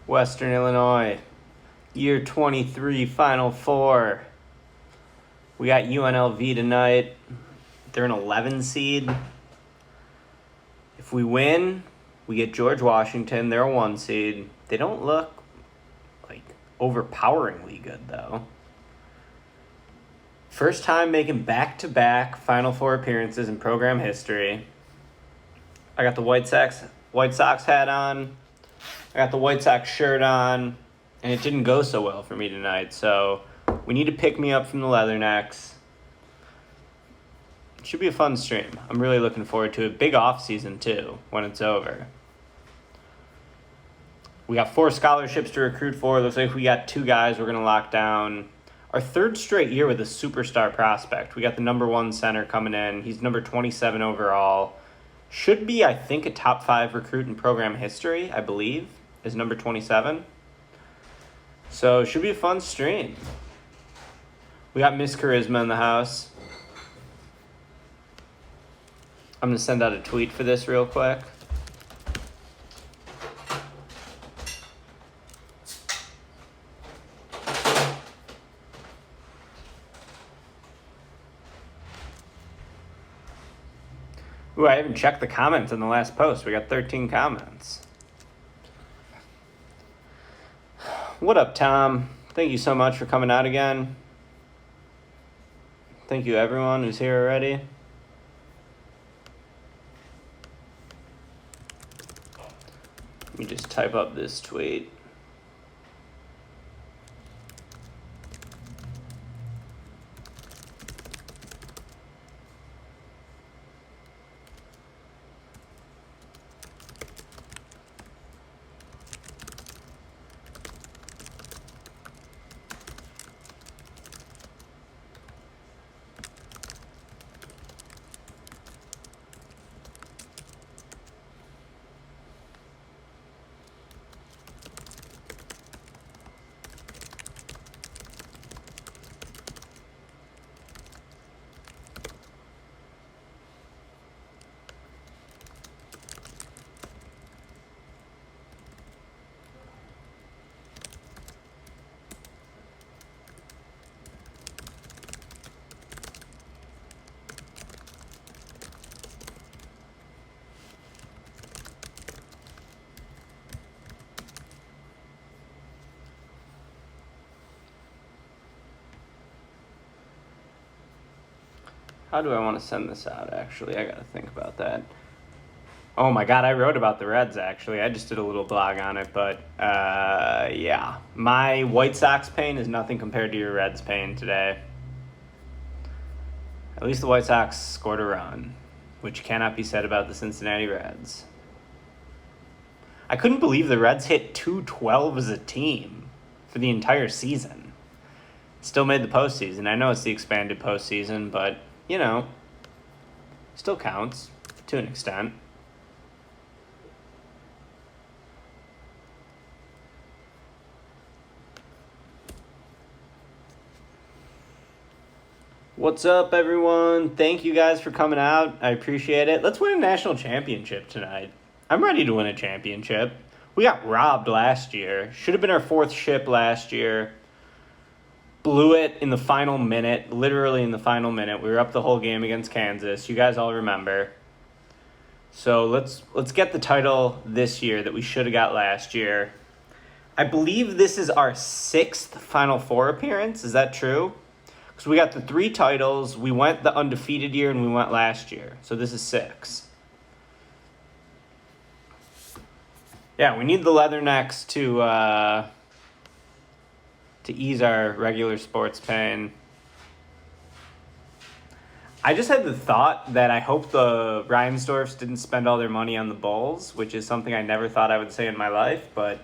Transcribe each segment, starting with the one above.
Western Illinois, year 23, Final Four. We got UNLV tonight. They're an 11 seed. If we win, we get George Washington. They're a 1 seed. They don't look like overpoweringly good, though. First time making back-to-back Final Four appearances in program history. I got the White Sox hat on. I got the White Sox shirt on. And it didn't go so well for me tonight. So we need to pick me up from the Leathernecks. It should be a fun stream. I'm really looking forward to it. Big off season too when it's over. We got 4 scholarships to recruit for. Looks like we got 2 guys we're going to lock down. Our 3rd straight year with a superstar prospect. We got the number 1 center coming in. He's number 27 overall. Should be, I think, a top 5 recruit in program history, I believe, is number 27. So, should be a fun stream. We got Miss Charisma in the house. I'm going to send out a tweet for this real quick. Ooh, I haven't checked the comments in the last post. We got 13 comments. What up, Tom? Thank you so much for coming out again. Thank you, everyone who's here already. Let me just type up this tweet. How do I want to send this out, actually? I got to think about that. Oh my god, I wrote about the Reds, actually. I just did a little blog on it, but yeah. My White Sox pain is nothing compared to your Reds pain today. At least the White Sox scored a run, which cannot be said about the Cincinnati Reds. I couldn't believe the Reds hit 212 as a team for the entire season. Still made the postseason. I know it's the expanded postseason, but, you know, still counts to an extent. What's up, everyone? Thank you guys for coming out. I appreciate it. Let's win a national championship tonight. I'm ready to win a championship. We got robbed last year. Should have been our 4th ship last year. Blew it in the final minute, literally in the final minute. We were up the whole game against Kansas. You guys all remember. So let's get the title this year that we should have got last year. I believe this is our 6th Final Four appearance. Is that true? Because we got the 3 titles. We went the undefeated year and we went last year. So this is 6. Yeah, we need the Leathernecks to ease our regular sports pain. I just had the thought that I hope the Reinsdorfs didn't spend all their money on the Bulls, which is something I never thought I would say in my life, but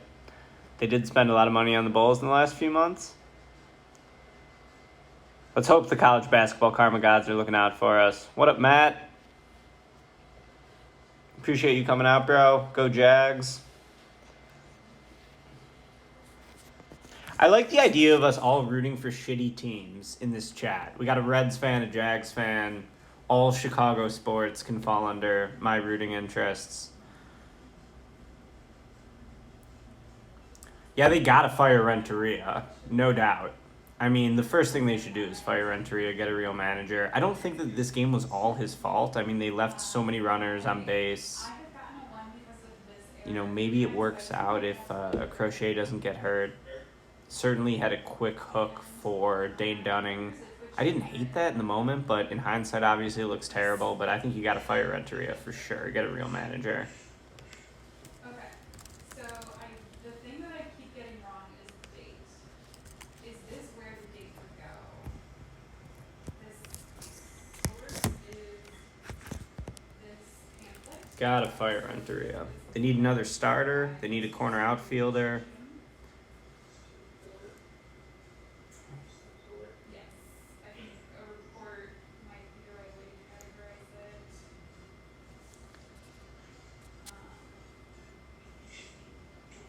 they did spend a lot of money on the Bulls in the last few months. Let's hope the college basketball karma gods are looking out for us. What up, Matt? Appreciate you coming out, bro. Go Jags. I like the idea of us all rooting for shitty teams in this chat. We got a Reds fan, a Jags fan. All Chicago sports can fall under my rooting interests. Yeah, they gotta fire Renteria, no doubt. I mean, the first thing they should do is fire Renteria, get a real manager. I don't think that this game was all his fault. I mean, they left so many runners on base. You know, maybe it works out if Crochet doesn't get hurt. Certainly had a quick hook for Dane Dunning. I didn't hate that in the moment, but in hindsight, obviously it looks terrible. But I think you got to fire Renteria for sure. Get a real manager. Okay, so the thing that I keep getting wrong is the date. Is this where the date would go? This source is this pamphlet. Gotta fire Renteria. They need another starter. They need a corner outfielder. Yes, I think a report might be the right way to categorize it.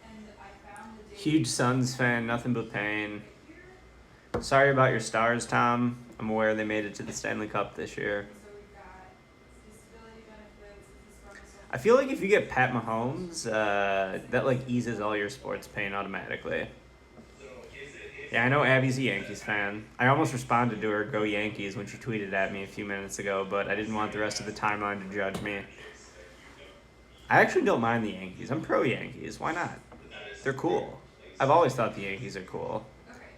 And I found the date. Huge Suns fan, nothing but pain. Sorry about your Stars, Tom. I'm aware they made it to the Stanley Cup this year. So we've got disability benefits. I feel like if you get Pat Mahomes, that like eases all your sports pain automatically. Yeah, I know Abby's a Yankees fan. I almost responded to her "Go Yankees" when she tweeted at me a few minutes ago, but I didn't want the rest of the timeline to judge me. I actually don't mind the Yankees. I'm pro Yankees. Why not? They're cool. I've always thought the Yankees are cool.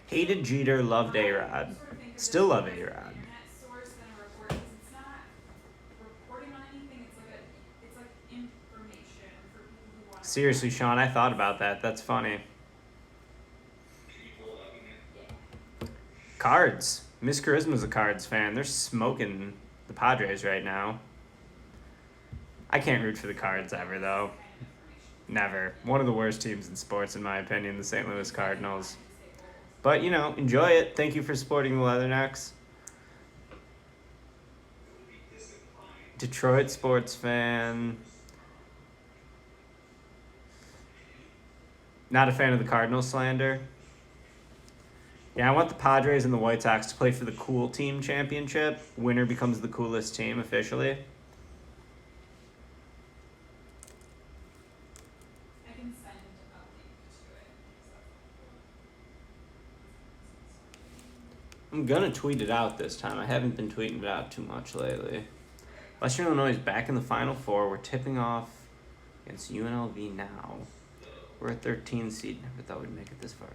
Hated Jeter, loved A-Rod. Still love A-Rod. Internet source than a report because it's not reporting on anything. It's like information for people who want. Seriously, Sean, I thought about that. That's funny. Cards. Miss Charisma's a Cards fan. They're smoking the Padres right now. I can't root for the Cards ever, though. Never. One of the worst teams in sports, in my opinion, the St. Louis Cardinals. But, you know, enjoy it. Thank you for supporting the Leathernecks. Detroit sports fan. Not a fan of the Cardinals slander. Yeah, I want the Padres and the White Sox to play for the Cool Team Championship. Winner becomes the coolest team officially. I can send a link to it. I'm gonna tweet it out this time. I haven't been tweeting it out too much lately. Western Illinois is back in the Final Four. We're tipping off against UNLV now. We're a 13 seed. Never thought we'd make it this far.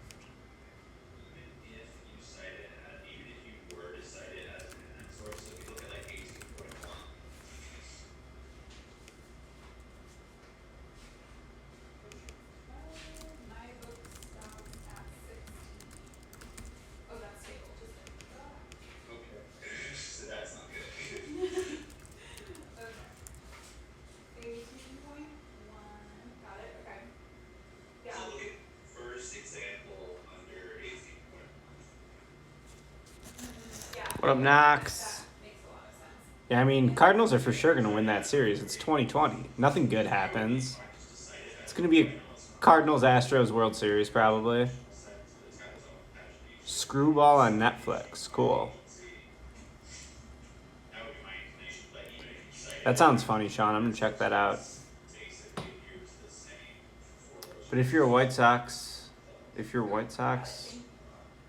My book stopped at 16. Oh, that's stable. Just Okay. So that's not good. okay. 18.1. Got it. Okay. Yeah. So look at first example under 18.1. Yeah. What up, Knox? That makes a lot of sense. Yeah, I mean, Cardinals are for sure going to win that series. It's 2020. Nothing good happens. It's going to be a Cardinals-Astros World Series, probably. Screwball on Netflix. Cool. That sounds funny, Sean. I'm going to check that out. But if you're a White Sox,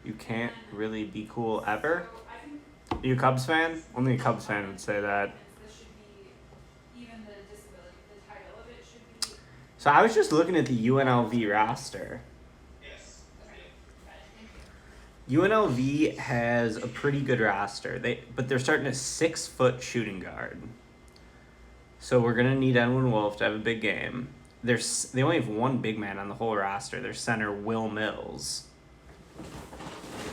you can't really be cool ever. So I think Are you a Cubs fan? Only a Cubs fan would say that. this should be, even the disability, the title of it should be. So I was just looking at the UNLV roster. Yes. Okay. Got it. Thank you. UNLV has a pretty good roster. But they're starting a 6-foot shooting guard. So we're gonna need Edwin Wolf to have a big game. They only have one big man on the whole roster. Their center, Will Mills.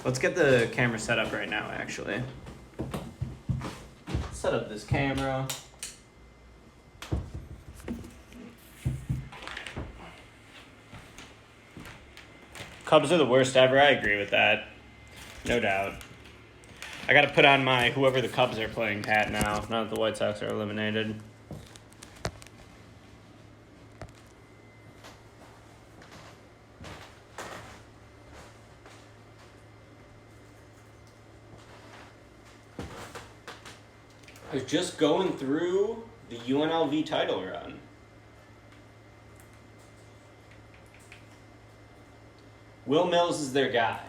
Let's get the camera set up right now, actually. Set up this camera. Cubs are the worst ever. I agree with that. No doubt. I gotta put on my whoever the Cubs are playing hat now, now that the White Sox are eliminated. I was just going through the UNLV title run. Will Mills is their guy.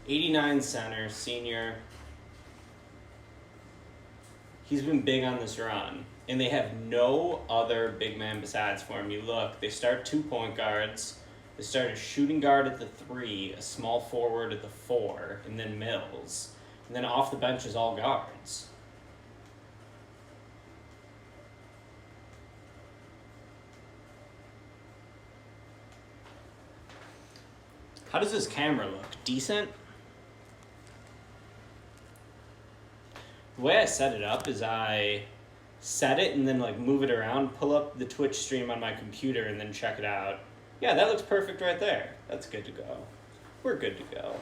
89 center, senior. He's been big on this run. And they have no other big man besides for him. You look, they start 2 point guards. They start a shooting guard at the 3, a small forward at the 4, and then Mills. And then off the bench is all guards. How does this camera look? Decent? The way I set it up is I set it and then like move it around, pull up the Twitch stream on my computer, and then check it out. Yeah, that looks perfect right there. That's good to go. We're good to go.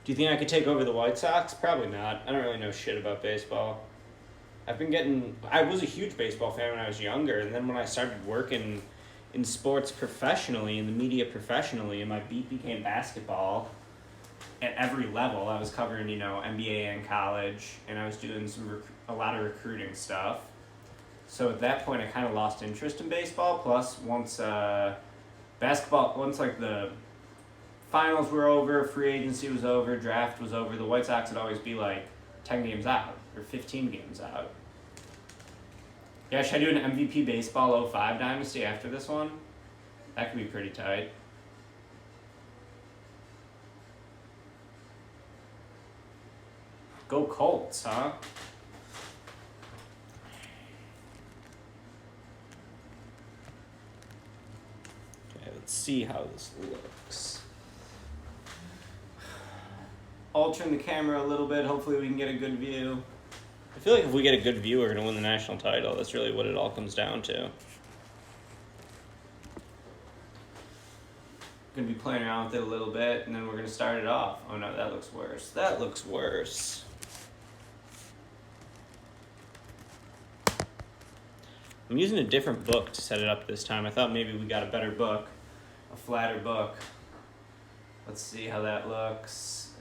Do you think I could take over the White Sox? Probably not. I don't really know shit about baseball. I was a huge baseball fan when I was younger, and then when I started working in sports professionally, in the media professionally, and my beat became basketball at every level. I was covering, NBA and college, and I was doing a lot of recruiting stuff. So at that point, I kind of lost interest in baseball. Plus, once the finals were over, free agency was over, draft was over, the White Sox would always be like 10 games out or 15 games out. Yeah, should I do an MVP Baseball 05 Dynasty after this one? That could be pretty tight. Go Colts, huh? Okay, let's see how this looks. Altering the camera a little bit. Hopefully we can get a good view. I feel like if we get a good view, we're going to win the national title. That's really what it all comes down to. Going to be playing around with it a little bit, and then we're going to start it off. Oh no, that looks worse. That looks worse. I'm using a different book to set it up this time. I thought maybe we got a better book, a flatter book. Let's see how that looks.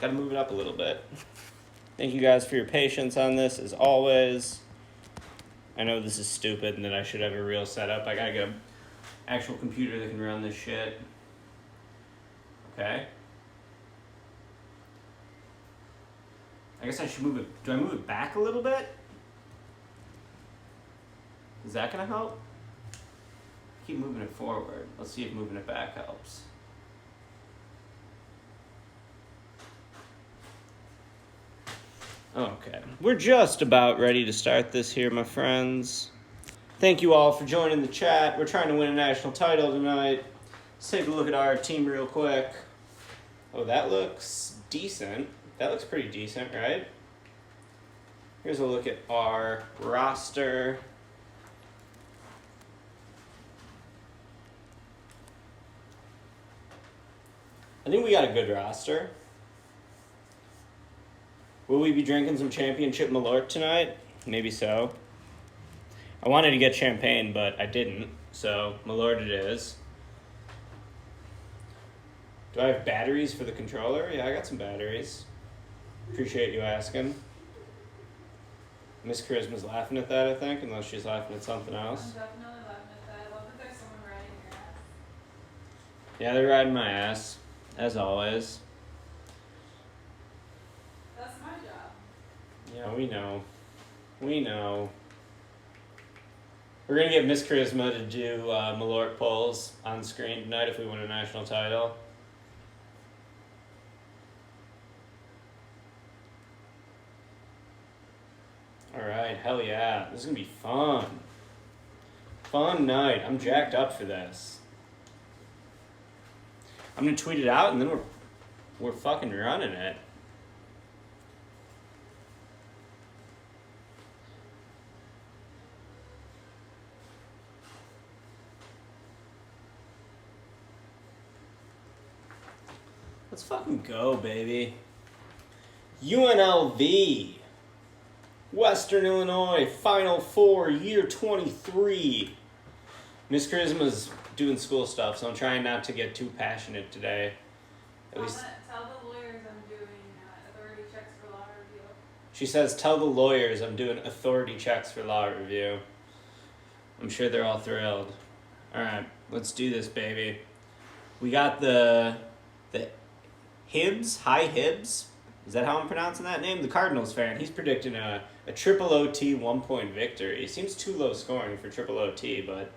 Gotta move it up a little bit. Thank you guys for your patience on this, as always. I know this is stupid and that I should have a real setup. I gotta get an actual computer that can run this shit. Okay. I guess I should move it. Do I move it back a little bit? Is that gonna help? Keep moving it forward. Let's see if moving it back helps. Okay, we're just about ready to start this here, my friends. Thank you all for joining the chat. We're trying to win a national title tonight. Let's take a look at our team real quick. Oh, that looks decent. That looks pretty decent, right? Here's a look at our roster. I think we got a good roster. Will we be drinking some championship Malort tonight? Maybe so. I wanted to get champagne, but I didn't, so Malort it is. Do I have batteries for the controller? Yeah, I got some batteries. Appreciate you asking. Miss Charisma's laughing at that, I think, unless she's laughing at something else. I'm definitely laughing at that. I love that there's someone riding your ass. Yeah, they're riding my ass, as always. That's my job. Yeah, we know. We know. We're going to get Miss Charisma to do Malort polls on screen tonight if we win a national title. Alright, hell yeah. This is going to be fun. Fun night. I'm jacked up for this. I'm going to tweet it out and then we're fucking running it. Let's fucking go, baby. UNLV. Western Illinois, Final Four, year 23. Miss Charisma's doing school stuff, so I'm trying not to get too passionate today. At least Tell the lawyers I'm doing authority checks for law review. She says, tell the lawyers I'm doing authority checks for law review. I'm sure they're all thrilled. All right, let's do this, baby. We got the Hibbs, High Hibbs. Is that how I'm pronouncing that name? The Cardinals fan. He's predicting a triple OT 1-point victory. Seems too low scoring for triple OT, but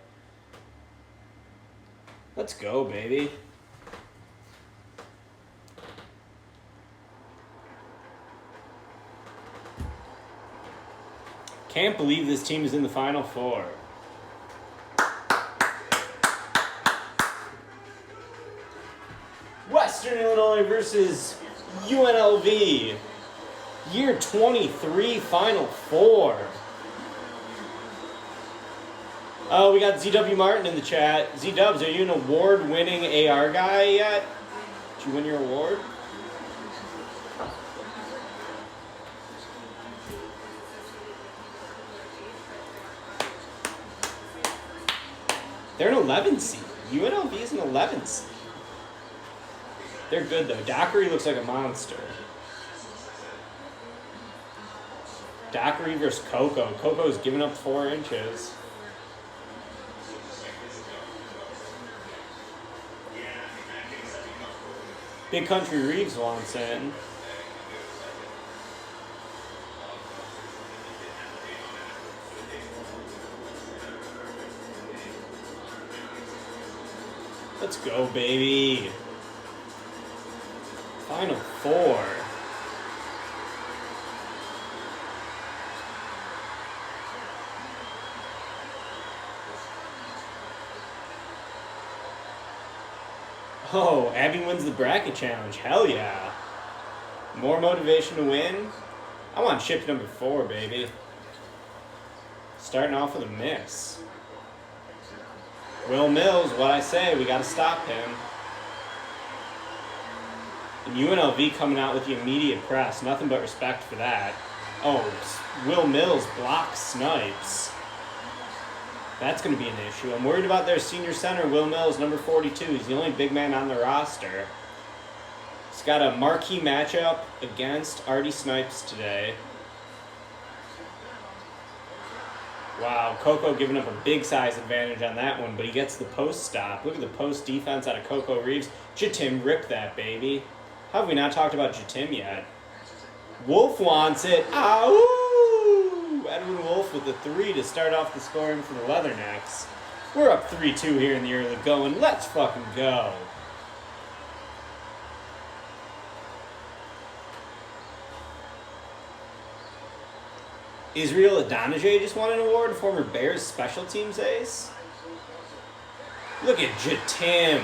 let's go, baby. Can't believe this team is in the Final Four. Western Illinois versus UNLV. Year 23 Final Four. Oh, we got ZW Martin in the chat. Z-Dubs, are you an award-winning AR guy yet? Did you win your award? They're an 11 seed. UNLV is an 11 seed. They're good, though. Dockery looks like a monster. Dockery versus Coco. Coco's giving up 4 inches. Big Country Reeves wants in. Let's go, baby. Final Four. Oh, Abby wins the bracket challenge. Hell yeah. More motivation to win. I want chip number 4, baby. Starting off with a miss. Will Mills, what I say, we gotta stop him. And UNLV coming out with the immediate press. Nothing but respect for that. Oh, Will Mills blocks Snipes. That's going to be an issue. I'm worried about their senior center, Will Mills, number 42. He's the only big man on the roster. He's got a marquee matchup against Artie Snipes today. Wow, Coco giving up a big size advantage on that one, but he gets the post stop. Look at the post defense out of Coco Reeves. Jatim ripped that, baby. How have we not talked about Jatim yet? Wolf wants it. Ow! Edwin Wolf with the 3 to start off the scoring for the Leathernecks. We're up 3-2 here in the early going. Let's fucking go. Israel Adonijay just won an award, former Bears special teams ace. Look at Jatim.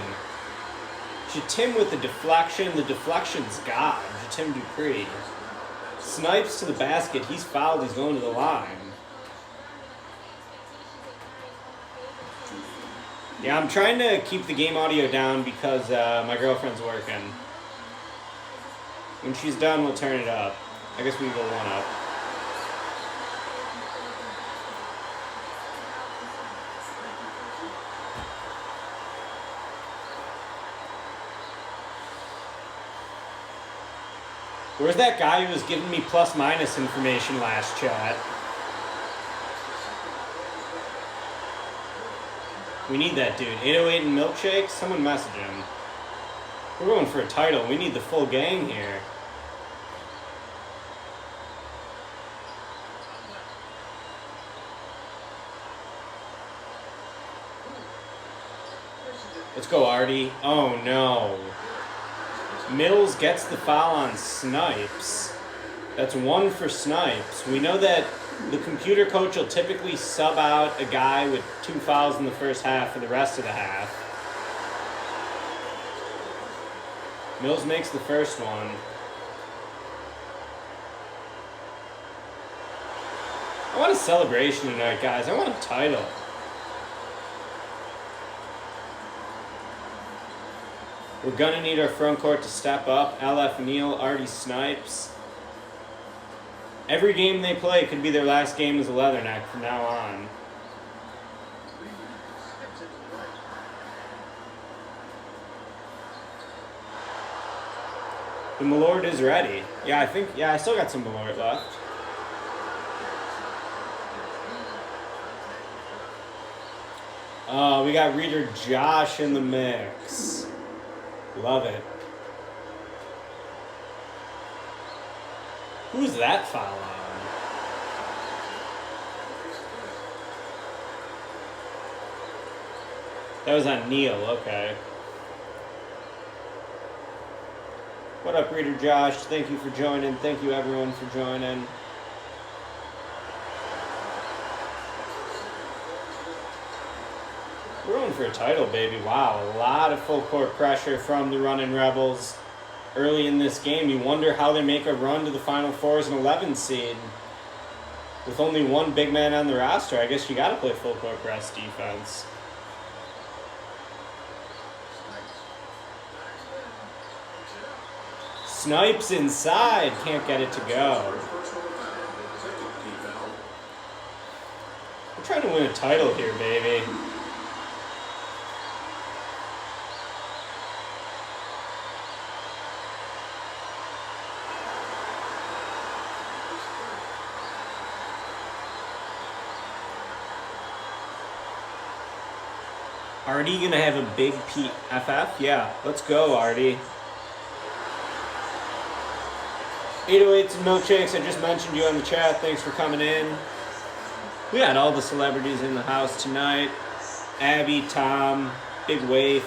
Jatim with the deflection. The deflection's God. Jatim Dupree. Snipes to the basket. He's fouled. He's going to the line. Yeah, I'm trying to keep the game audio down because my girlfriend's working. When she's done, we'll turn it up. I guess we can go 1 up. Where's that guy who was giving me plus-minus information last chat? We need that dude. 808 and milkshakes? Someone message him. We're going for a title. We need the full gang here. Let's go, Artie. Oh, no. Mills gets the foul on Snipes. That's 1 for Snipes. We know that the computer coach will typically sub out a guy with 2 fouls in the first half for the rest of the half. Mills makes the first one. I want a celebration tonight, guys. I want a title. We're going to need our front court to step up. LF Neal, Artie Snipes. Every game they play could be their last game as a Leatherneck from now on. The Malort is ready. Yeah, I still got some Malort left. Oh, we got Reader Josh in the mix. Love it. Who's that foul on? That was on Neil, okay. What up, Reader Josh? Thank you for joining. Thank you, everyone, for joining. We're going for a title, baby. Wow, a lot of full court pressure from the Runnin' Rebels early in this game. You wonder how they make a run to the Final Four as an 11 seed. With only one big man on the roster, I guess you got to play full court press defense. Snipes inside, can't get it to go. We're trying to win a title here, baby. Artie gonna have a big PFF? Yeah, let's go, Artie. 808s and milkshakes, I just mentioned you on the chat. Thanks for coming in. We had all the celebrities in the house tonight. Abby, Tom, Big Waif,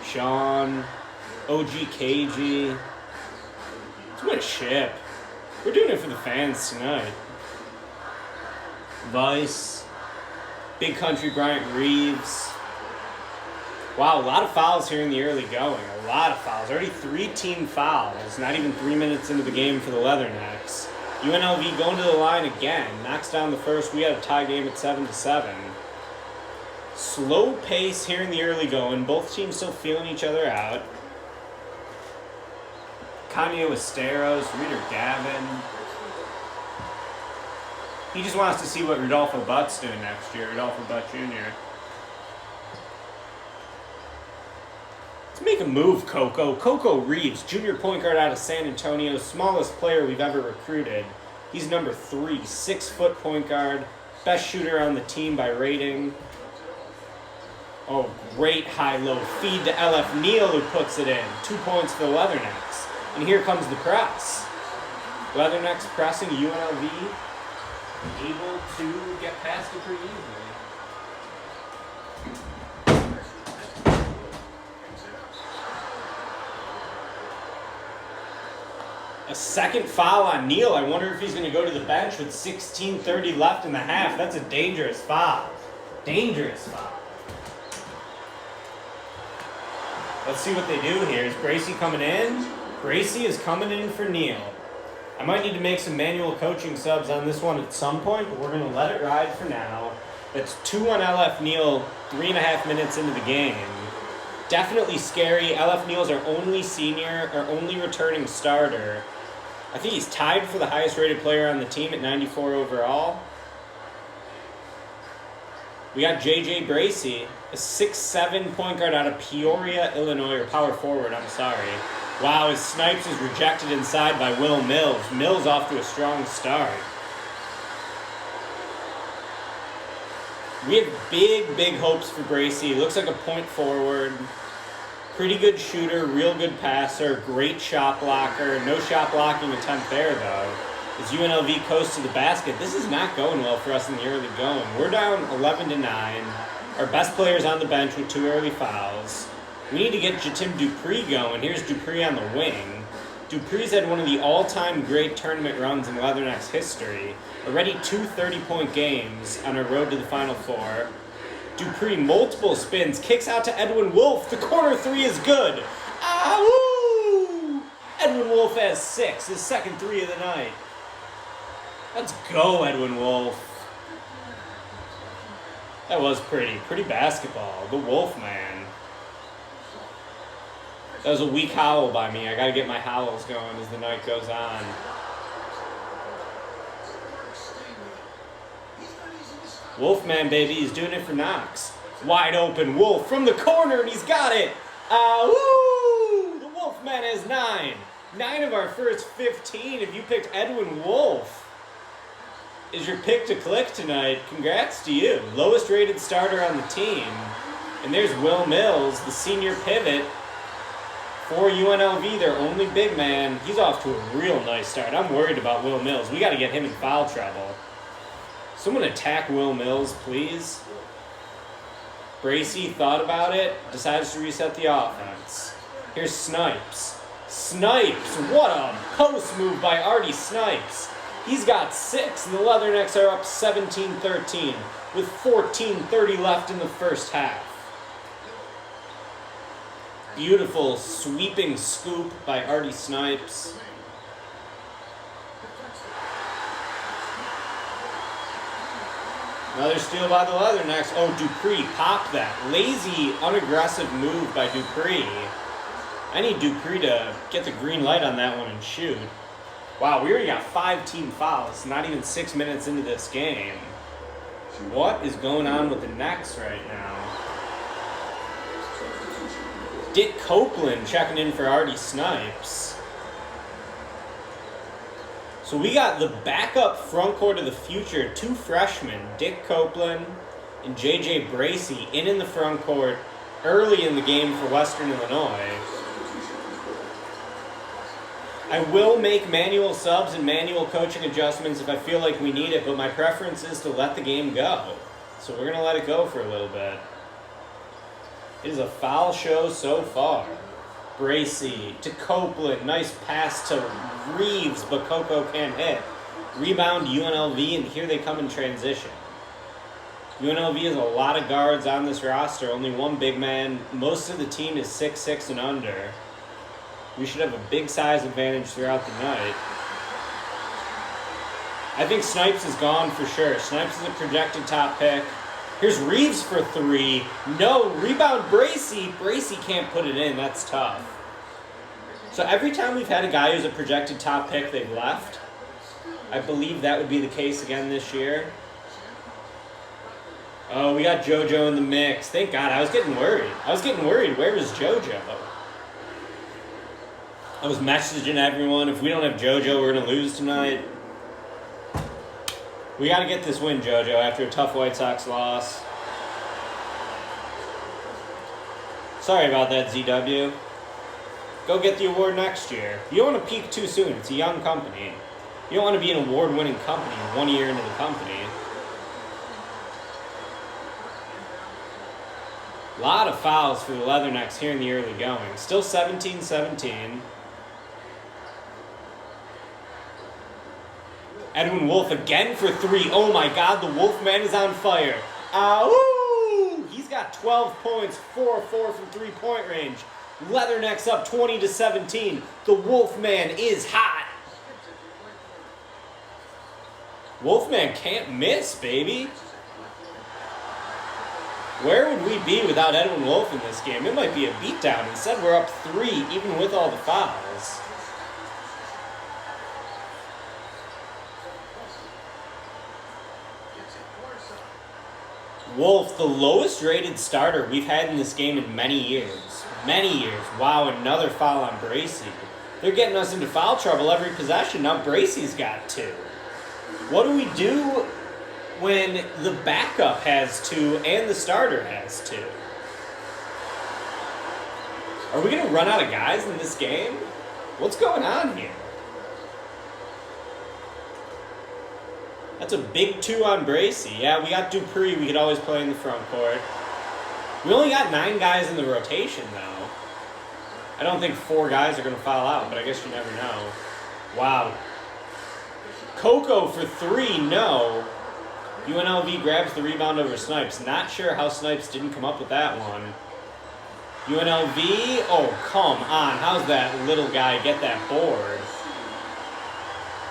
Sean, OG KG. Let's win a ship. We're doing it for the fans tonight. Vice, Big Country Bryant Reeves. Wow, a lot of fouls here in the early going. A lot of fouls. Already 3 team fouls. Not even 3 minutes into the game for the Leathernecks. UNLV going to the line again. Knocks down the first. We had a tie game at 7-7. Slow pace here in the early going. Both teams still feeling each other out. Kanye Westeros, Reader Gavin. He just wants to see what Rodolfo Butt's doing next year. Rodolfo Butt Jr. Make a move, Coco. Coco Reeves, junior point guard out of San Antonio, smallest player we've ever recruited. He's number 3, 6-foot point guard, best shooter on the team by rating. Oh, great high-low feed to LF Neal, who puts it in. 2 points for the Leathernecks. And here comes the press. Leathernecks pressing UNLV, able to get past it pretty easily. A second foul on Neal. I wonder if he's going to go to the bench with 16:30 left in the half. That's a dangerous foul. Dangerous foul. Let's see what they do here. Is Gracie coming in? Gracie is coming in for Neal. I might need to make some manual coaching subs on this one at some point, but we're going to let it ride for now. That's 2 on LF Neal, 3.5 minutes into the game. Definitely scary. LF Neal's our only senior, our only returning starter. I think he's tied for the highest rated player on the team at 94 overall. We got JJ Bracy, a 6'7" point guard out of Peoria, Illinois, or power forward, I'm sorry. Wow, his Snipes is rejected inside by Will Mills. Mills off to a strong start. We have big hopes for Bracy. Looks like a point forward. Pretty good shooter, real good passer, great shot blocker. No shot blocking attempt there, though. As UNLV coasts to the basket, this is not going well for us in the early going. We're down 11-9. Our best player's on the bench with 2 early fouls. We need to get Jatim Dupree going. Here's Dupree on the wing. Dupree's had one of the all-time great tournament runs in Leathernecks history. Already 2 30-point games on our road to the Final Four. Dupree, multiple spins, kicks out to Edwin Wolf. The corner 3 is good. Ah, woo! Edwin Wolf has 6, his second 3 of the night. Let's go, Edwin Wolf. That was pretty basketball. The Wolf man. That was a weak howl by me. I gotta get my howls going as the night goes on. Wolfman, baby, he's doing it for Knox. Wide open Wolf from the corner, and he's got it. Woo! The Wolfman has 9. 9 of our first 15 if you picked Edwin Wolf. is your pick to click tonight. Congrats to you. Lowest rated starter on the team. And there's Will Mills, the senior pivot for UNLV, their only big man. He's off to a real nice start. I'm worried about Will Mills. We got to get him in foul trouble. Someone attack Will Mills, please. Bracy thought about it, decides to reset the offense. Here's Snipes. Snipes, what a post move by Artie Snipes. He's got 6, and the Leathernecks are up 17-13 with 14:30 left in the first half. Beautiful sweeping scoop by Artie Snipes. Another steal by the Leathernecks. Oh, Dupree popped that. Lazy, unaggressive move by Dupree. I need Dupree to get the green light on that one and shoot. Wow, we already got 5 team fouls, not even 6 minutes into this game. What is going on with the Necks right now? Dick Copeland checking in for Artie Snipes. So we got the backup front court of the future, 2 freshmen, Dick Copeland and JJ Bracy, in the front court early in the game for Western Illinois. I will make manual subs and manual coaching adjustments if I feel like we need it, but my preference is to let the game go. So we're going to let it go for a little bit. It is a foul show so far. Bracy to Copeland. Nice pass to Reeves, but Coco can't hit. Rebound UNLV, and here they come in transition. UNLV has a lot of guards on this roster, only one big man. Most of the team is 6'6" and under. We should have a big size advantage throughout the night. I think Snipes is gone for sure. Snipes is a projected top pick. Here's Reeves for 3. No, rebound Bracy. Bracy can't put it in. That's tough. So every time we've had a guy who's a projected top pick, they've left. I believe that would be the case again this year. Oh, we got JoJo in the mix. Thank God. I was getting worried. Where was JoJo? I was messaging everyone. If we don't have JoJo, we're going to lose tonight. We got to get this win, JoJo, after a tough White Sox loss. Sorry about that, ZW. Go get the award next year. You don't want to peak too soon. It's a young company. You don't want to be an award-winning company 1 year into the company. A lot of fouls for the Leathernecks here in the early going. Still 17-17. Edwin Wolf again for 3. Oh my God, the Wolfman is on fire. Ow! He's got 12 points, 4-4 from three-point range. Leathernecks up 20-17. The Wolfman is hot. Wolfman can't miss, baby. Where would we be without Edwin Wolf in this game? It might be a beatdown. Instead, we're up 3, even with all the fouls. Wolf, the lowest rated starter we've had in this game in many years. Wow, another foul on Bracy. They're getting us into foul trouble every possession. Now Bracy's got 2. What do we do when the backup has 2 and the starter has 2? Are we going to run out of guys in this game? What's going on here? That's a big 2 on Bracy. Yeah, we got Dupree. We could always play in the front court. We only got 9 guys in the rotation, though. I don't think 4 guys are going to foul out, but I guess you never know. Wow. Coco for 3, no. UNLV grabs the rebound over Snipes. Not sure how Snipes didn't come up with that one. UNLV, oh, come on. How's that little guy get that board?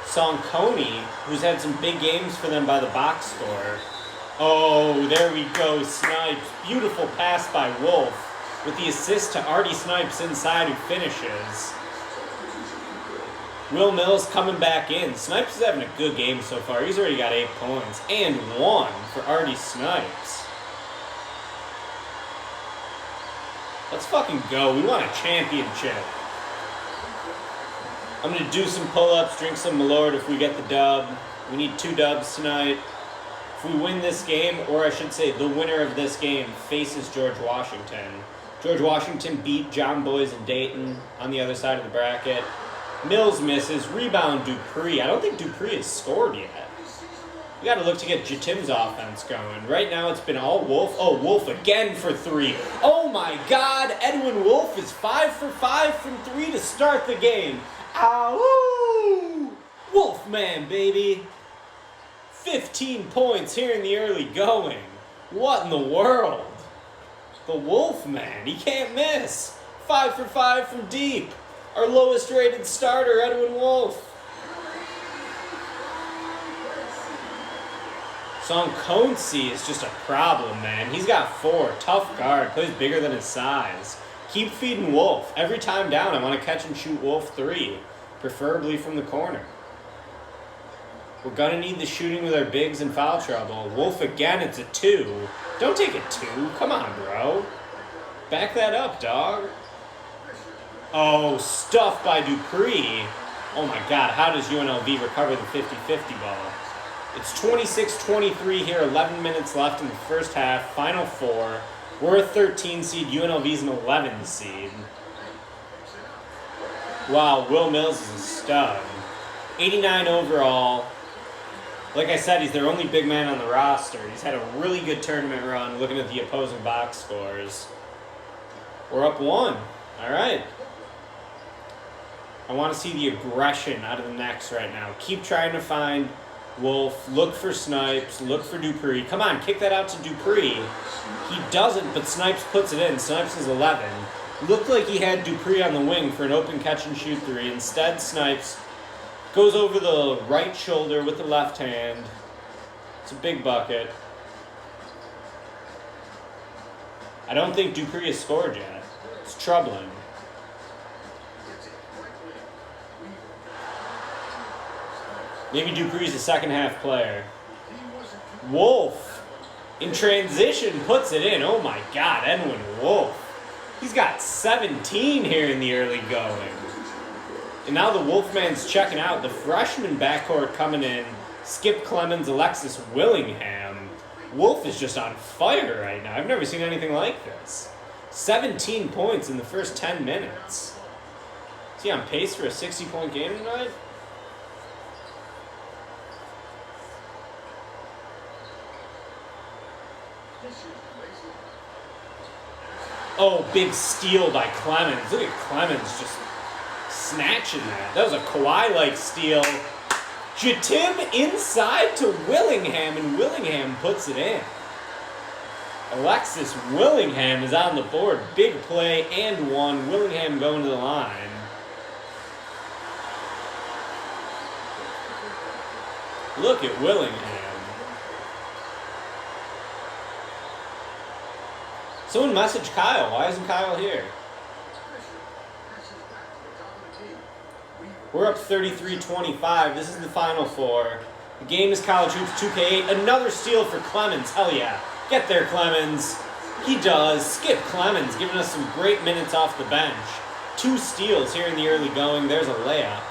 Sonconi, who's had some big games for them by the box score. Oh, there we go, Snipes. Beautiful pass by Wolf with the assist to Artie Snipes inside who finishes. Will Mills coming back in. Snipes is having a good game so far. He's already got 8 points and 1 for Artie Snipes. Let's fucking go. We want a championship. I'm going to do some pull-ups, drink some Malort if we get the dub. We need 2 dubs tonight. If we win this game, or I should say the winner of this game, faces George Washington. George Washington beat John Boys and Dayton on the other side of the bracket. Mills misses. Rebound Dupree. I don't think Dupree has scored yet. We got to look to get Jatim's offense going. Right now it's been all Wolf. Oh, Wolf again for 3. Oh my God, Edwin Wolf is 5 for 5 from 3 to start the game. Ow! Wolfman, baby. 15 points here in the early going. What in the world? The Wolfman, he can't miss. 5 for 5 from deep. Our lowest rated starter, Edwin Wolf. Song Concy is just a problem, man. He's got 4. Tough guard. Plays bigger than his size. Keep feeding Wolf. Every time down, I want to catch and shoot Wolf 3. Preferably from the corner. We're going to need the shooting with our bigs in foul trouble. Wolf again, it's a 2. Don't take a 2. Come on, bro. Back that up, dog. Oh, stuffed by Dupree. Oh my God, how does UNLV recover the 50-50 ball? It's 26-23 here, 11 minutes left in the first half, final 4. We're a 13 seed, UNLV's an 11 seed. Wow, Will Mills is a stud. 89 overall. Like I said, he's their only big man on the roster. He's had a really good tournament run looking at the opposing box scores. We're up 1. All right. I want to see the aggression out of the Necks right now. Keep trying to find Wolf, look for Snipes, look for Dupree. Come on, kick that out to Dupree. He doesn't, but Snipes puts it in. Snipes is 11. Looked like he had Dupree on the wing for an open catch and shoot 3. Instead, Snipes goes over the right shoulder with the left hand. It's a big bucket. I don't think Dupree has scored yet. It's troubling. Maybe Dupree's a second half player. Wolf, in transition, puts it in. Oh my God, Edwin Wolf. He's got 17 here in the early going. And now the Wolfman's checking out. The freshman backcourt coming in. Skip Clemens, Alexis Willingham. Wolf is just on fire right now. I've never seen anything like this. 17 points in the first 10 minutes. Is he on pace for a 60-point game tonight? Oh, big steal by Clemens. Look at Clemens just snatching that. That was a Kawhi-like steal. Jatim inside to Willingham, and Willingham puts it in. Alexis Willingham is on the board. Big play and 1. Willingham going to the line. Look at Willingham. Someone message Kyle. Why isn't Kyle here? We're up 33-25. This is the Final 4. The game is College Hoops 2K8. Another steal for Clemens. Hell yeah. Get there, Clemens. He does. Skip Clemens giving us some great minutes off the bench. 2 steals here in the early going. There's a layup.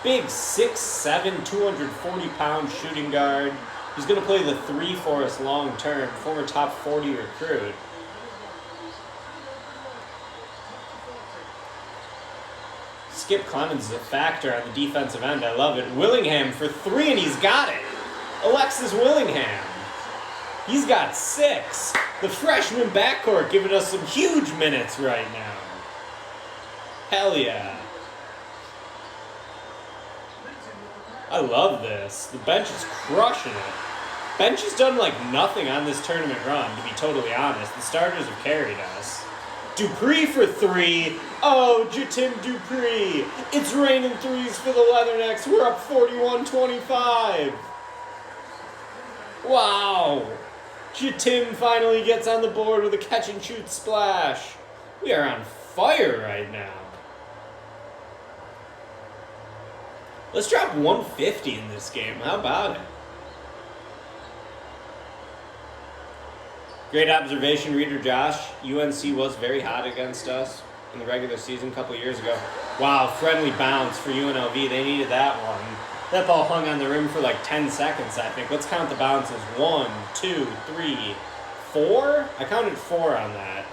Big 6'7", 240-pound shooting guard. He's going to play the 3 for us long term. Former top 40 recruit. Skip Clemens is a factor on the defensive end. I love it. Willingham for 3, and he's got it. Alexis Willingham. He's got 6. The freshman backcourt giving us some huge minutes right now. Hell yeah. I love this. The bench is crushing it. Bench has done like nothing on this tournament run, to be totally honest. The starters have carried us. Dupree for 3. Oh, Jatim Dupree. It's raining 3s for the Leathernecks. We're up 41-25. Wow. Jatim finally gets on the board with a catch and shoot splash. We are on fire right now. Let's drop 150 in this game. How about it? Great observation, Reader Josh. UNC was very hot against us in the regular season a couple years ago. Wow, friendly bounce for UNLV. They needed that one. That ball hung on the rim for like 10 seconds, I think. Let's count the bounces. 1, 2, 3, 4? I counted 4 on that.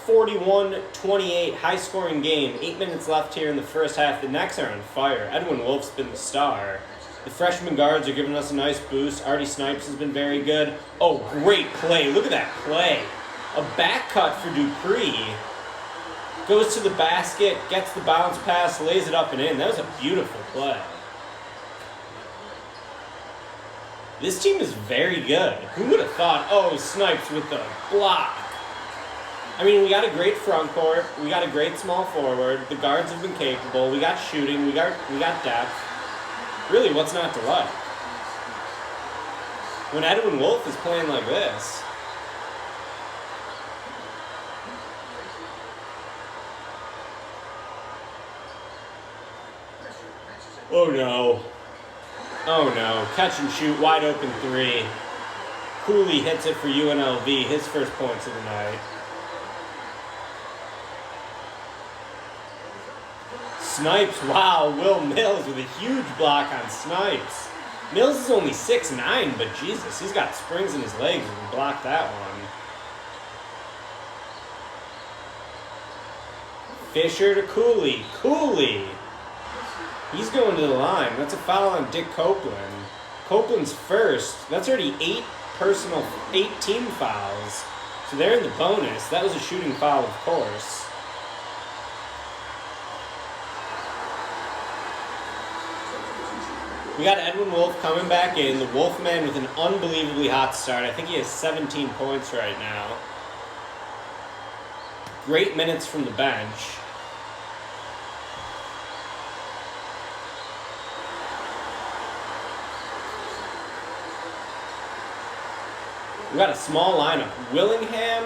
(41-28), high-scoring game. 8 minutes left here in the first half. The Knicks are on fire. Edwin Wolf's been the star. The freshman guards are giving us a nice boost. Artie Snipes has been very good. Oh, great play. Look at that play. A back cut for Dupree. Goes to the basket, gets the bounce pass, lays it up and in. That was a beautiful play. This team is very good. Who would have thought, oh, Snipes with the block. I mean, we got a great front court. We got a great small forward. The guards have been capable. We got shooting. We got depth. Really, what's not to like? When Edwin Wolf is playing like this. Oh no. Oh no. Catch and shoot, wide open 3. Cooley hits it for UNLV, his first points of the night. Snipes, wow, Will Mills with a huge block on Snipes. Mills is only 6'9", but Jesus, he's got springs in his legs and he blocked that one. Fisher to Cooley. Cooley! He's going to the line. That's a foul on Dick Copeland. Copeland's first. That's already 8 team fouls. So they're in the bonus. That was a shooting foul, of course. We got Edwin Wolf coming back in. The Wolfman with an unbelievably hot start. I think he has 17 points right now. Great minutes from the bench. We got a small lineup. Willingham,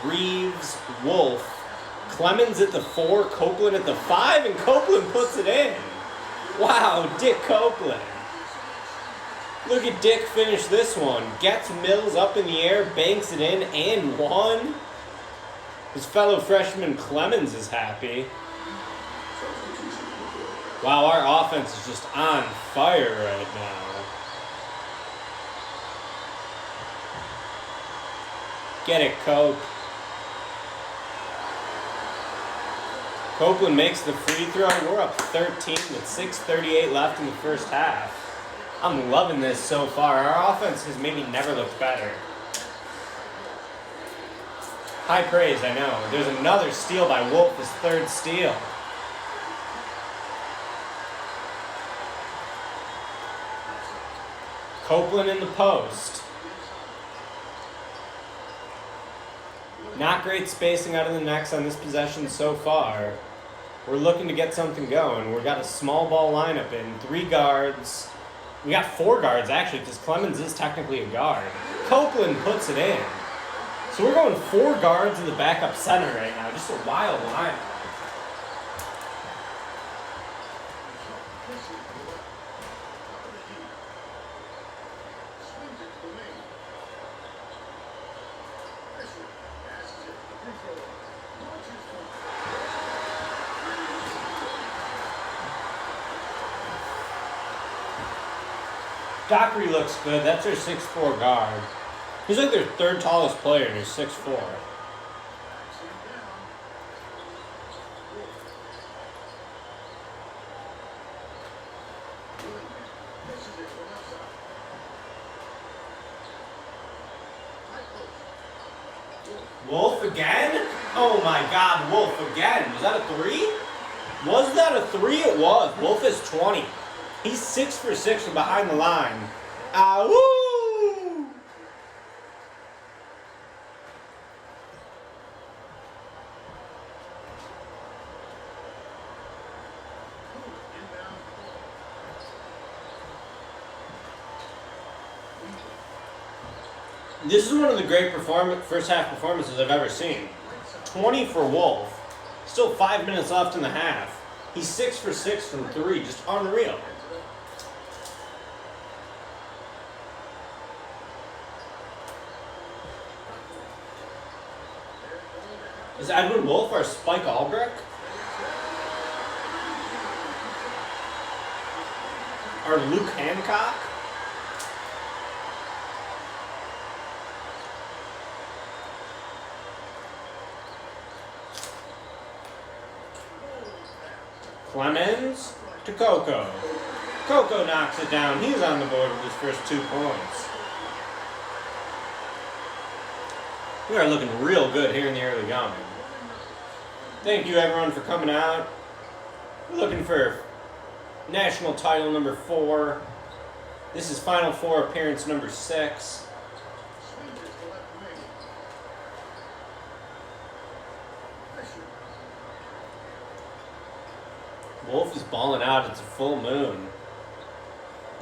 Reeves, Wolf, Clemens at the 4, Copeland at the 5, and Copeland puts it in. Wow, Dick Copeland. Look at Dick finish this one. Gets Mills up in the air, banks it in, and one. His fellow freshman Clemens is happy. Wow, our offense is just on fire right now. Get it, Cope. Copeland makes the free throw. We're up 13 with 6:38 left in the first half. I'm loving this so far. Our offense has maybe never looked better. High praise, I know. There's another steal by Wolf, his 3rd steal. Copeland in the post. Not great spacing out of the Knicks on this possession so far. We're looking to get something going. We've got a small ball lineup in. 3 guards. We got 4 guards, actually, because Clemens is technically a guard. Copeland puts it in. So we're going 4 guards in the backup center right now. Just a wild lineup. Dockery looks good. That's their 6'4" guard. He's like their 3rd tallest player, and he's 6'4". Wolf again? Oh my God, Wolf again. Was that a 3? Was that a 3? It was. Wolf is 20. He's 6 for 6 from behind the line. Ah, woo! This is one of the great first half performances I've ever seen. 20 for Wolf. Still 5 minutes left in the half. He's 6 for 6 from 3. Just unreal. Is Edwin Wolf our Spike Albrecht? Or Luke Hancock? Clemens to Coco. Coco knocks it down. He's on the board with his first 2 points. We are looking real good here in the early going. Thank you everyone for coming out. We're looking for national title number 4. This is Final Four appearance number 6. Wolf is balling out. It's a full moon.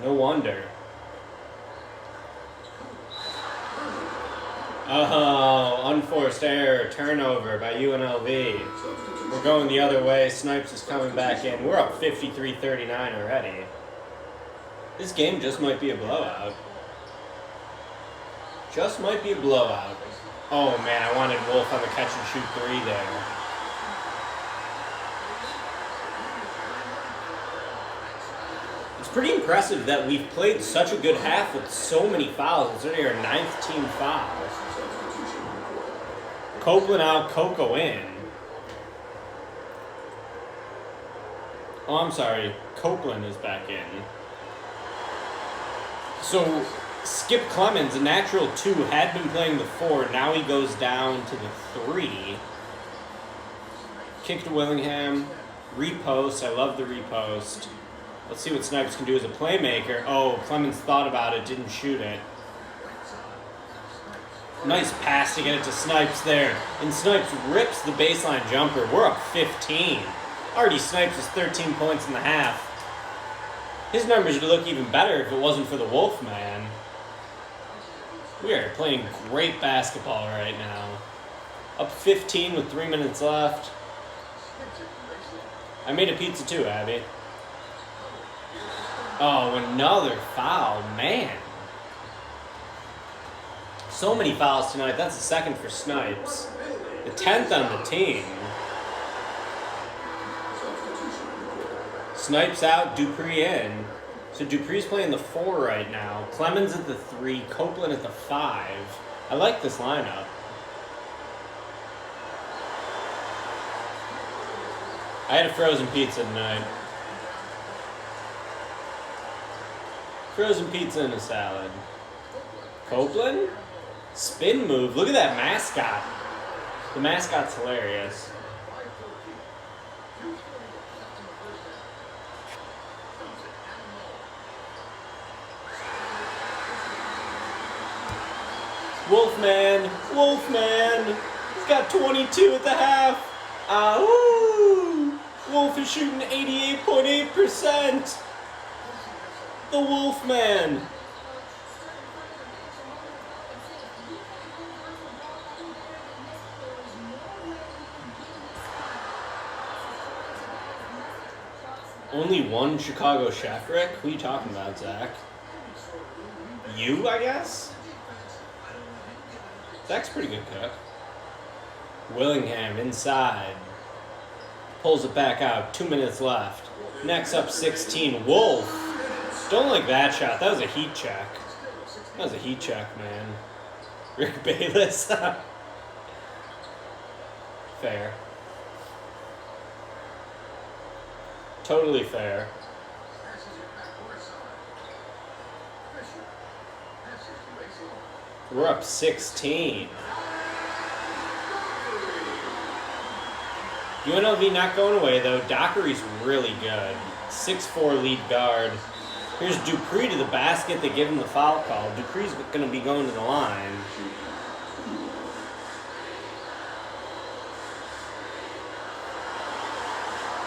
No wonder. Oh, unforced error. Turnover by UNLV. We're going the other way. Snipes is coming back in. We're up 53-39 already. This game just might be a blowout. Just might be a blowout. Oh man, I wanted Wolf on the catch and shoot 3 there. It's pretty impressive that we've played such a good half with so many fouls. It's already our 9th team foul. Copeland out, Coco in. Oh, I'm sorry. Copeland is back in. So, Skip Clemens, a natural 2, had been playing the 4. Now he goes down to the 3. Kick to Willingham. Repost. I love the repost. Let's see what Snipes can do as a playmaker. Oh, Clemens thought about it, didn't shoot it. Nice pass to get it to Snipes there. And Snipes rips the baseline jumper. We're up 15. Already Snipes is 13 points in the half. His numbers would look even better if it wasn't for the Wolfman. We are playing great basketball right now. Up 15 with 3 minutes left. I made a pizza too, Abby. Oh, another foul, man. So many fouls tonight. That's the 2nd for Snipes. The 10th on the team. Snipes out, Dupree in. So Dupree's playing the 4 right now. Clemens at the 3, Copeland at the 5. I like this lineup. I had a frozen pizza tonight. Frozen pizza and a salad. Copeland? Spin move. Look at that mascot. The mascot's hilarious. Wolfman. Wolfman. He's got 22 at the half. Ahoo! Wolf is shooting 88.8%. The Wolfman. Only one Chicago chef, Rick? Who are you talking about, Zach? You, I guess? Zach's a pretty good cook. Willingham inside. Pulls it back out. 2 minutes left. Next up 16. Wolf. Don't like that shot. That was a heat check. That was a heat check, man. Rick Bayless. Fair. Totally fair. We're up 16. UNLV not going away, though. Dockery's really good. 6'4" lead guard. Here's Dupree to the basket. They give him the foul call. Dupree's going to be going to the line.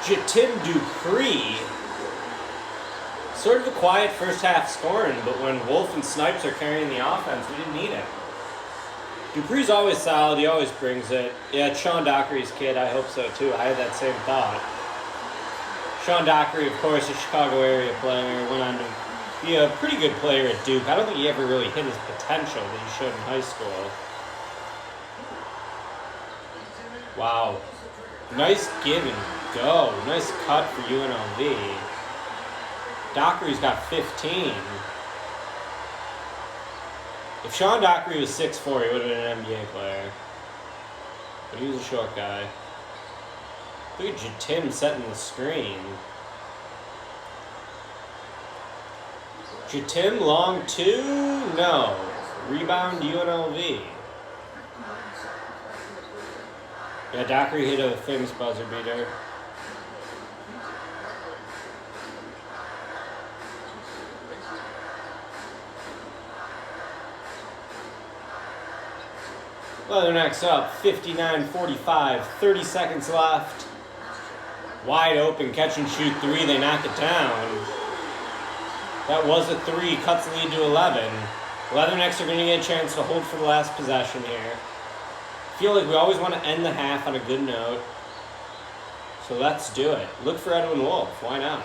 Jatim Dupree. Sort of a quiet first half scoring, but when Wolf and Snipes are carrying the offense, we didn't need it. Dupree's always solid. He always brings it. Yeah, it's Sean Dockery's kid. I hope so, too. I had that same thought. Sean Dockery, of course, a Chicago area player, went on to be a pretty good player at Duke. I don't think he ever really hit his potential that he showed in high school. Wow. Nice give and go. Nice cut for UNLV. Dockery's got 15. If Sean Dockery was 6'4", he would have been an NBA player. But he was a short guy. Look at Jatim setting the screen. Jatim long 2? No. Rebound UNLV. Yeah, Dockery hit a famous buzzer beater. Leathernecks up, 59-45, 30 seconds left. Wide open, catch and shoot 3, they knock it down. That was a 3, cuts the lead to 11. Leathernecks are going to get a chance to hold for the last possession here. Feel like we always want to end the half on a good note. So let's do it. Look for Edwin Wolf, why not?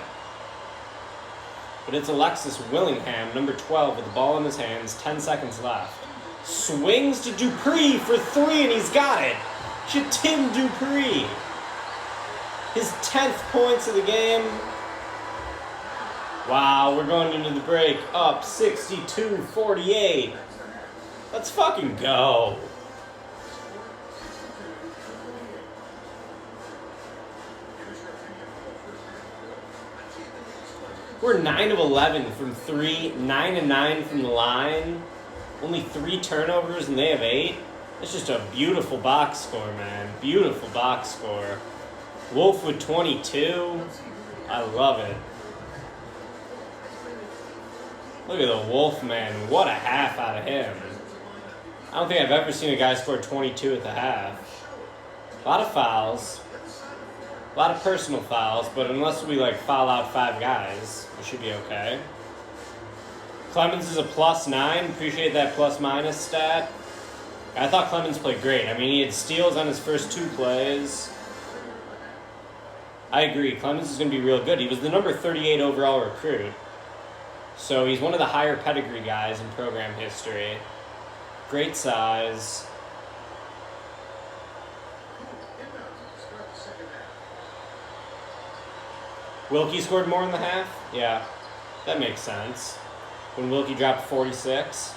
But it's Alexis Willingham, number 12, with the ball in his hands, 10 seconds left. Swings to Dupree for 3, and he's got it. Jatim Dupree. His 10th points of the game. Wow, we're going into the break up 62-48. Let's fucking go. We're 9 of 11 from 3, 9 of 9 from the line. Only 3 turnovers and they have 8. It's just a beautiful box score, man. Beautiful box score. Wolf with 22. I love it. Look at the Wolf, man. What a half out of him. I don't think I've ever seen a guy score 22 at the half. A lot of fouls. A lot of personal fouls, but unless we foul out 5 guys, we should be okay. Clemens is a +9. Appreciate that plus-minus stat. I thought Clemens played great. I mean, he had steals on his first 2 plays. I agree. Clemens is going to be real good. He was the number 38 overall recruit. So he's one of the higher pedigree guys in program history. Great size. Wilkie scored more in the half? Yeah, that makes sense. When Wilkie dropped 46.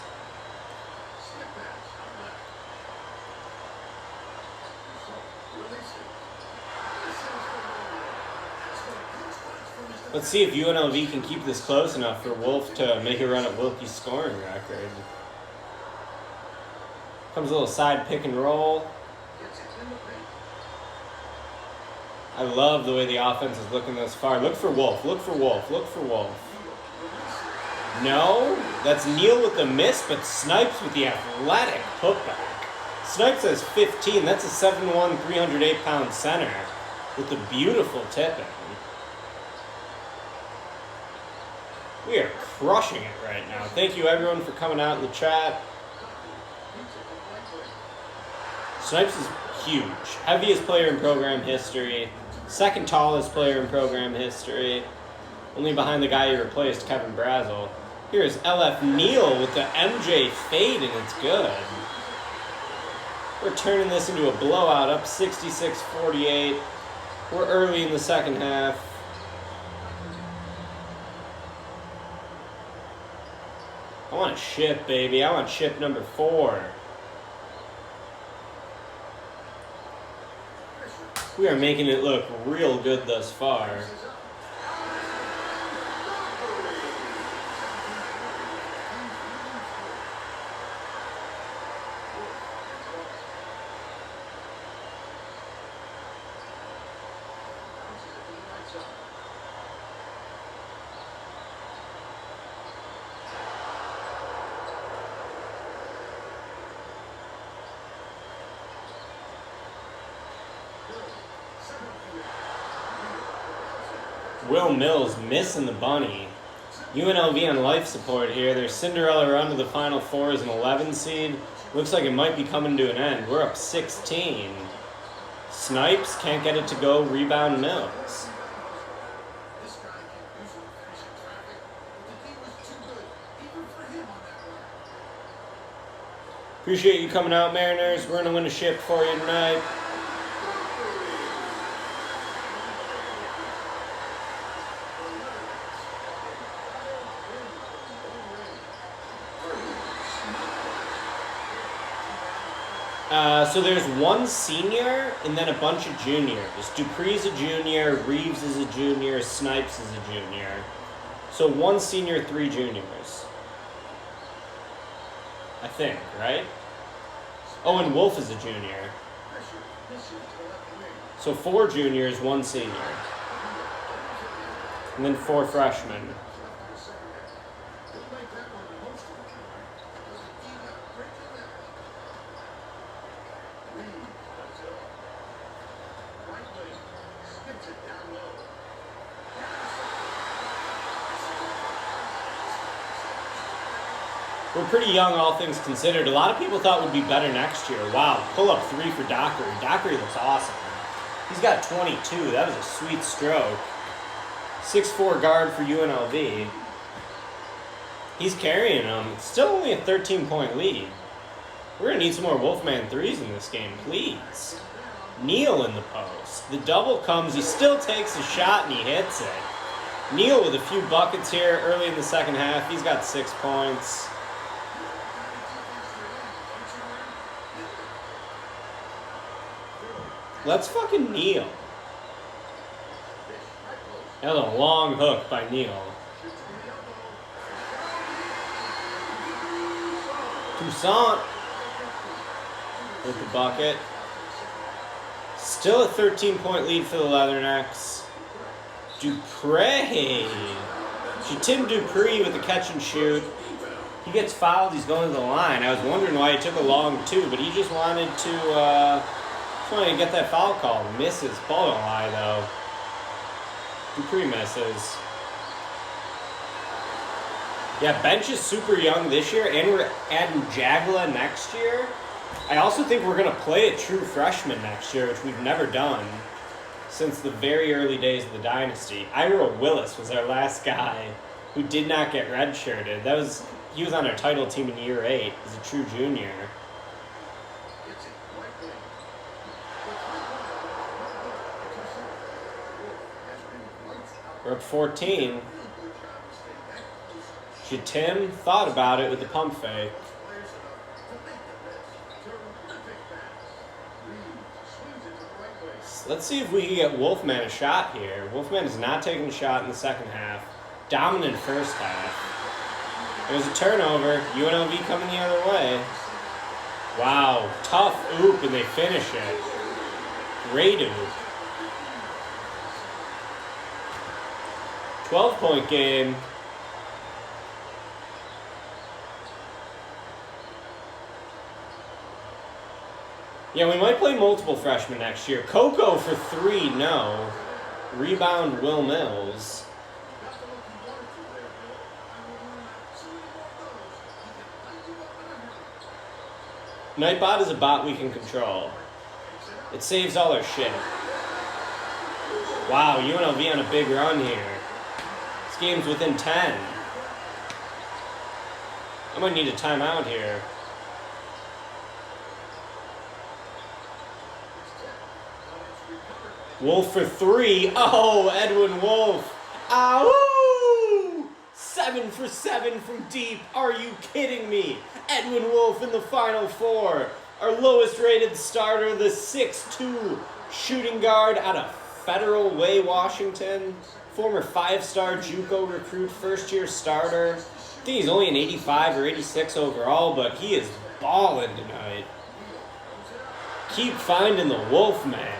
Let's see if UNLV can keep this close enough for Wolf to make a run at Wilkie's scoring record. Comes a little side pick and roll. I love the way the offense is looking thus far. Look for Wolf, look for Wolf, look for Wolf. No, that's Neal with the miss, but Snipes with the athletic putback. Snipes has 15. That's a 7'1", 308-pound center with the beautiful tipping. We are crushing it right now. Thank you, everyone, for coming out in the chat. Snipes is huge. Heaviest player in program history. Second tallest player in program history. Only behind the guy he replaced, Kevin Brazel. Here's LF Neal with the MJ fade, and it's good. We're turning this into a blowout, up 66-48. We're early in the second half. I want a ship, baby. I want ship number 4. We are making it look real good thus far. Will Mills missing the bunny. UNLV on life support here. Their Cinderella run to the Final Four is an 11 seed. Looks like it might be coming to an end. We're up 16. Snipes can't get it to go. Rebound Mills. Appreciate you coming out, Mariners. We're going to win a ship for you tonight. So there's one senior and then a bunch of juniors. Dupree's a junior, Reeves is a junior, Snipes is a junior. So one senior, 3 juniors. I think, right? Oh, and Wolf is a junior. So 4 juniors, 1 senior. And then 4 freshmen. We're pretty young, all things considered. A lot of people thought we'd be better next year. Wow, pull up 3 for Dockery. Dockery looks awesome. He's got 22. That was a sweet stroke. 6'4" guard for UNLV. He's carrying them. It's still only a 13-point lead. We're going to need some more Wolfman 3s in this game, please. Neal in the post. The double comes. He still takes a shot and he hits it. Neal with a few buckets here early in the second half. He's got 6 points. Let's fucking Neal. That was a long hook by Neal. Toussaint with the bucket. Still a 13-point lead for the Leathernecks. Dupree. Tim Dupree with the catch and shoot. He gets fouled. He's going to the line. I was wondering why he took a long 2, but he just wanted to get that foul call. Misses. Ball don't lie, though. Dupree misses. Yeah, bench is super young this year, and we're adding Jagla next year. I also think we're going to play a true freshman next year, which we've never done since the very early days of the dynasty. Ira Willis was our last guy who did not get redshirted. He was on our title team in year 8 as a true junior. We're up 14. Tim thought about it with the pump fake. Let's see if we can get Wolfman a shot here. Wolfman is not taking a shot in the second half. Dominant first half. It was a turnover. UNLV coming the other way. Wow, tough oop, and they finish it. Great oop. 12-point game. Yeah, we might play multiple freshmen next year. Coco for 3, no. Rebound, Will Mills. Nightbot is a bot we can control. It saves all our shit. Wow, UNLV on a big run here. This game's within 10. I might need a timeout here. Wolf for 3. Oh, Edwin Wolf. Ow! 7 for 7 from deep. Are you kidding me? Edwin Wolf in the Final Four. Our lowest rated starter, the 6'2" shooting guard out of Federal Way, Washington. Former 5-star JUCO recruit, first-year starter. I think he's only an 85 or 86 overall, but he is balling tonight. Keep finding the Wolf man.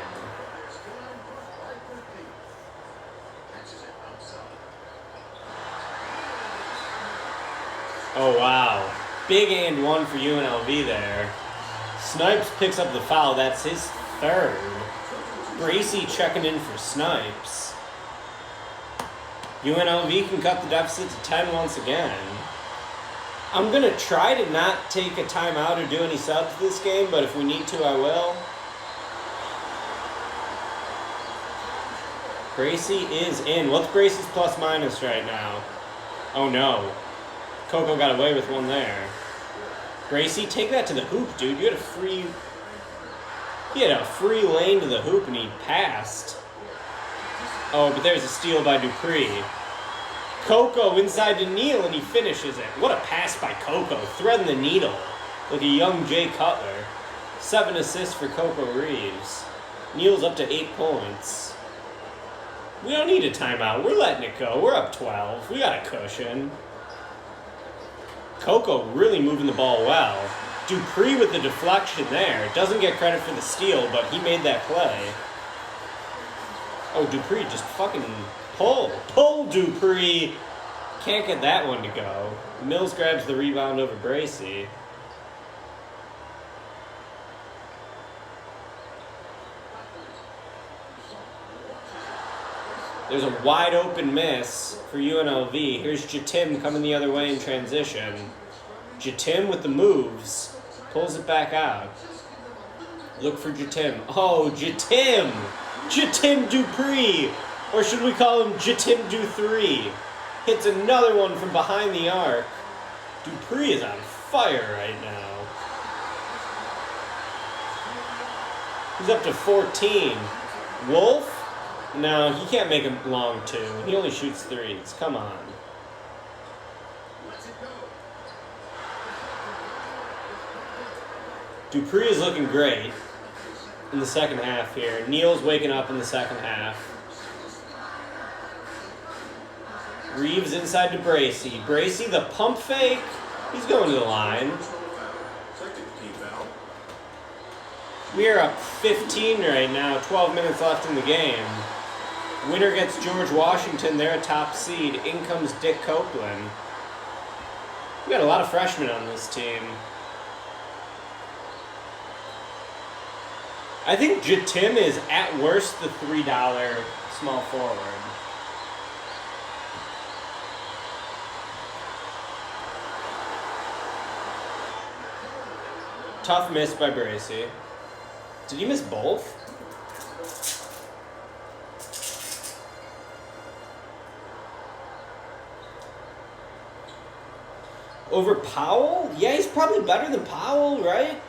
Oh, wow. Big and 1 for UNLV there. Snipes picks up the foul. That's his 3rd. Bracy checking in for Snipes. UNLV can cut the deficit to 10 once again. I'm going to try to not take a timeout or do any subs this game, but if we need to, I will. Bracy is in. What's Bracy's plus minus right now? Oh, no. Coco got away with one there. Bracy, take that to the hoop, dude. You had a free lane to the hoop and he passed. Oh, but there's a steal by Dupree. Coco inside to Neal and he finishes it. What a pass by Coco. Threading the needle like a young Jay Cutler. 7 assists for Coco Reeves. Neal's up to 8 points. We don't need a timeout. We're letting it go. We're up 12. We got a cushion. Coco really moving the ball well. Dupree with the deflection there. Doesn't get credit for the steal, but he made that play. Oh, Dupree just fucking pull. Pull, Dupree. Can't get that one to go. Mills grabs the rebound over Bracy. There's a wide open miss for UNLV. Here's Jatim coming the other way in transition. Jatim with the moves. Pulls it back out. Look for Jatim. Oh, Jatim! Jatim Dupree! Or should we call him Jatim Du3? Hits another one from behind the arc. Dupree is on fire right now. He's up to 14. Wolf? No, he can't make a long 2. He only shoots 3s. Come on. Dupree is looking great in the second half here. Neal's waking up in the second half. Reeves inside to Bracy. Bracy, the pump fake. He's going to the line. We are up 15 right now. 12 minutes left in the game. Winner gets George Washington. They're a top seed. In comes Dick Copeland. We got a lot of freshmen on this team. I think Jatim is at worst the $3 small forward. Tough miss by Bracy. Did he miss both? Over Powell? Yeah, he's probably better than Powell, right?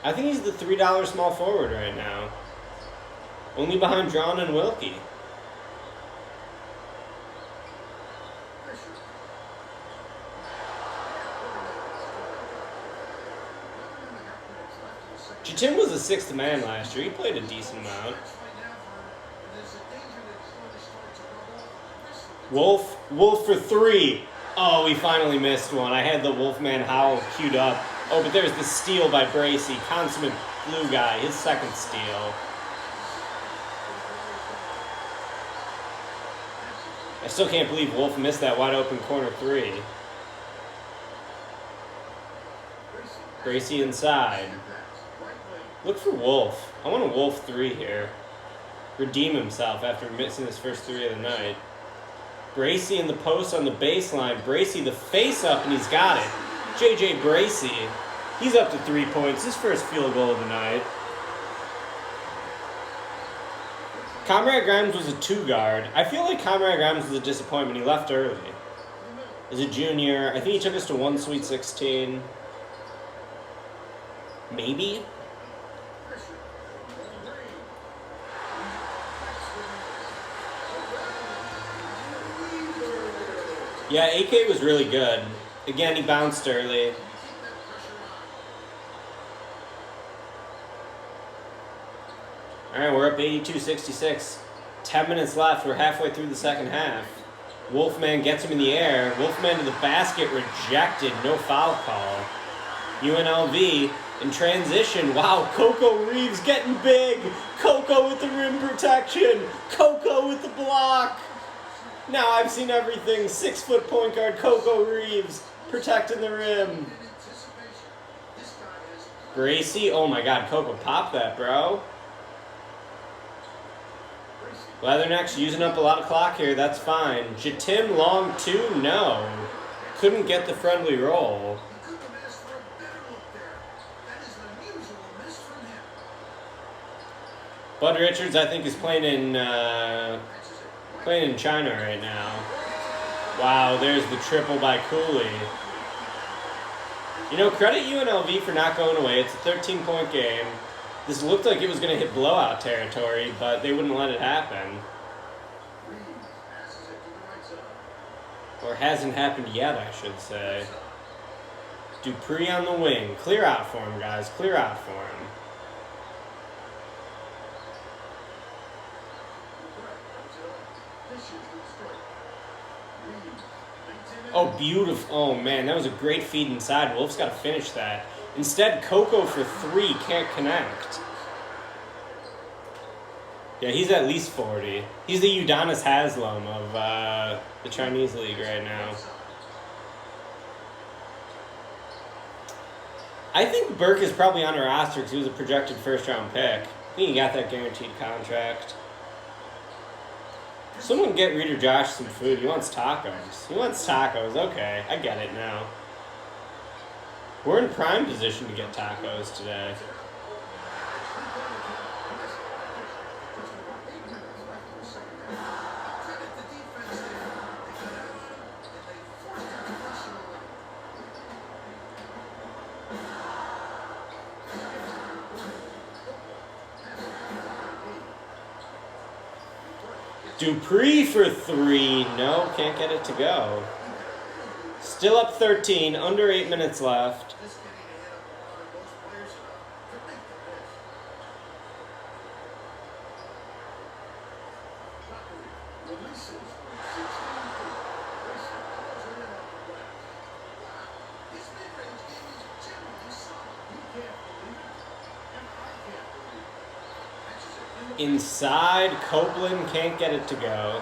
I think he's the $3 small forward right now. Only behind Drawn and Wilkie. Jatim was the 6th man last year. He played a decent amount. Wolf for 3. Oh, he finally missed one. I had the Wolfman howl queued up. Oh, but there's the steal by Bracy. Consummate blue guy. His second steal. I still can't believe Wolf missed that wide open corner 3. Bracy inside. Look for Wolf. I want a Wolf 3 here. Redeem himself after missing his first 3 of the night. Bracy in the post on the baseline. Bracy the face up, and he's got it. JJ Bracy. He's up to 3 points. His first field goal of the night. Comrade Grimes was a 2 guard. I feel like Comrade Grimes was a disappointment. He left early. As a junior, I think he took us to 1 Sweet 16. Maybe? Yeah, AK was really good. Again, he bounced early. Alright, we're up 82-66. 10 minutes left. We're halfway through the second half. Wolfman gets him in the air. Wolfman to the basket, rejected. No foul call. UNLV in transition. Wow, Coco Reeves getting big. Coco with the rim protection. Coco with the block. Now I've seen everything. 6-foot point guard Coco Reeves protecting the rim. Bracy, oh my god, Coco, pop that, bro. Leathernecks using up a lot of clock here, that's fine. Jatim long 2, no. Couldn't get the friendly roll. Bud Richards, I think, is playing in China right now. Wow, there's the triple by Cooley. You know, credit UNLV for not going away. It's a 13-point game. This looked like it was going to hit blowout territory, but they wouldn't let it happen. Or hasn't happened yet, I should say. Dupree on the wing. Clear out for him, guys. Clear out for him. Oh, beautiful. Oh, man, that was a great feed inside. Wolf's got to finish that. Instead, Coco for 3 can't connect. Yeah, he's at least 40. He's the Udonis Haslem of the Chinese league right now. I think Burke is probably on our roster because he was a projected first-round pick. I think he got that guaranteed contract. Someone get Reader Josh some food. He wants tacos. He wants tacos. Okay, I get it now. We're in prime position to get tacos today. Dupree for 3. No, can't get it to go. Still up 13, under 8 minutes left. Inside, Copeland can't get it to go.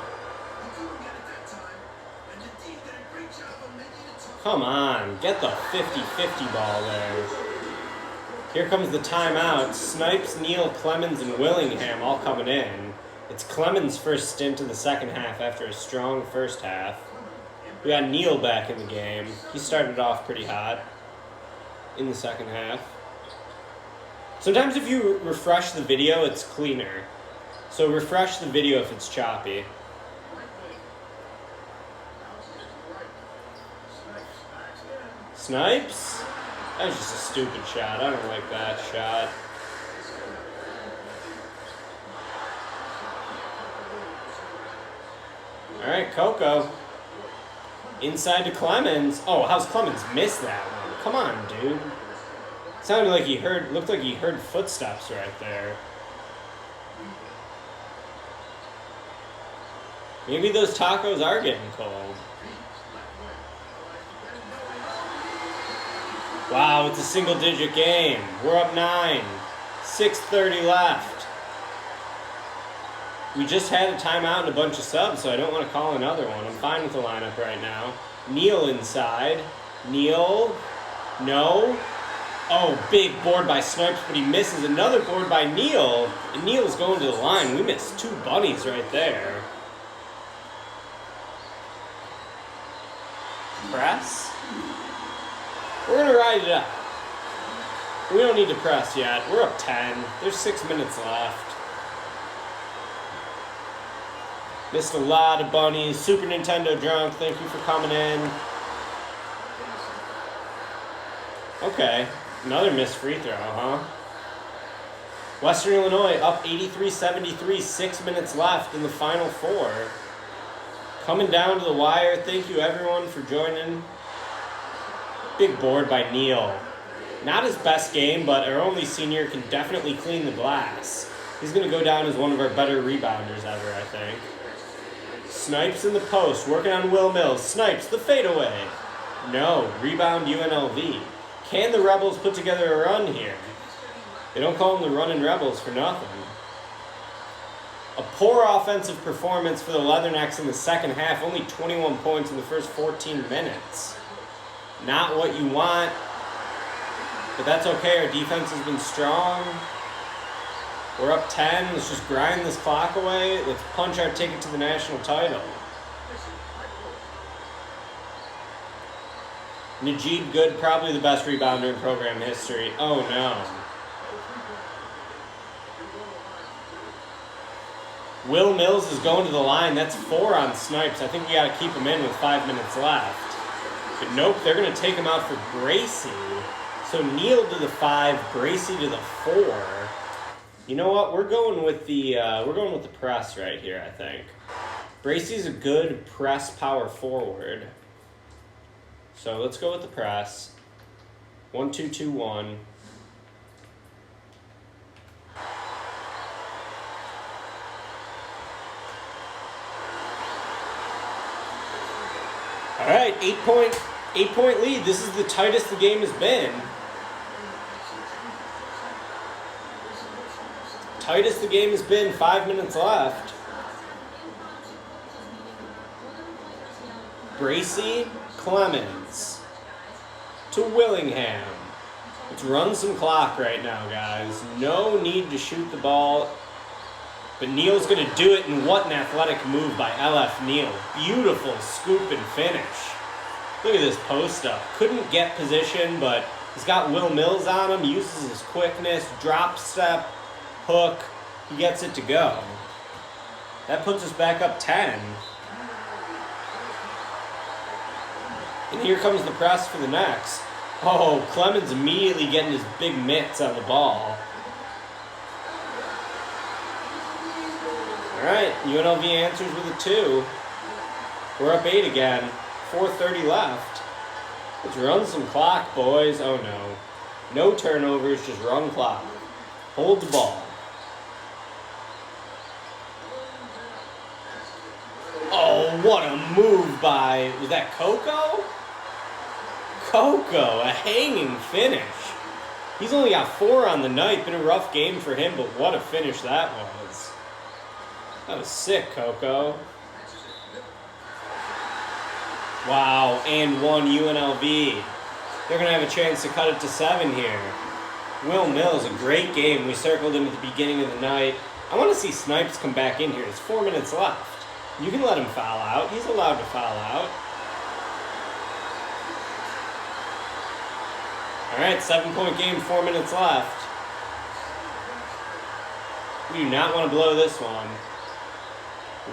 Come on, get the 50-50 ball there. Here comes the timeout. Snipes, Neal, Clemens, and Willingham all coming in. It's Clemens' first stint in the second half after a strong first half. We got Neal back in the game. He started off pretty hot in the second half. Sometimes if you refresh the video, it's cleaner. So refresh the video if it's choppy. Snipes? That was just a stupid shot. I don't like that shot. Alright, Coco. Inside to Clemens. Oh, how's Clemens missed that one? Come on, dude. Sounded like looked like he heard footsteps right there. Maybe those tacos are getting cold. Wow, it's a single-digit game. We're up 9. 6:30 left. We just had a timeout and a bunch of subs, so I don't want to call another one. I'm fine with the lineup right now. Neal inside. Neal. No. Oh, big board by Snipes, but he misses. Another board by Neal. And Neal's going to the line. We missed 2 bunnies right there. Press? We're going to ride it up. We don't need to press yet. We're up 10. There's 6 minutes left. Missed a lot of bunnies. Super Nintendo drunk. Thank you for coming in. Okay. Another missed free throw, huh? Western Illinois up 83-73. 6 minutes left in the final 4. Coming down to the wire. Thank you, everyone, for joining. Big board by Neal. Not his best game, but our only senior can definitely clean the glass. He's going to go down as one of our better rebounders ever, I think. Snipes in the post, working on Will Mills. Snipes, the fadeaway. No, rebound UNLV. Can the Rebels put together a run here? They don't call them the Runnin' Rebels for nothing. A poor offensive performance for the Leathernecks in the second half. Only 21 points in the first 14 minutes. Not what you want, but that's okay. Our defense has been strong. We're up 10. Let's just grind this clock away. Let's punch our ticket to the national title. Najib Good, probably the best rebounder in program history. Oh no. Will Mills is going to the line. That's 4 on Snipes. I think we got to keep him in with 5 minutes left. But nope, they're going to take him out for Gracie. So Neal to the 5, Gracie to the 4. You know what? We're going with the press right here, I think. Gracie's a good press power forward. So let's go with the press. 1-2-2-1. All right, 8-point lead. This is the tightest the game has been. Tightest the game has been, 5 minutes left. Bracy, Clemens to Willingham. Let's run some clock right now, guys. No need to shoot the ball. But Neal's going to do it, and what an athletic move by LF Neal. Beautiful scoop and finish. Look at this post-up. Couldn't get position, but he's got Will Mills on him. Uses his quickness, drop step, hook. He gets it to go. That puts us back up 10. And here comes the press for the next. Oh, Clemens immediately getting his big mitts on the ball. All right, UNLV answers with a 2. We're up 8 again. 4:30 left. Let's run some clock, boys. Oh no. No turnovers, just run clock. Hold the ball. Oh, what a move by, was that Coco? Coco, a hanging finish. He's only got 4 on the night. Been a rough game for him, but what a finish that was. That was sick, Coco. Wow, and 1 UNLV. They're going to have a chance to cut it to 7 here. Will Mills, a great game. We circled him at the beginning of the night. I want to see Snipes come back in here. There's 4 minutes left. You can let him foul out. He's allowed to foul out. All right, 7-point game, 4 minutes left. We do not want to blow this one.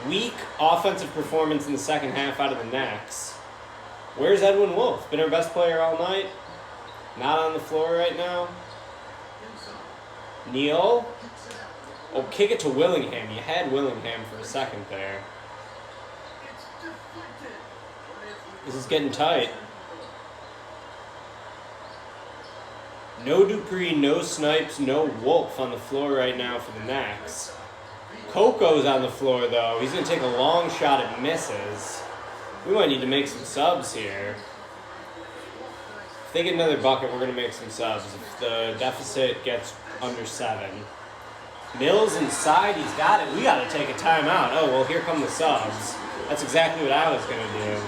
Weak offensive performance in the second half out of the Knicks. Where's Edwin Wolf? Been our best player all night. Not on the floor right now. Neal. Oh, kick it to Willingham. You had Willingham for a second there. This is getting tight. No Dupree, no Snipes, no Wolf on the floor right now for the Knicks. Coco's on the floor, though. He's going to take a long shot at misses. We might need to make some subs here. If they get another bucket, we're going to make some subs. If the deficit gets under 7. Mills inside, he's got it. We got to take a timeout. Oh, well, here come the subs. That's exactly what I was going to do.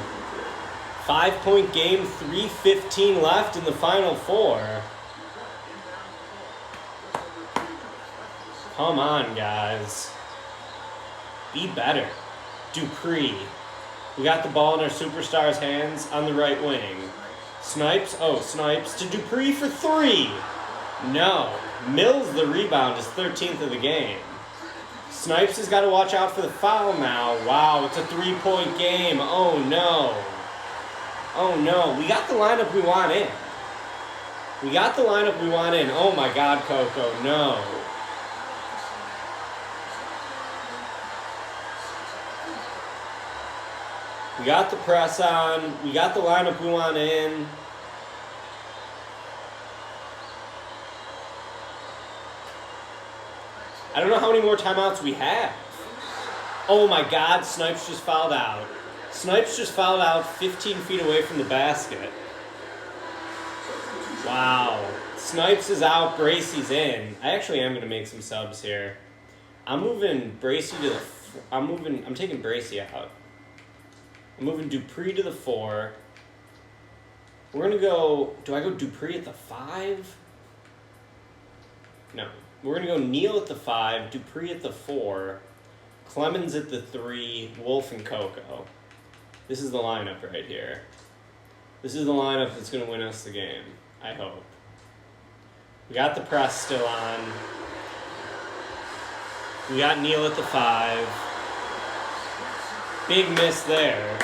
5-point game, 3:15 left in the final 4. Come on, guys. Be better. Dupree. We got the ball in our superstars' hands on the right wing. Snipes. Oh, Snipes to Dupree for 3. No. Mills, the rebound, is 13th of the game. Snipes has got to watch out for the foul now. Wow, it's a 3-point game. Oh, no. Oh, no. We got the lineup we want in. We got the lineup we want in. Oh, my God, Coco. No. We got the press on. We got the lineup we want in. I don't know how many more timeouts we have. Oh my God, Snipes just fouled out. Snipes just fouled out 15 feet away from the basket. Wow. Snipes is out, Bracy's in. I actually am going to make some subs here. I'm moving Bracy to the... I'm taking Bracy out. I'm moving Dupree to the 4. We're going to go... Do I go Dupree at the 5? No. We're going to go Neal at the 5, Dupree at the 4, Clemens at the 3, Wolf and Coco. This is the lineup right here. This is the lineup that's going to win us the game, I hope. We got the press still on. We got Neal at the 5. Big miss there.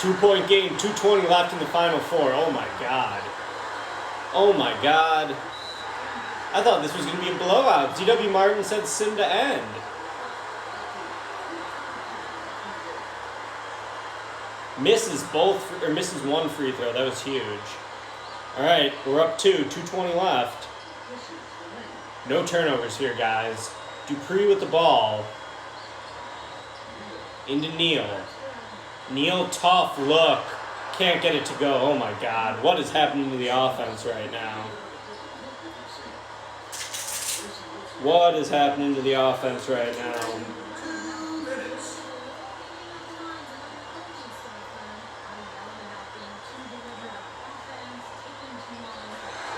Two-point game, 2:20 left in the final 4. Oh my God. Oh my God. I thought this was going to be a blowout. DW Martin said sim to end. Misses one free throw. That was huge. All right, we're up 2:20 left. No turnovers here, guys. Dupree with the ball. Into Neal. Neal, tough look. Can't get it to go. Oh my God. What is happening to the offense right now? What is happening to the offense right now?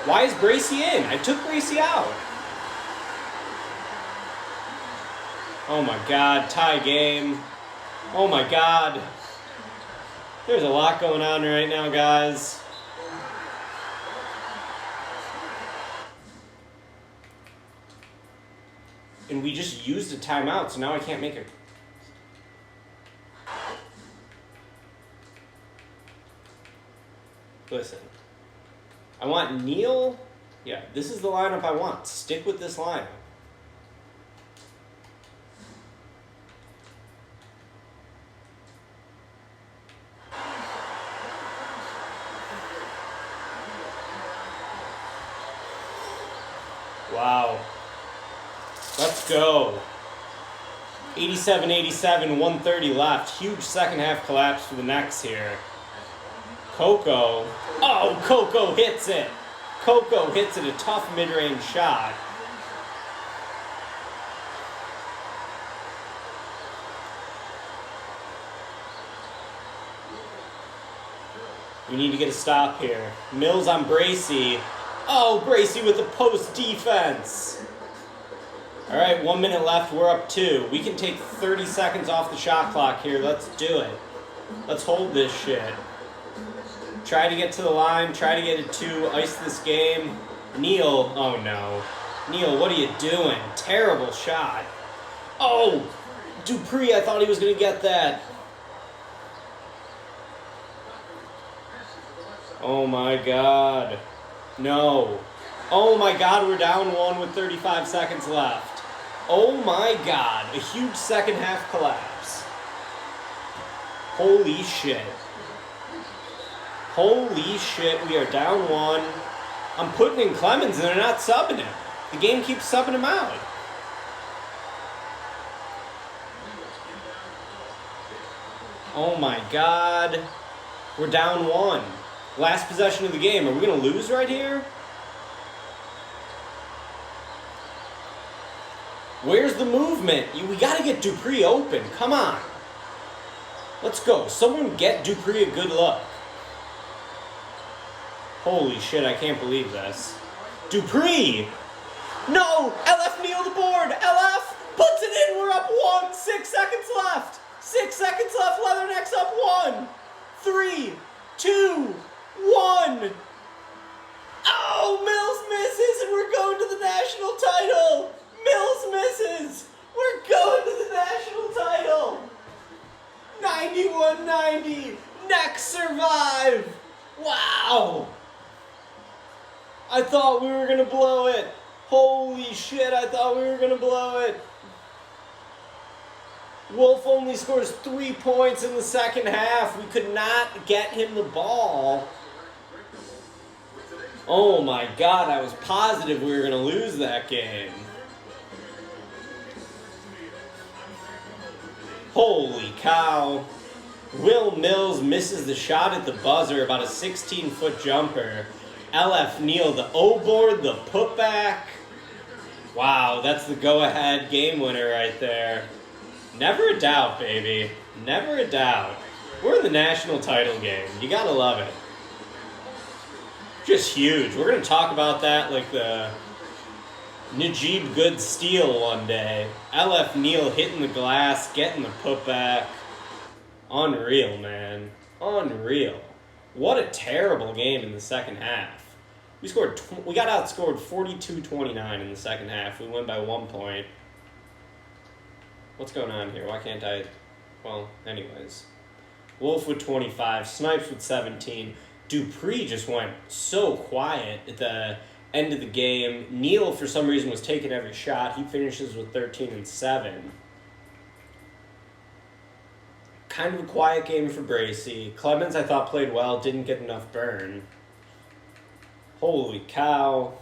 Why is Bracy in? I took Bracy out. Oh my God, tie game. Oh my God. There's a lot going on right now, guys. And we just used a timeout, so now I can't make it. Listen. I want Neal. Yeah, this is the lineup I want. Stick with this lineup. Wow. Let's go. 87-87, 1:30 left. Huge second half collapse for the Knicks here. Coco. Oh, Coco hits it. Coco hits it, a tough mid-range shot. We need to get a stop here. Mills on Bracy. Oh, Bracy with the post defense. All right, 1 minute left. We're up 2. We can take 30 seconds off the shot clock here. Let's do it. Let's hold this shit. Try to get to the line. Try to get it 2. Ice this game. Neal. Oh, no. Neal, what are you doing? Terrible shot. Oh, Dupree, I thought he was going to get that. Oh, my God. No. Oh, my God, we're down 1 with 35 seconds left. Oh, my God. A huge second half collapse. Holy shit. Holy shit, we are down 1. I'm putting in Clemens and they're not subbing him. The game keeps subbing him out. Oh my God. We're down 1. Last possession of the game. Are we going to lose right here? Where's the movement? We got to get Dupree open. Come on. Let's go. Someone get Dupree a good look. Holy shit, I can't believe this. Dupree! No! LF Neal the board! LF puts it in! We're up 1! 6 seconds left! 6 seconds left! Leathernecks up 1! 3, 2, 1! Oh! Mills misses and we're going to the national title! Mills misses! We're going to the national title! 91-90! Knicks survive! Wow! I thought we were going to blow it. Holy shit, I thought we were going to blow it. Wolf only scores 3 points in the second half. We could not get him the ball. Oh my God, I was positive we were going to lose that game. Holy cow. Will Mills misses the shot at the buzzer, about a 16-foot jumper. LF Neal, the O-board, the putback. Wow, that's the go-ahead game winner right there. Never a doubt, baby. Never a doubt. We're in the national title game. You gotta love it. Just huge. We're gonna talk about that like the Najib Good steal one day. LF Neal hitting the glass, getting the putback. Unreal, man. Unreal. What a terrible game in the second half. We got outscored 42-29 in the second half. We win by 1 point. What's going on here? Why can't I? Well, anyways. Wolf with 25. Snipes with 17. Dupree just went so quiet. The End of the game. Neal, for some reason, was taking every shot. He finishes with 13 and 7. Kind of a quiet game for Bracy. Clemens, I thought, played well. Didn't get enough burn. Holy cow.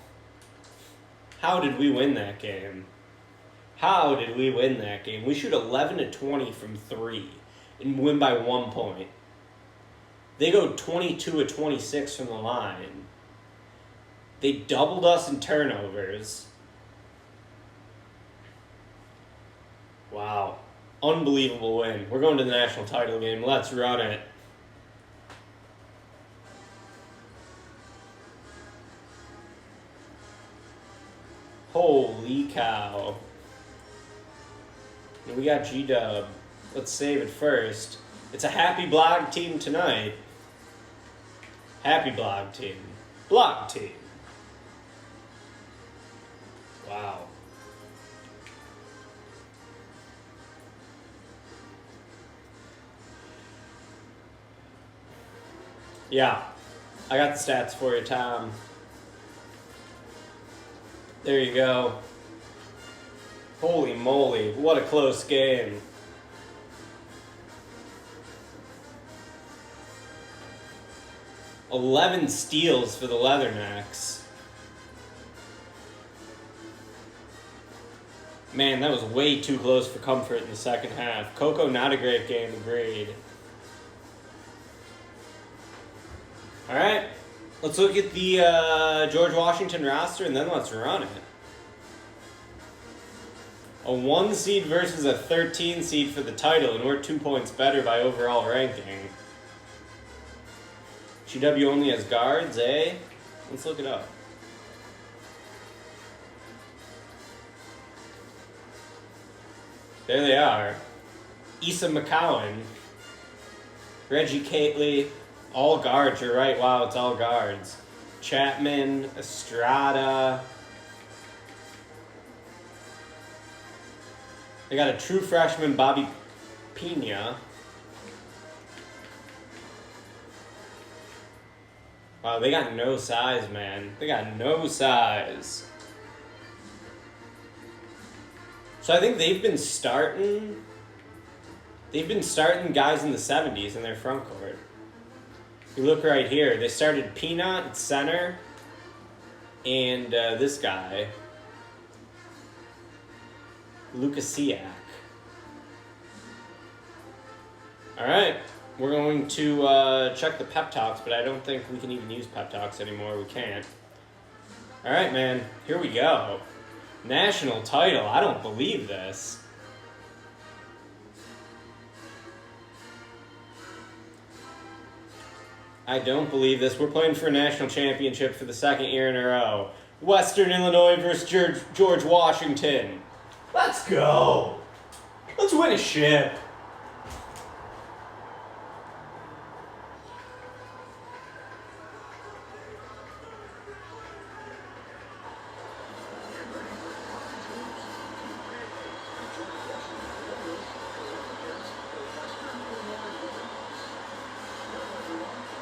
How did we win that game? How did we win that game? We shoot 11 to 20 from 3 and win by 1 point. They go 22 to 26 from the line. They doubled us in turnovers. Wow. Unbelievable win. We're going to the national title game. Let's run it. Holy cow. We got G-Dub. Let's save it first. It's a happy blog team tonight. Happy blog team. Blog team. Wow. Yeah. I got the stats for you, Tom. There you go. Holy moly, what a close game. $11 steals for the Leathernecks. Man, that was way too close for comfort in the second half. Coco, not a great game, agreed. Alright, let's look at the George Washington roster and then let's run it. A 1 seed versus a 13 seed for the title, and we're 2 points better by overall ranking. GW only has guards, eh? Let's look it up. There they are. Issa McCowan, Reggie Catley, all guards, you're right, wow, it's all guards. Chapman, Estrada. They got a true freshman, Bobby Pena. Wow, they got no size, man. They got no size. So I think they've been starting guys in the 70s in their front court. You look right here. They started Pena at center and this guy, Lukasiak. All right, we're going to check the pep talks, but I don't think we can even use pep talks anymore. We can't. All right, man, here we go. National title. I don't believe this. I don't believe this. We're playing for a national championship for the second year in a row. Western Illinois versus George Washington. Let's go. Let's win a ship.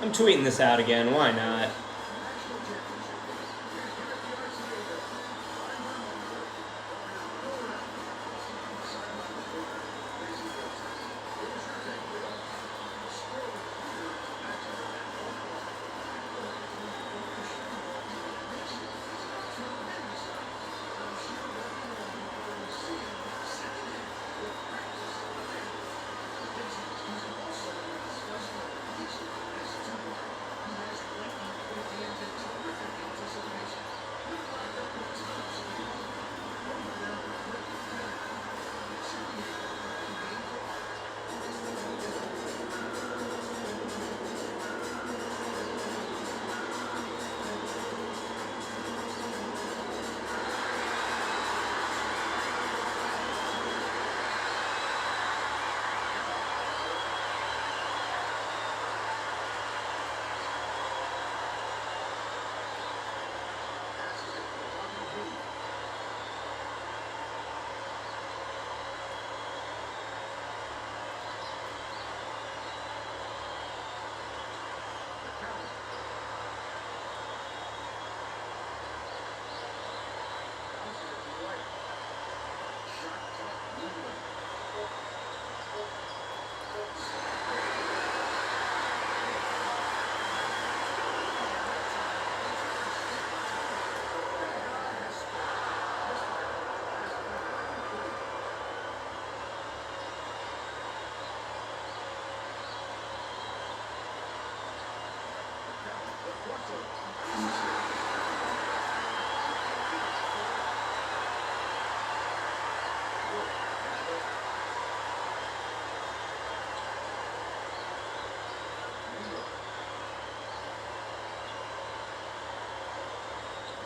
I'm tweeting this out again, why not?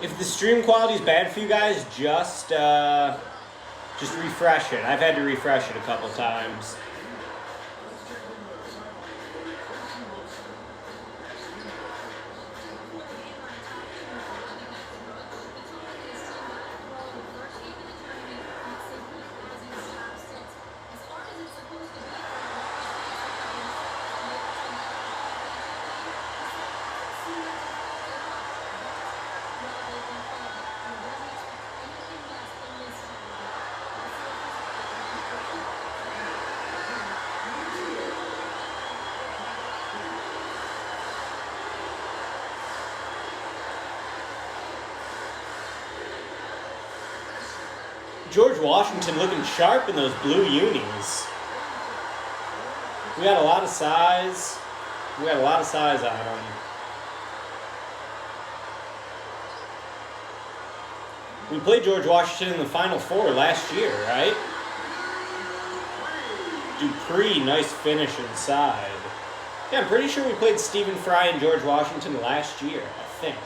If the stream quality is bad for you guys, just refresh it. I've had to refresh it a couple times. George Washington looking sharp in those blue unis. We got a lot of size. We got a lot of size on him. We played George Washington in the Final Four last year, right? Dupree, nice finish inside. Yeah, I'm pretty sure we played Stephen Fry and George Washington last year, I think.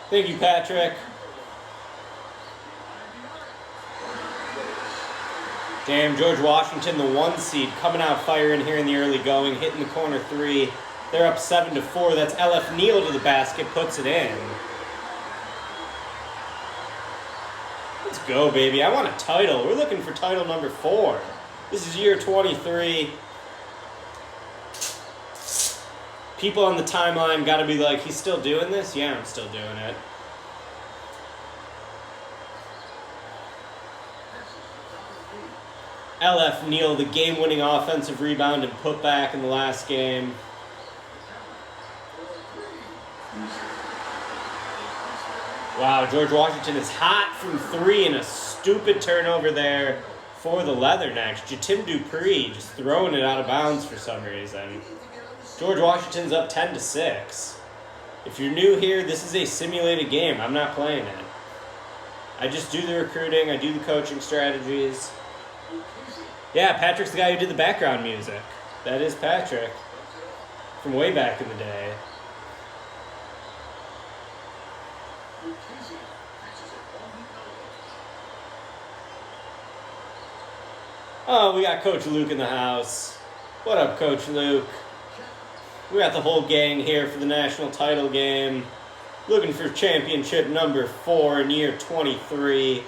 Thank you, Patrick. Damn, George Washington, the 1 seed, coming out firing here in the early going, hitting the corner 3. They're up 7-4. That's LF Neal to the basket, puts it in. Let's go, baby. I want a title. We're looking for title number 4. This is year 23. People on the timeline got to be like, he's still doing this? Yeah, I'm still doing it. LF Neal, the game-winning offensive rebound and putback in the last game. Wow, George Washington is hot from 3 and a stupid turnover there for the Leathernecks. Jatim Dupree just throwing it out of bounds for some reason. George Washington's up 10-6. If you're new here, this is a simulated game. I'm not playing it. I just do the recruiting. I do the coaching strategies. Yeah, Patrick's the guy who did the background music. That is Patrick. From way back in the day. Oh, we got Coach Luke in the house. What up, Coach Luke? We got the whole gang here for the national title game. Looking for championship number 4 in year 23.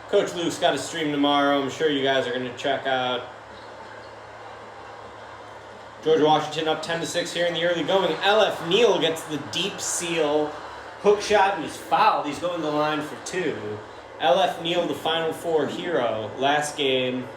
Coach Luke's got a stream tomorrow. I'm sure you guys are going to check out. George Washington up 10-6 here in the early going. LF Neal gets the deep seal. Hook shot and he's fouled. He's going to the line for 2. LF Neal, the Final Four hero, last game.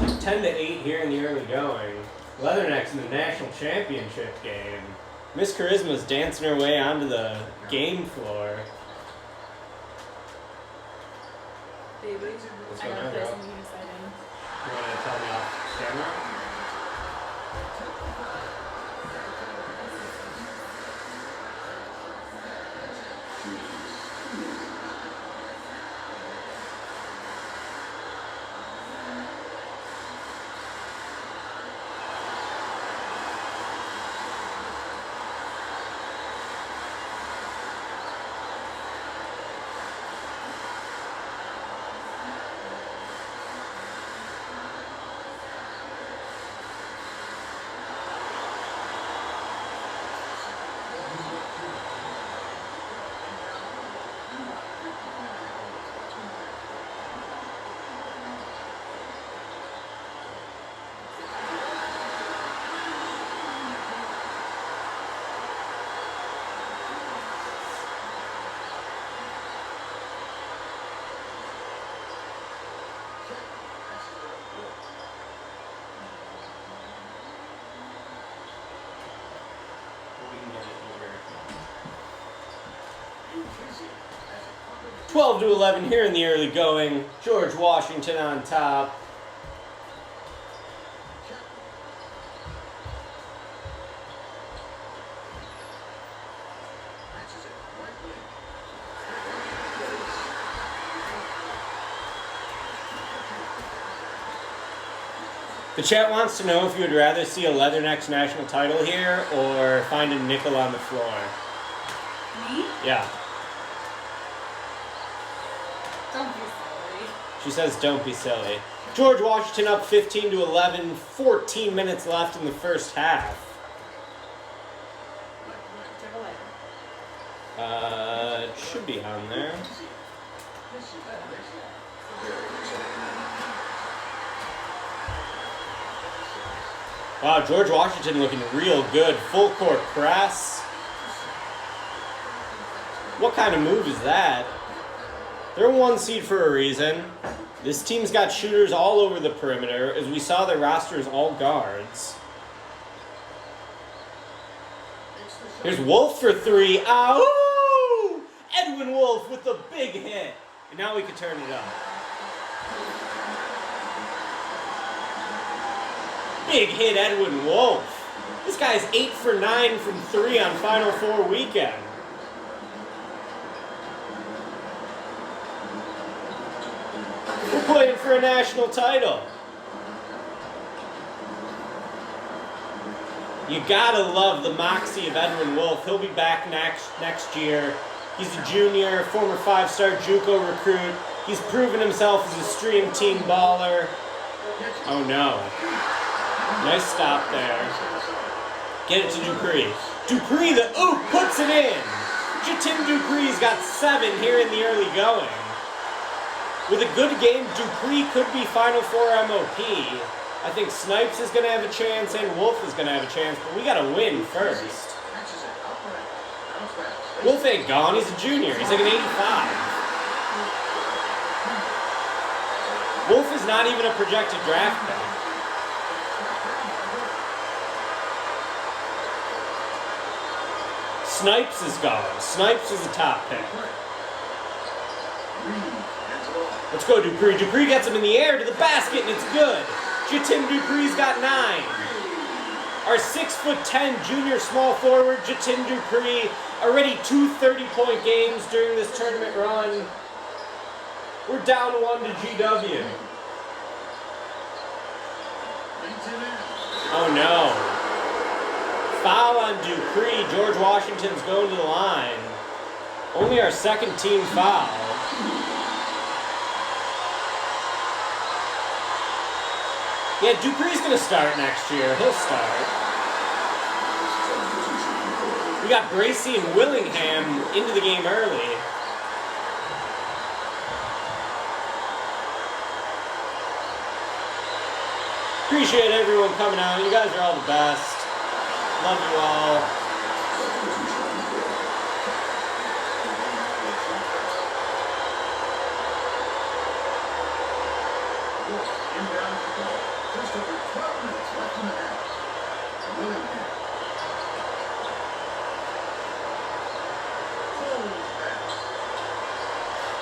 It's 10-8 here in the early going. Leathernecks in the national championship game. Miss Charisma's dancing her way onto the game floor. Baby, What's I going gotta on, play girl? something exciting. You want to tell me off camera? 12-11 here in the early going. George Washington on top. The chat wants to know if you would rather see a Leathernecks national title here or find a nickel on the floor. Me? Yeah. Don't be silly. She says don't be silly. George Washington up 15-11, 14 minutes left in the first half. It should be on there. Wow, George Washington looking real good. Full court press. What kind of move is that? They're 1 seed for a reason. This team's got shooters all over the perimeter. As we saw, their roster is all guards. Here's Wolf for 3. Ow! Edwin Wolf with the big hit. And now we can turn it up. Big hit, Edwin Wolf. This guy's 8 for 9 from 3 on Final Four weekend. We're playing for a national title. You gotta love the moxie of Edwin Wolf. He'll be back next year. He's a junior, former 5-star JUCO recruit. He's proven himself as a stream team baller. Oh no. Nice stop there. Get it to Dupree. Dupree, the oop, puts it in. Jatim Dupree's got 7 here in the early going. With a good game, Dupree could be Final Four MOP. I think Snipes is going to have a chance and Wolf is going to have a chance, but we got to win first. Wolf ain't gone. He's a junior. He's like an 85. Wolf is not even a projected draft pick. Snipes is gone. Snipes is a top pick. Let's go, Dupree. Dupree gets him in the air to the basket, and it's good. Jatim Dupree's got 9. Our 6'10" junior small forward, Jatim Dupree, already 2 30-point games during this tournament run. We're down 1 to GW. Oh no. Foul on Dupree. George Washington's going to the line. Only our second team foul. Yeah, Dupree's going to start next year. He'll start. We got Bracy and Willingham into the game early. Appreciate everyone coming out. You guys are all the best. Love you all.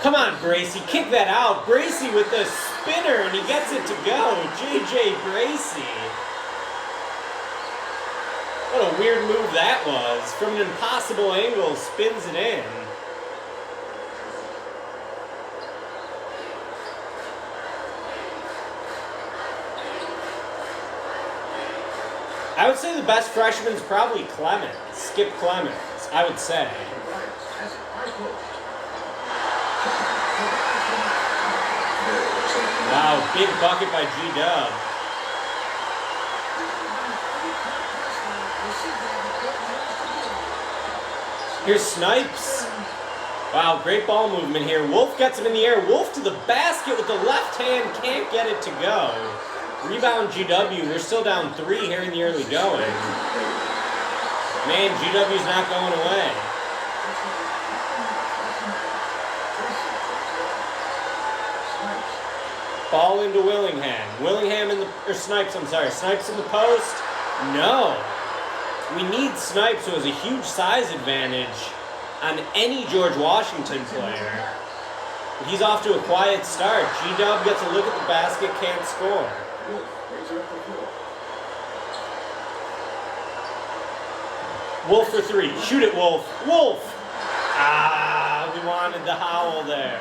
Come on, Bracy, kick that out. Bracy with the spinner, and he gets it to go. JJ Bracy. What a weird move that was. From an impossible angle, spins it in. I would say the best freshman's probably Clemens. Skip Clemens, I would say. Wow, big bucket by G-Dub. Here's Snipes. Wow, great ball movement here. Wolf gets him in the air. Wolf to the basket with the left hand. Can't get it to go. Rebound GW. We're still down 3 here in the early going. Man, GW's not going away. Ball into Willingham. Willingham in the, or Snipes, I'm sorry. Snipes in the post. No. We need Snipes, who has a huge size advantage on any George Washington player. He's off to a quiet start. G-Dub gets a look at the basket, can't score. Wolf for three. Shoot it, Wolf. Wolf! Ah, we wanted the howl there.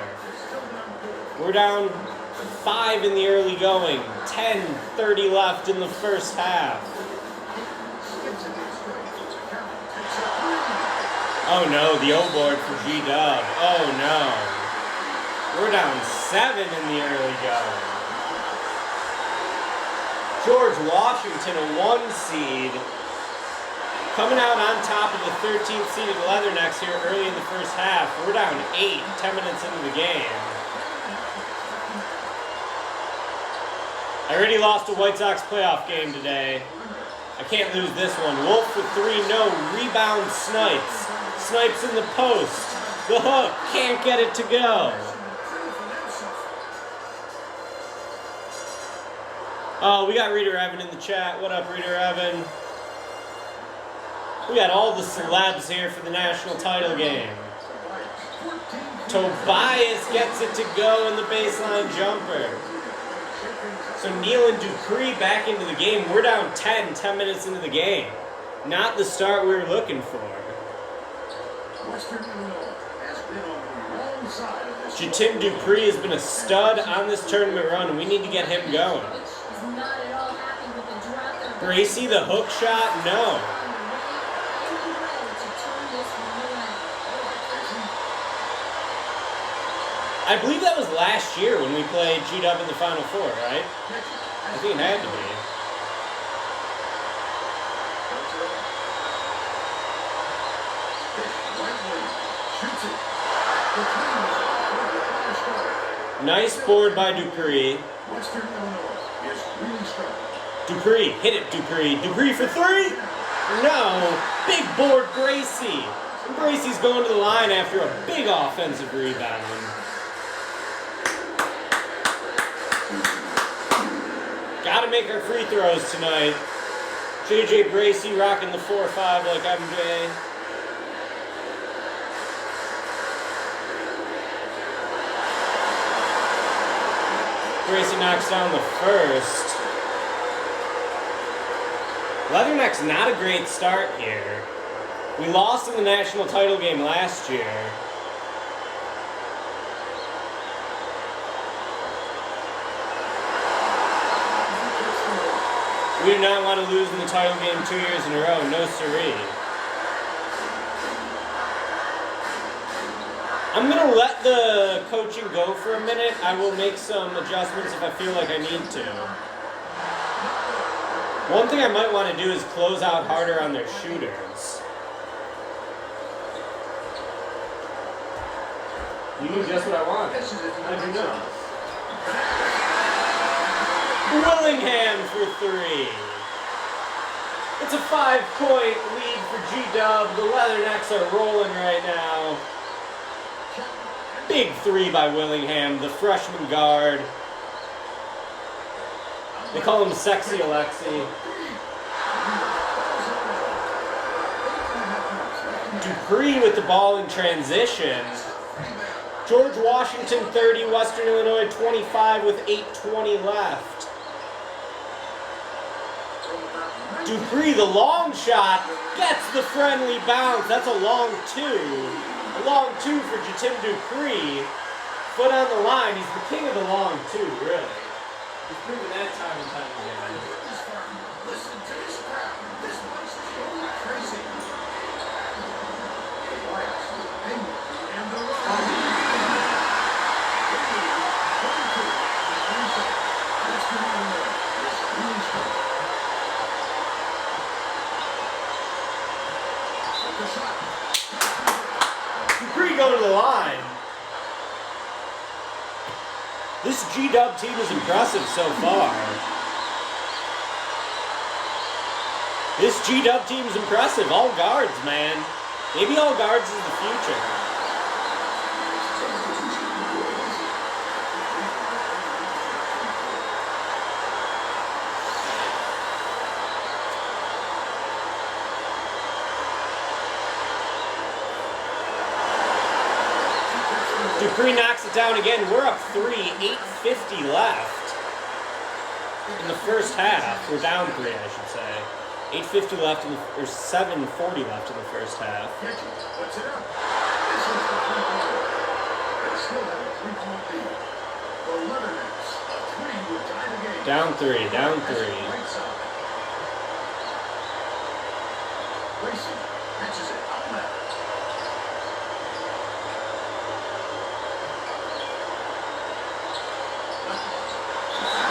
We're down 5 in the early going. 10:30 left in the first half. Oh no, the O-board for G-Dub. Oh no. We're down 7 in the early going. George Washington, a 1 seed, coming out on top of the 13th seeded Leathernecks here early in the first half. We're down 8, 10 minutes into the game. I already lost a White Sox playoff game today. I can't lose this one. Wolf for 3, no. Rebound Snipes. Snipes in the post. The hook, can't get it to go. Oh, we got Reader Evan in the chat. What up, Reader Evan? We got all the celebs here for the national title game. Tobias gets it to go in the baseline jumper. So Neal and Dupree back into the game. We're down 10 minutes into the game. Not the start we were looking for. Jatim Dupree has been a stud on this tournament run, and we need to get him going. Gracie, the hook shot, no. I believe that was last year when we played G-Dub in the Final Four, right? I think it had to be. Nice board by Dupree. Dupree, hit it, Dupree. Dupree for 3? No. Big board, Gracie. And Gracie's going to the line after a big offensive rebound. Gotta make our free throws tonight. JJ Gracie rocking the 4-5 like MJ. Gracie knocks down the first. Leathernecks not a great start here. We lost in the national title game last year. We do not want to lose in the title game 2 years in a row, no siree. I'm going to let the coaching go for a minute. I will make some adjustments if I feel like I need to. One thing I might want to do is close out harder on their shooters. You knew just what I wanted. How'd you know? Willingham for 3. It's a 5-point lead for G-Dub. The Leathernecks are rolling right now. Big 3 by Willingham, the freshman guard. They call him Sexy Alexi. Dupree with the ball in transition. George Washington 30, Western Illinois 25 with 8:20 left. Dupree, the long shot, gets the friendly bounce. That's a long 2. A long 2 for Jatim Dupree. Foot on the line. He's the king of the long 2, really. He's proven that time and time again. Listen to this crowd. This place is going crazy. And the Dupree go to the line. This G-Dub team is impressive so far. This G-Dub team is impressive. All guards, man. Maybe all guards is the future. Dupree knocks it down again. We're up 3, 8:50 left in the first half. We're down 3, I should say. 8:50 left, or 7:40 left in the first half. What's it up? This is the three-pointer. They still have a 3-point lead. The Leathernecks, a 3 would tie the game. Down 3, down 3. Right side. Lacey pitches it out left.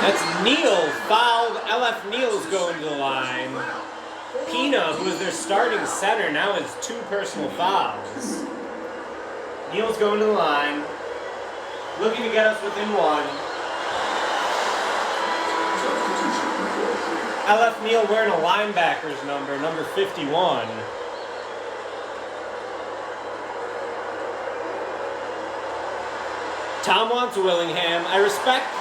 That's Neal fouled. LF Neal's going to the line. Pina, who is their starting center, now has 2 personal fouls. Neal's going to the line, looking to get us within 1. LF Neal wearing a linebacker's number 51. Tom wants Willingham. I respect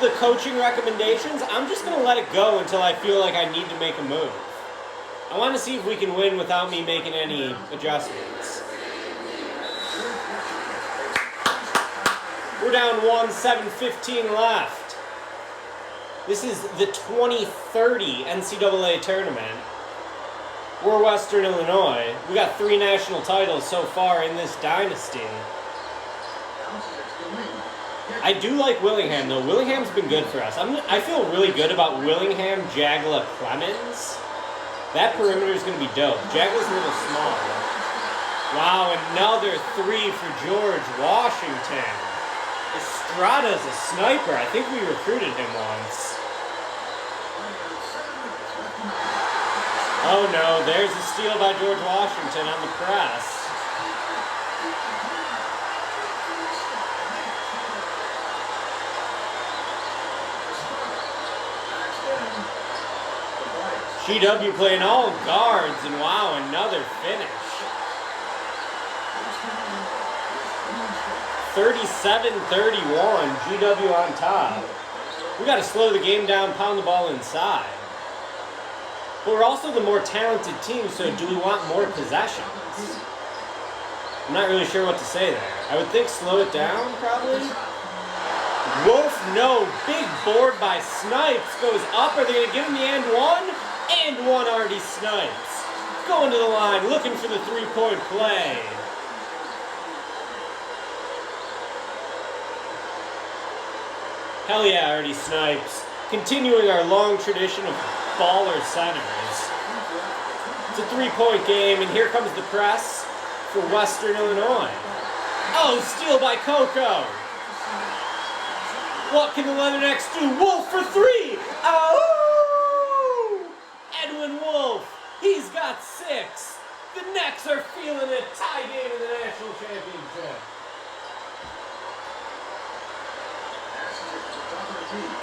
the coaching recommendations. I'm just going to let it go until I feel like I need to make a move. I want to see if we can win without me making any adjustments. We're down 1, 7:15 left. This is the 2030 NCAA tournament. We're Western Illinois. We got 3 national titles so far in this dynasty. I do like Willingham, though. Willingham's been good for us. I feel really good about Willingham, Jagla, Clemens. That perimeter is going to be dope. Jagla's a little small. Wow, another 3 for George Washington. Estrada's a sniper. I think we recruited him once. Oh no, there's a steal by George Washington on the press. GW playing all guards, and wow, another finish. 37-31, GW on top. We got to slow the game down, pound the ball inside. But we're also the more talented team, so do we want more possessions? I'm not really sure what to say there. I would think slow it down, probably. Wolf, no. Big board by Snipes. Goes up. Are they going to give him the and one? And one already Snipes. Going to the line, looking for the 3-point play. Hell yeah, already Snipes. Continuing our long tradition of baller centers. It's a 3-point game, and here comes the press for Western Illinois. Oh, steal by Coco. What can the Leathernecks do? Wolf for 3. Oh! Edwin Wolf. He's got 6. The Necks are feeling it. Tie game in the national championship.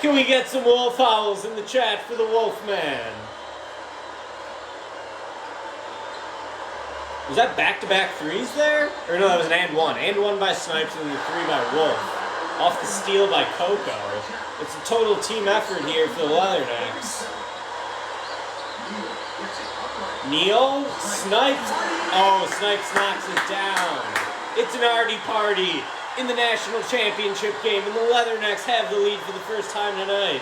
Can we get some Wolf owls in the chat for the Wolfman? Was that back-to-back 3s there? Or no, that was an and one. And one by Snipes and the 3 by Wolf. Off the steal by Coco. It's a total team effort here for the Leathernecks. Neal, Snipes. Oh, Snipes knocks it down. It's an arty party in the national championship game, and the Leathernecks have the lead for the first time tonight.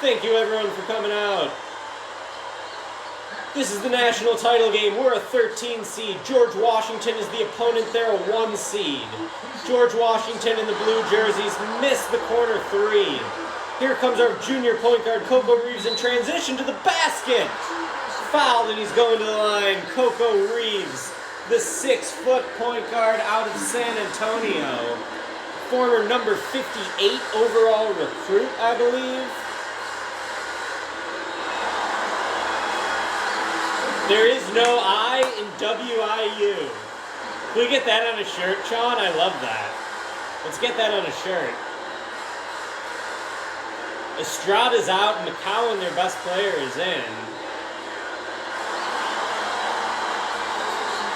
Thank you everyone for coming out. This is the national title game. We're a 13 seed. George Washington is the opponent. They're a 1 seed. George Washington in the blue jerseys missed the corner 3. Here comes our junior point guard, Coco Reeves, in transition to the basket. Fouled, and he's going to the line. Coco Reeves, the 6-foot point guard out of San Antonio. Former number 58 overall recruit, I believe. There is no I in WIU. Can we get that on a shirt, Sean? I love that. Let's get that on a shirt. Estrada's out, and McCowan, their best player, is in.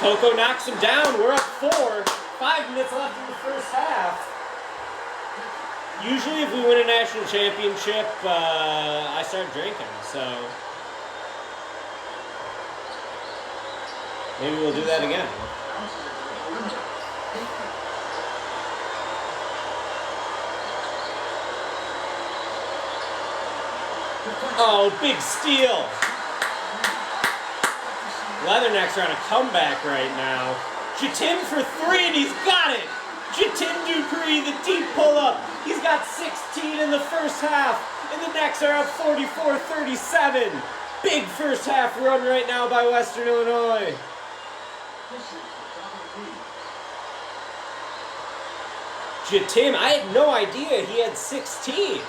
Coco knocks him down. We're up 4. 5 minutes left in the first half. Usually if we win a national championship, I start drinking, so maybe we'll do that again. Oh, big steal. Leathernecks are on a comeback right now. Jatim for three, and he's got it. Jatim Dupree, the deep pull-up. He's got 16 in the first half, and the Necks are up 44-37. Big first half run right now by Western Illinois. Jatim, I had no idea he had 16.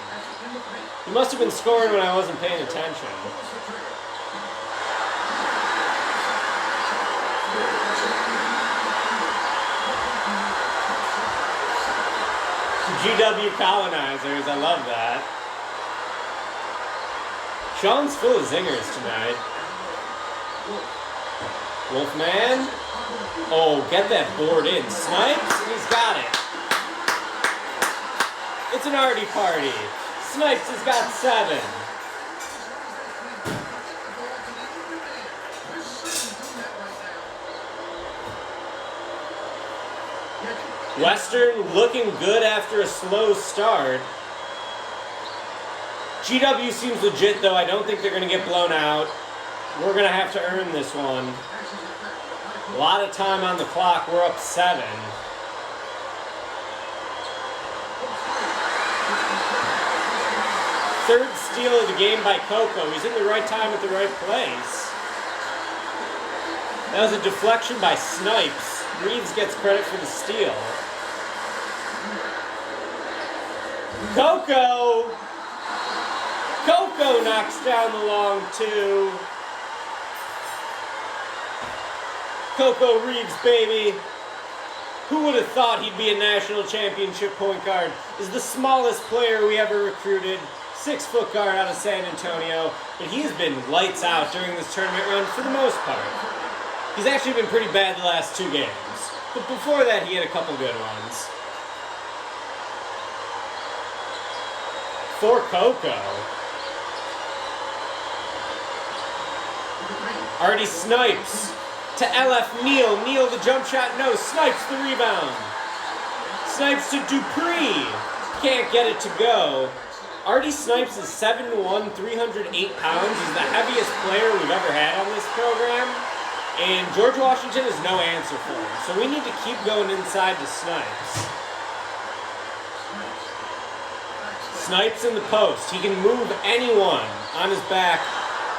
He must have been scoring when I wasn't paying attention. GW colonizers, I love that. Sean's full of zingers tonight. Wolfman. Oh, get that board in. Snipes, he's got it. It's an arty party. Snipes has got 7. Western looking good after a slow start. GW seems legit though. I don't think they're going to get blown out. We're going to have to earn this one. A lot of time on the clock. We're up 7. Third steal of the game by Coco. He's in the right time at the right place. That was a deflection by Snipes. Reeves gets credit for the steal. Coco knocks down the long 2. Coco Reeves, baby. Who would have thought he'd be a national championship point guard? Is the smallest player we ever recruited. 6-foot guard out of San Antonio. But he's been lights out during this tournament run for the most part. He's actually been pretty bad the last 2 games. But before that, he had a couple good ones. For Coco. Artie Snipes to LF Neal. Neal the jump shot, no. Snipes the rebound. Snipes to Dupree. Can't get it to go. Artie Snipes is 7'1", 308 pounds. He's the heaviest player we've ever had on this program. And George Washington is no answer for him. So we need to keep going inside to Snipes. Snipes in the post. He can move anyone on his back.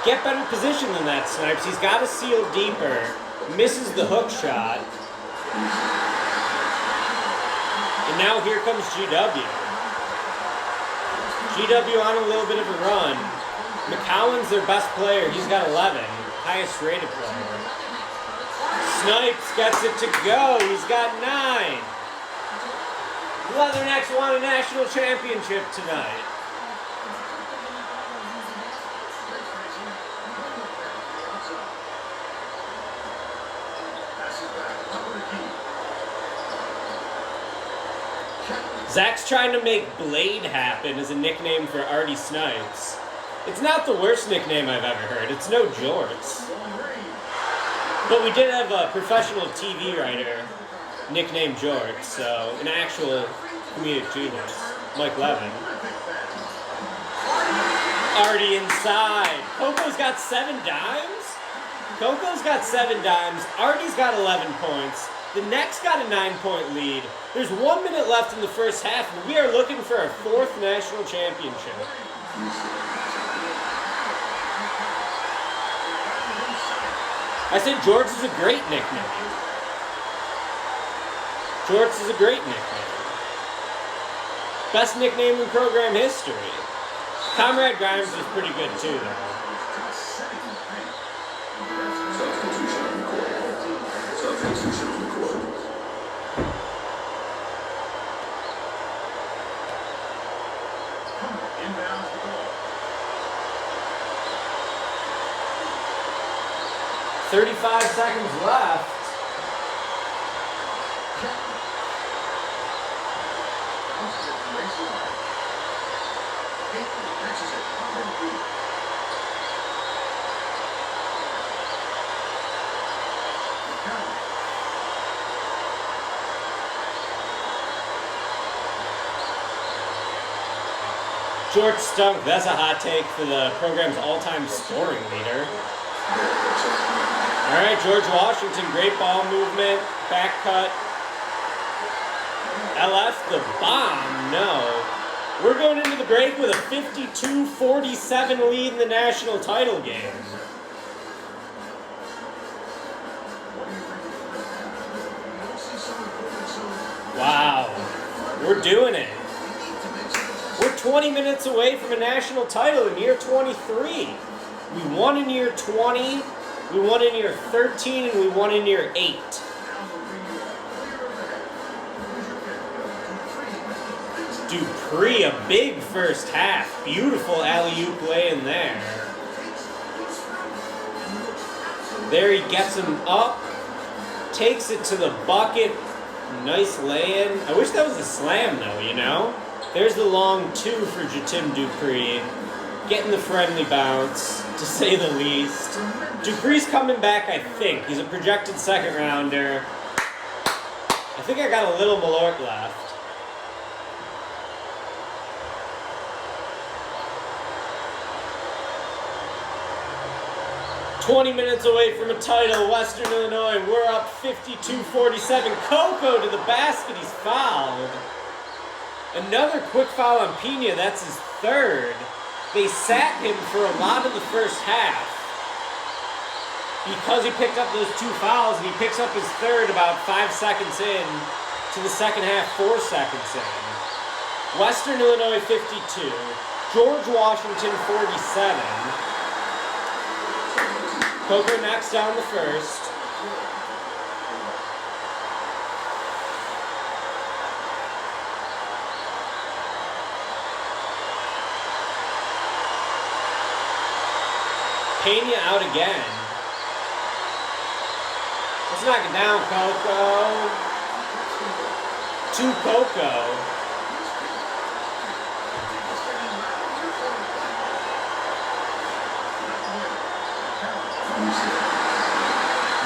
Get better position than that, Snipes. He's got to seal deeper. Misses the hook shot. And now here comes GW. GW on a little bit of a run. McCowan's their best player. He's got 11. Highest rated player. Snipes gets it to go. He's got 9. Leathernecks won a national championship tonight. Zach's trying to make Blade happen as a nickname for Artie Snipes. It's not the worst nickname I've ever heard. It's no jorts. But we did have a professional TV writer nicknamed Jorts, so an actual comedic genius, Mike Levin. Artie inside. Coco's got 7 dimes? Coco's got 7 dimes. Artie's got 11 points. The Necks got a 9-point lead. There's 1 minute left in the first half, and we are looking for our 4th national championship. I said Jorts is a great nickname. Jorts is a great nickname. Best nickname in program history. Comrade Grimes is pretty good too, though. Inbounds the ball. 35 seconds left. Bounces it from baseline. Payton catches it. Up and deep. McCowan. George Stunk, that's a hot take for the program's all-time scoring leader. All right, George Washington, great ball movement, back cut. LF the bomb, no. We're going into the break with a 52-47 lead in the national title game. Wow, we're doing it. We're 20 minutes away from a national title in year 23. We won in year 20, we won in year 13, and we won in year 8. Dupree, a big first half. Beautiful alley-oop lay in there. There he gets him up, takes it to the bucket. Nice lay-in. I wish that was a slam though, you know? There's the long two for Jatim Dupree. Getting the friendly bounce, to say the least. Dupree's coming back, I think. He's a projected second rounder. I think I got a little Malort left. "20 minutes away from a title, Western Illinois. We're up 52-47. Coco to the basket. He's fouled. Another quick foul on Pena. That's his third. They sat him for a lot of the first half because he picked up those 2 fouls, and he picks up his third about 5 seconds in to the second half, 4 seconds in. Western Illinois 52. George Washington 47. Coco knocks down the first. Pena out again. Let's knock it down, Coco. To Coco.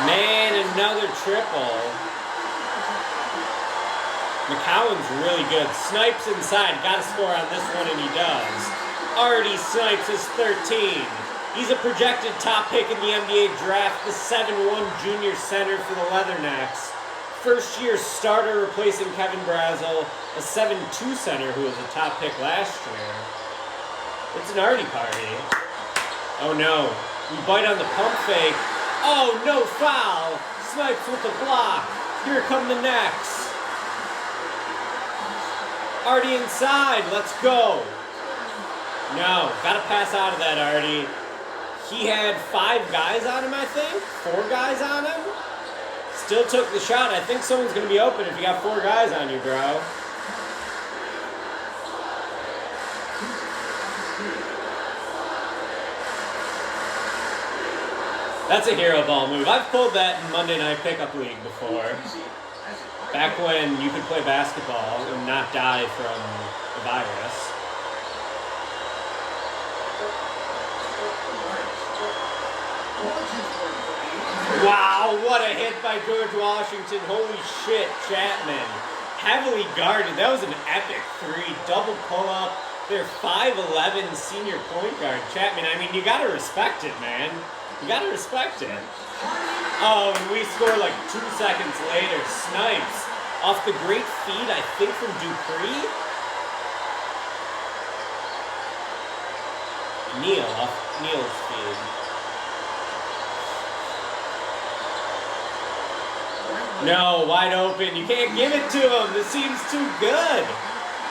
Man, another triple. McCowan's really good. Snipes inside. Got to score on this one, and he does. Artie Snipes is 13. He's a projected top pick in the NBA draft, the 7'1" junior center for the Leathernecks. First-year starter replacing Kevin Brazel, a 7'2" center who was a top pick last year. It's an Artie party. Oh no, we bite on the pump fake. Oh, no foul! Snipes with the block. Here come the Necks. Artie inside, let's go. No, gotta pass out of that, Artie. He had 5 guys on him, I think. 4 guys on him. Still took the shot. I think someone's gonna be open if you got 4 guys on you, bro. That's a hero ball move. I've pulled that in Monday Night Pickup League before. Back when you could play basketball and not die from the virus. Wow, what a hit by George Washington. Holy shit, Chapman. Heavily guarded. That was an epic 3. Double pull-up. Their 5'11" senior point guard, Chapman. I mean, you gotta respect it, man. You gotta respect it. Oh, and we score like 2 seconds later. Snipes off the great feed, I think, from Dupree. Neal off Neal's feed. No, wide open. You can't give it to him. This team's too good.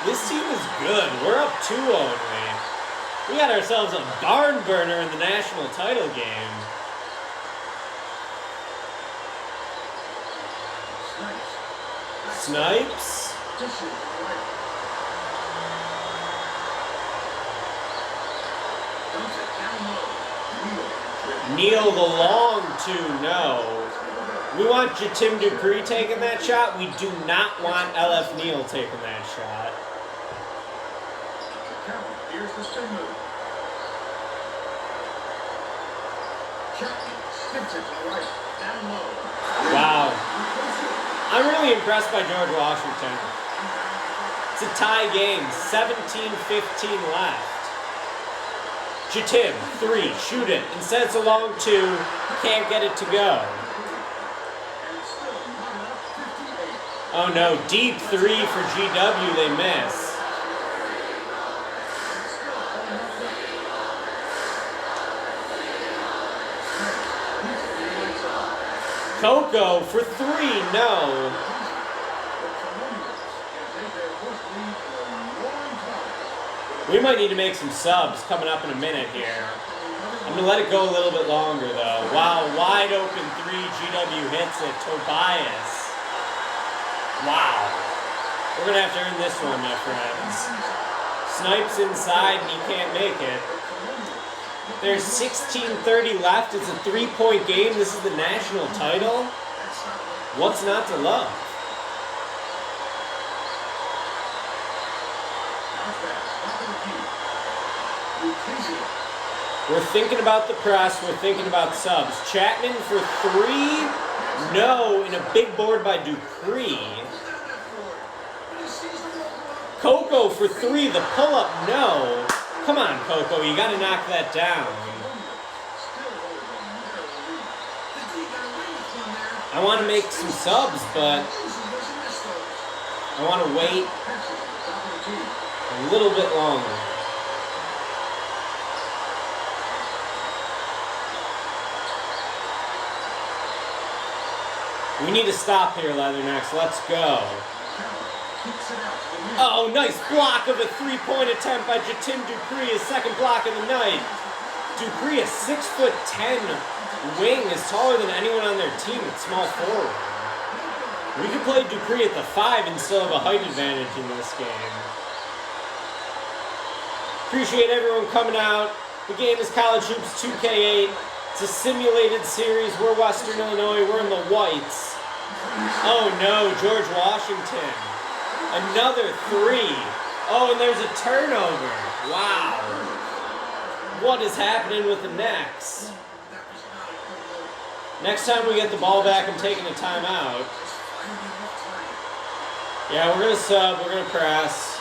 This team is good. We're up 2 only. We got ourselves a barn burner in the national title game. Snipes. Neal the long 2, no. We want Jatim Dupree taking that shot. We do not want LF Neal taking that shot. Here's the spin move. Skips it to the right. Down low. Wow. I'm really impressed by George Washington. It's a tie game, 17-15 left. Jatim, 3, shoot it. Instead it's a long 2, can't get it to go. Oh no, deep 3 for GW, they miss. Coco for 3, no. We might need to make some subs coming up in a minute here. I'm going to let it go a little bit longer, though. Wow, wide open 3, GW hits it. Tobias. Wow. We're going to have to earn this one, my friends. Snipes inside, and he can't make it. There's 16:30 left. It's a 3-point game. This is the national title. What's not to love? We're thinking about the press. We're thinking about subs. Chapman for 3. No, in a big board by Dupree. Coco for 3. The pull-up, no. Come on, Coco. You got to knock that down. I want to make some subs, but I want to wait a little bit longer. We need to stop here, Leathernecks. Let's go. Oh, nice block of a 3-point attempt by Jatim Dupree, his second block of the night. Dupree, a 6'10" wing, is taller than anyone on their team at small forward. We could play Dupree at the 5 and still have a height advantage in this game. Appreciate everyone coming out. The game is College Hoops 2K8. It's a simulated series. We're Western Illinois. We're in the whites. Oh no, George Washington. Another 3. Oh, and there's a turnover. Wow. What is happening with the Necks? Next time we get the ball back, I'm taking a timeout. Yeah, we're going to sub. We're going to press.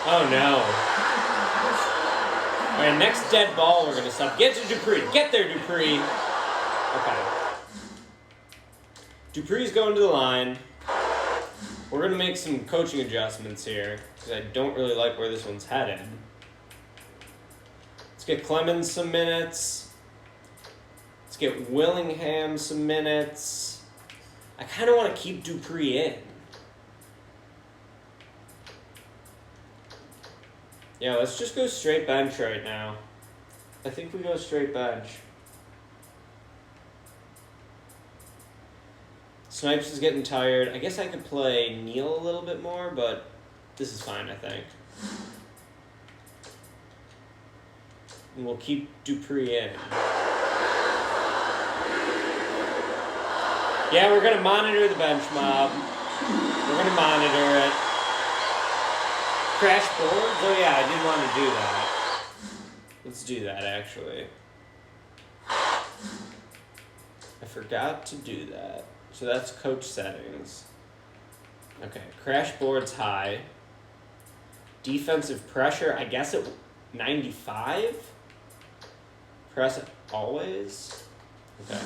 Oh no. Alright, next dead ball we're gonna sub. Get to Dupree. Get there, Dupree. Okay. Dupree's going to the line. We're gonna make some coaching adjustments here, because I don't really like where this one's headed. Let's get Clemens some minutes. Let's get Willingham some minutes. I kind of want to keep Dupree in. Yeah, let's just go straight bench right now. I think we go straight bench. Snipes is getting tired. I guess I could play Neal a little bit more, but this is fine, I think. And we'll keep Dupree in. Yeah, we're going to monitor the bench mob. We're going to monitor it. Crash boards? Oh yeah, I did want to do that. Let's do that, actually. I forgot to do that. So that's coach settings. Okay, crash boards high. Defensive pressure, I guess at 95? Press it always? Okay.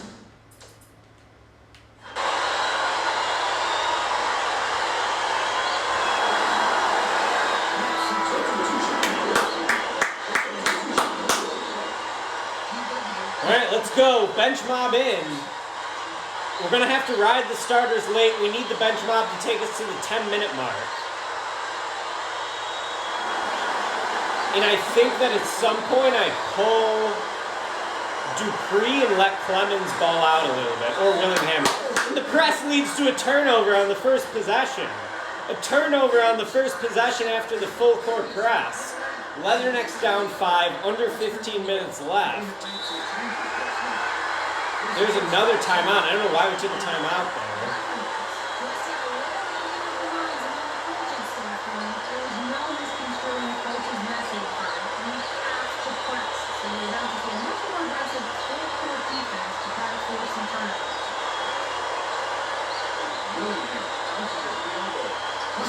Alright, let's go. Bench mob in. We're going to have to ride the starters late. We need the bench mob to take us to the 10-minute mark. And I think that at some point I pull Dupree and let Clemens ball out a little bit. Or Willingham. And the press leads to a turnover on the first possession. A turnover on the first possession after the full court press. Leathernecks down 5, under 15 minutes left. There's another timeout. I don't know why we took a timeout there.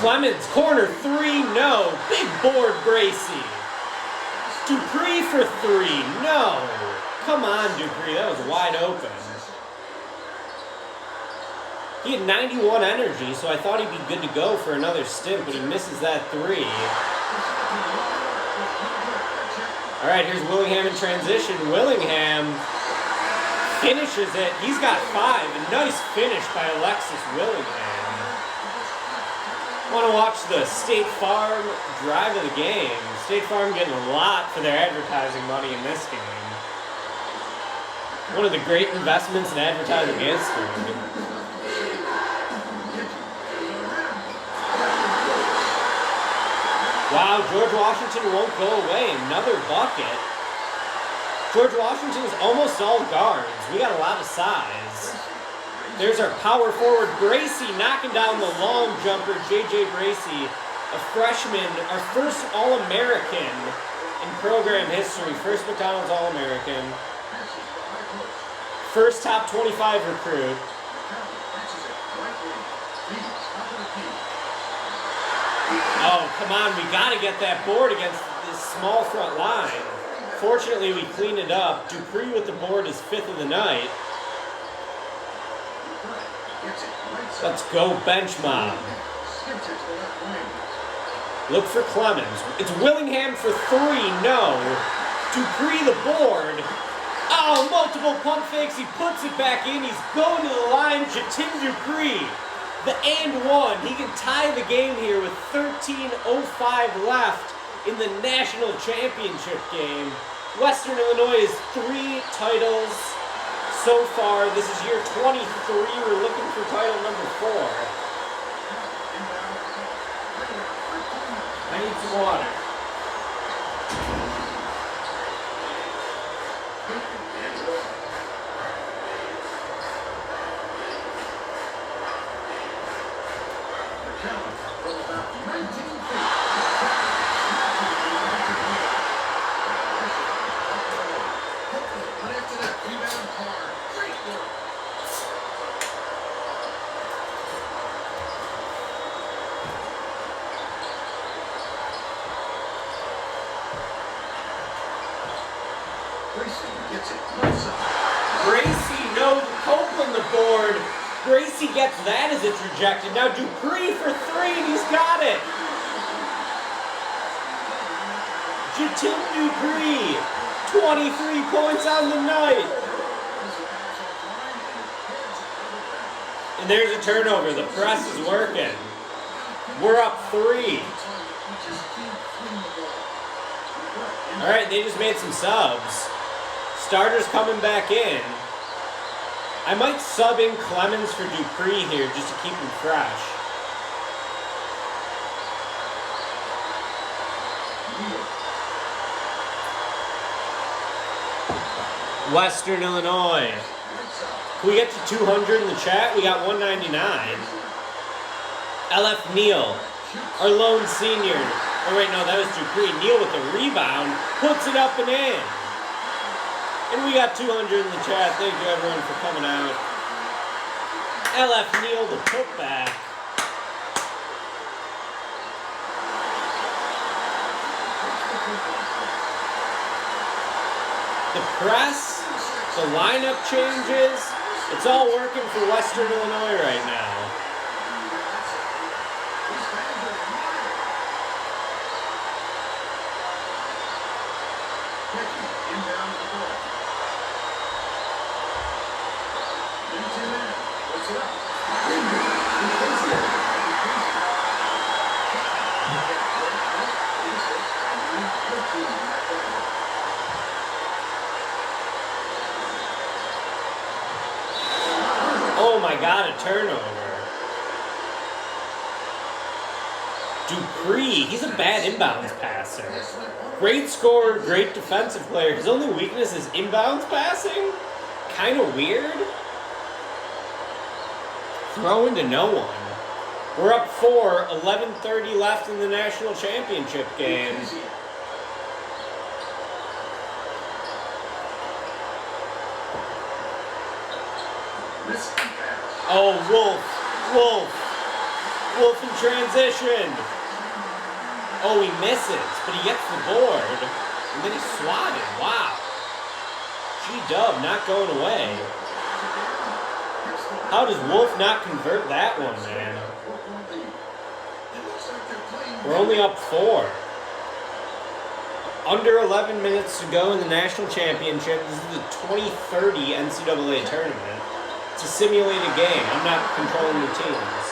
Clemens, corner three, no. Big board, Gracie. Dupree for three, no. Come on, Dupree, that was wide open. He had 91 energy, so I thought he'd be good to go for another stint, but he misses that three. All right, here's Willingham in transition. Willingham finishes it. He's got 5. A nice finish by Alexis Willingham. Want to watch the State Farm drive of the game. State Farm getting a lot for their advertising money in this game. One of the great investments in advertising history. Wow, George Washington won't go away. Another bucket. George Washington is almost all guards. We got a lot of size. There's our power forward, Bracy, knocking down the long jumper. J.J. Bracy, a freshman, our first All-American in program history. First McDonald's All-American. First top 25 recruit. Oh, come on, we got to get that board against this small front line. Fortunately, we cleaned it up. Dupree with the board is 5th of the night. Let's go, bench mob. Look for Clemens. It's Willingham for 3, no. Dupree the board. Oh, multiple pump fakes. He puts it back in. He's going to the line. Jatin Dupree. The and one. He can tie the game here with 13:05 left in the national championship game. Western Illinois has 3 titles so far. This is year 23. We're looking for title number 4. I need some water. Gracie, no, Copeland the board. Gracie gets that as it's rejected. Now Dupree for 3, and he's got it. Jatin Dupree, 23 points on the night. And there's a turnover. The press is working. We're up 3. All right, they just made some subs. Starters coming back in. I might sub in Clemens for Dupree here just to keep him fresh. Western Illinois. Can we get to 200 in the chat? We got 199. LF Neal, our lone senior. Oh wait, no, that was Dupree. Neal with the rebound, puts it up and in. And we got 200 in the chat. Thank you everyone for coming out. LF Neal, the putback. The press, the lineup changes. It's all working for Western Illinois right now. Oh my God, a turnover. Dupree, he's a bad inbounds passer. Great scorer, great defensive player. His only weakness is inbounds passing? Kind of weird. Throwing to no one. We're up 4, 11:30 left in the national championship game. Oh, Wolf. Wolf in transition. Oh, he misses, but he gets the board. And then he swatted. Wow. G-Dub not going away. How does Wolf not convert that one, man? We're only up 4. Under 11 minutes to go in the national championship. This is the 2030 NCAA tournament. It's a simulated game. I'm not controlling the teams.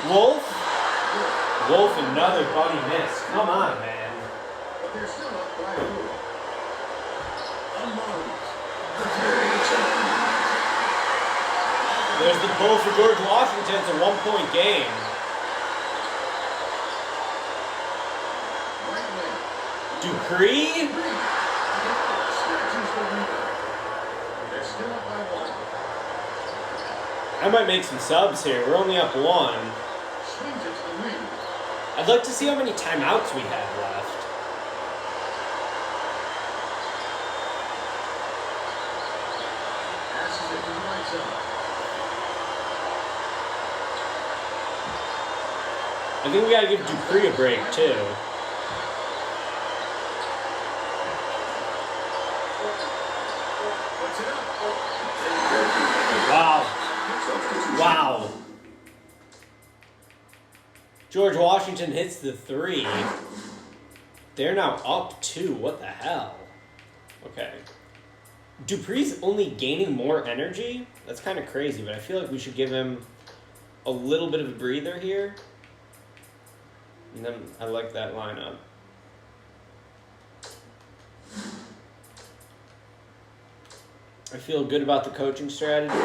Wolf? Wolf, another bunny miss. Come on, man. But they're still up by 4. There's the pull for George Washington. It's a 1-point game. Right wing. Dupree? Snatches the rebound. They're still up by 1. I might make some subs here. We're only up 1. Swings it to the wing. I'd like to see how many timeouts we have left. Passes it to the right side. I think we gotta give Dupree a break, too. Puts it up. Wow. Wow. George Washington hits the 3. They're now up 2. What the hell? Okay. Dupree's only gaining more energy? That's kind of crazy, but I feel like we should give him a little bit of a breather here. And then I like that lineup. I feel good about the coaching strategies.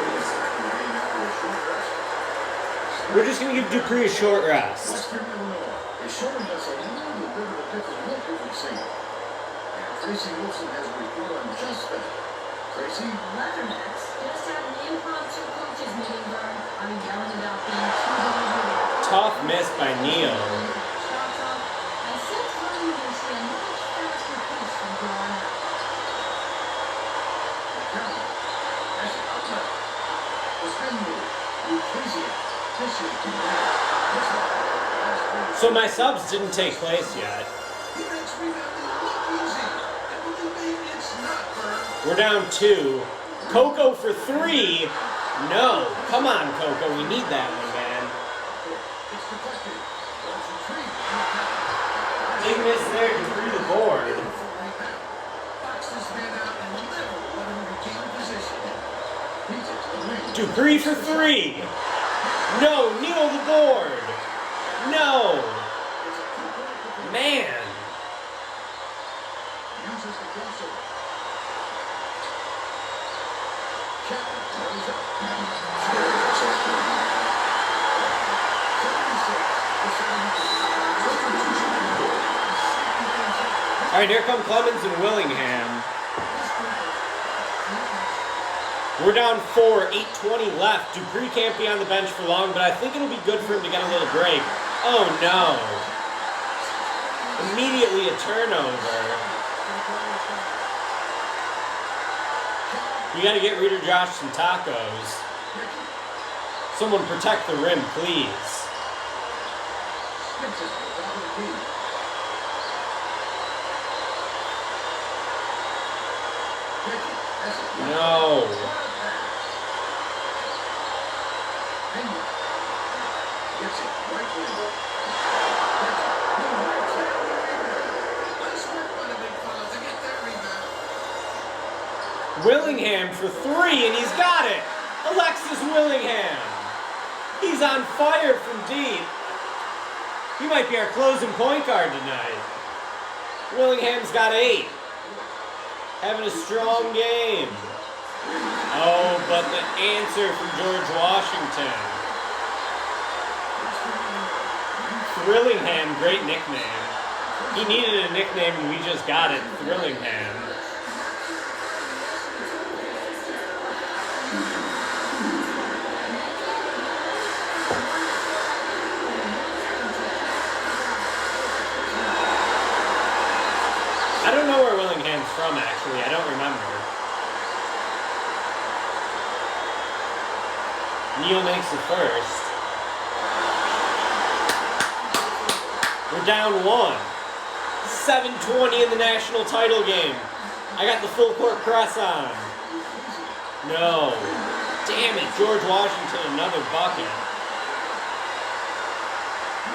We're just going to give Dupree a short rest. Western Illinois is showing us a little bit of a different look as we've seen. And Tracy Wilson has a report on just that. Tracy? Leathernecks just had an impromptu coaches meeting where I'm yelling about being too good. Tough miss by Neal. Shots off. I sense running you see a much faster pace from John. Count. That's an outlet. The spin move. Lucchese. Fisher to the So my subs didn't take place yet. He makes rebounding look easy. And believe me, it's not, Bird. We're down 2. Coco for 3. No. Come on, Coco. We need that one, man. It's deflected. It's retrieved. Big miss there. Dupree the board. Box this man out and never let him regain position. Beats it to the wing. Dupree for 3. No. Neal the board. No. It's a two-point Man. uses the crossover. Captain throws up. 76. All right, here come Clemens and Willingham. We're down 4, 8:20 left. Dupree can't be on the bench for long, but I think it'll be good for him to get a little break. Oh no. Immediately a turnover. We gotta get Reader Josh some tacos. Someone protect the rim, please. Spins it to the top of the key. Hickey has it. No. Pena gets it right wing. Nice work by the big fella to get that rebound. Willingham for 3, and he's got it. Alexis Willingham. He's on fire from deep. He might be our closing point guard tonight. Willingham's got 8. Having a strong game. Oh, but the answer from George Washington. Thrillingham, great nickname. He needed a nickname and we just got it, Thrillingham. I don't know where Willingham's from, actually. Neal makes the first. We're down 1. 7:20 in the national title game. I got the full court press on. No. Damn it, George Washington, another bucket.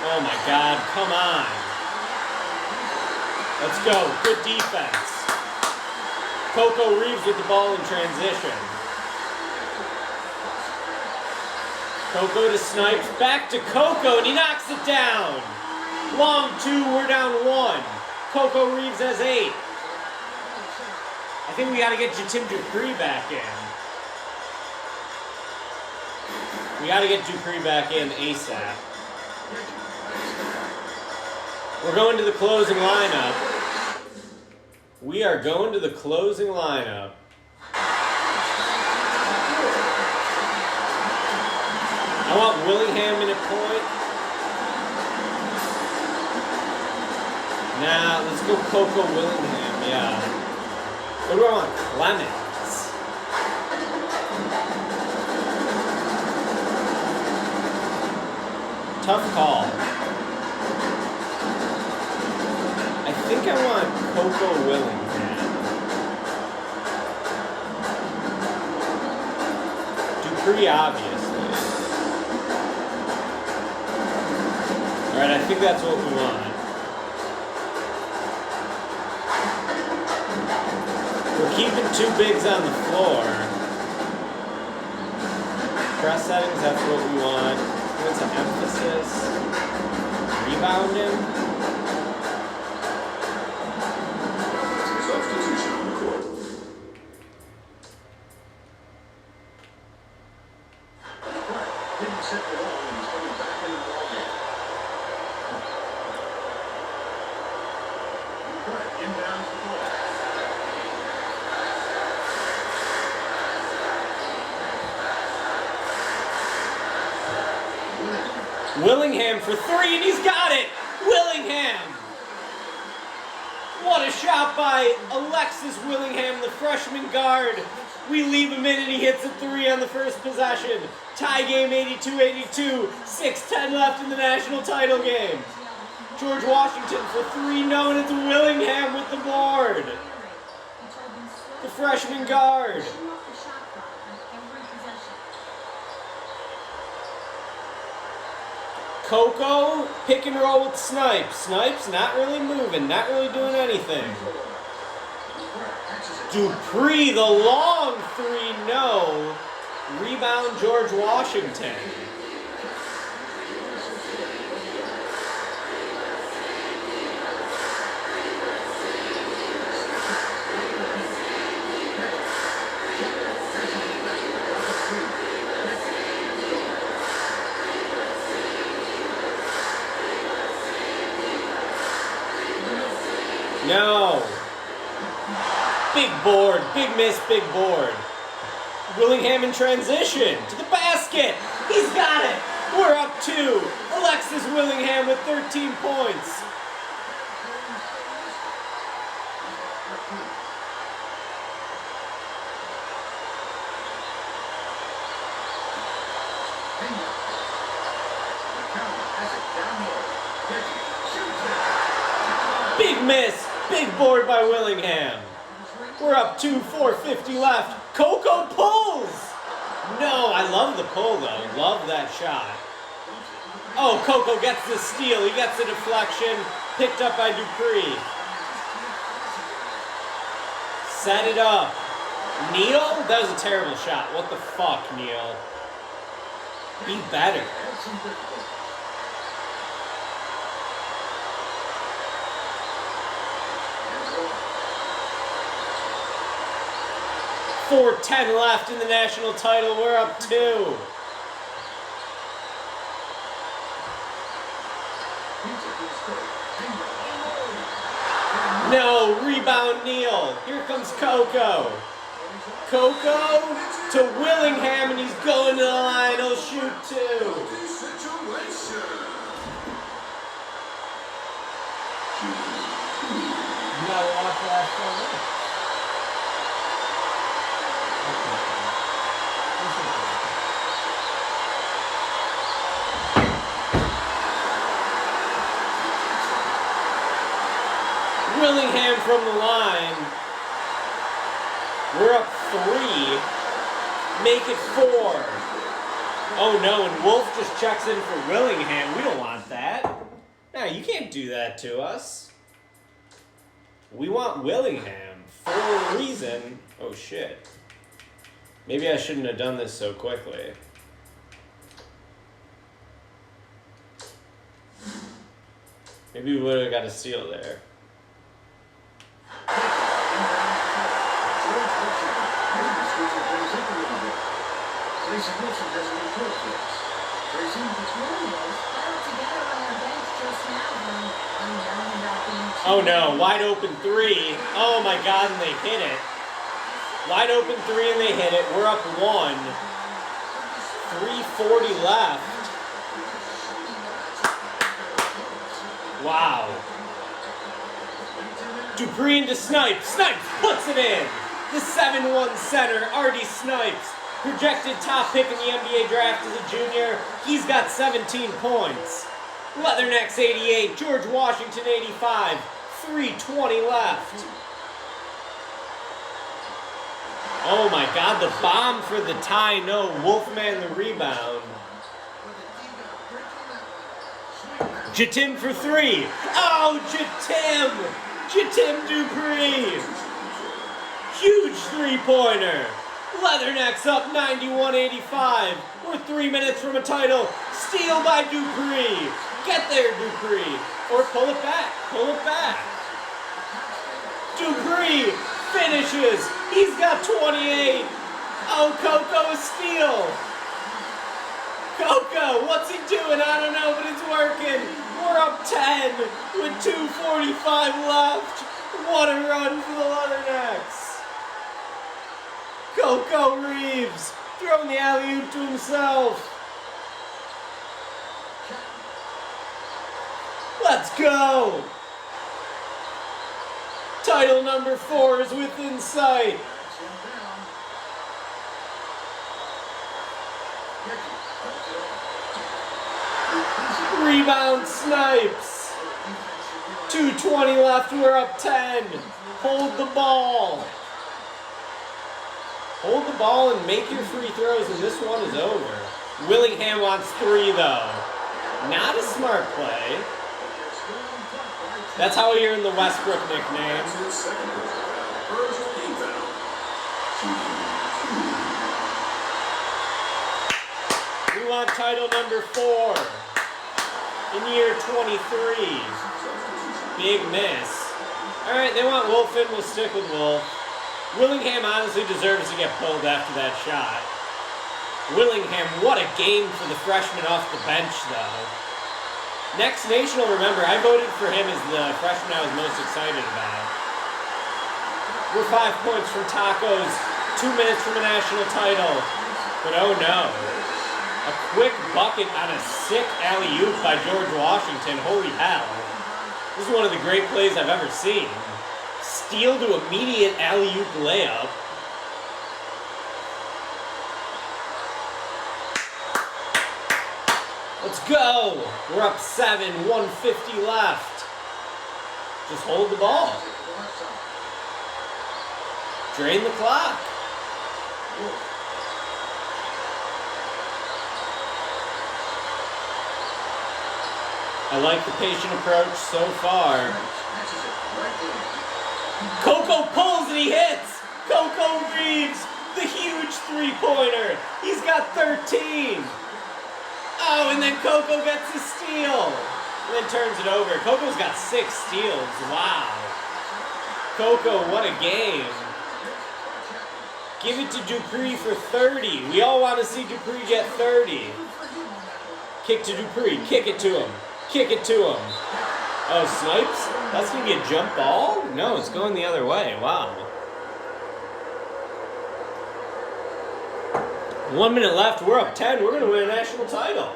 Oh my God, come on. Let's go, good defense. Coco Reeves with the ball in transition. Coco to Snipes, back to Coco, and he knocks it down. Long 2, we're down 1. Coco Reeves has 8. I think we gotta get Jatim Dupree back in. We gotta get Dupree back in ASAP. We're going to the closing lineup. We are going to the closing lineup. I want Willingham in a point. Nah, let's go Coco Willingham, yeah. What do I want? Clemens. Tough call. I think I want Coco Willingham. Dupree, obviously. Alright, I think that's what we want. We're keeping 2 bigs on the floor. Press settings, that's what we want. What's an emphasis? Rebounding? Substitution on the court. Right. Didn't set it all, and he's coming back in the ballgame. Right. Inbounds the ball. Willingham for 3, and he's got it! Willingham! What a shot by Alexis Willingham, the freshman guard. We leave him in and he hits a 3 on the first possession. Tie game 82-82, 6:10 left in the national title game. George Washington for 3, no, and it's Willingham with the board. The freshman guard. Coco, pick and roll with Snipes. Snipes not really moving, not really doing anything. Dupree, the long 3, no. Rebound George Washington. No. Big board, big miss, big board. Willingham in transition to the basket. He's got it. We're up 2. Alexis Willingham with 13 points. Big miss, big board by Willingham. We're up 2, 4:50 left. Coco pulls! No, I love the pull though. Love that shot. Oh, Coco gets the steal. He gets the deflection. Picked up by Dupree. Set it up. Neal? That was a terrible shot. What the fuck, Neal? Be better. 4:10 left in the national title. We're up 2. No, rebound Neal. Here comes Coco. Coco to Willingham, and he's going to the line. He'll shoot 2. You gotta watch last one. from the line. We're up 3. Make it 4. Oh no, and Wolf just checks in for Willingham. We don't want that. No, you can't do that to us. We want Willingham for a reason. Oh shit. Maybe I shouldn't have done this so quickly. Maybe we would have got a steal there. Tracy Wilson doesn't report this. Tracy, what's wrong, Rose? Huddled together on their bench just now, though. I'm yelling about being too Oh no, wide open 3. Oh my god, and they hit it. Wide open 3 and they hit it. We're up 1. 3:40 left. Wow. Dupree into Snipes. Snipes puts it in. The 7-1 center, Artie Snipes. Projected top pick in the NBA draft as a junior. He's got 17 points. Leathernecks 88, George Washington 85. 3:20 left. Oh my god, the bomb for the tie. No, Wolfman the rebound. Jatim for 3. Oh, Jatim! Jatim Dupree! Huge three-pointer. Leathernecks up 91-85. We're 3 minutes from a title. Steal by Dupree. Get there, Dupree. Or pull it back. Pull it back. Dupree finishes. He's got 28. Oh, Coco, a steal. Coco, what's he doing? I don't know, but it's working. We're up 10 with 2:45 left. What a run for the Leathernecks. Coco Reeves throwing the alley-oop to himself. Let's go. Title number 4 is within sight. Rebound Snipes. 2:20 left, we're up 10. Hold the ball. Hold the ball and make your free throws, and this one is over. Willingham wants 3, though. Not a smart play. That's how we earned the Westbrook nickname. We want title number 4 in year 23. Big miss. All right, they want Wolf in. We'll stick with Wolf. Willingham honestly deserves to get pulled after that shot. Willingham, what a game for the freshman off the bench, though. Next Nation will remember, I voted for him as the freshman I was most excited about. We're 5 points from tacos, 2 minutes from a national title. But oh no. A quick bucket on a sick alley-oop by George Washington. Holy hell. This is one of the great plays I've ever seen. Steal to immediate alley-oop layup. Let's go! We're up 7, 1:50 left. Just hold the ball. Drain the clock. I like the patient approach so far. Coco pulls and he hits! Coco Reeves, the huge three-pointer. He's got 13. Oh, and then Coco gets a steal. And then turns it over. Coco's got 6 steals. Wow. Coco, what a game. Give it to Dupree for 30. We all want to see Dupree get 30. Kick to Dupree. Kick it to him. Kick it to him. Oh, Snipes? That's going to be a jump ball? No, it's going the other way. Wow. 1 minute left. We're up 10. We're going to win a national title.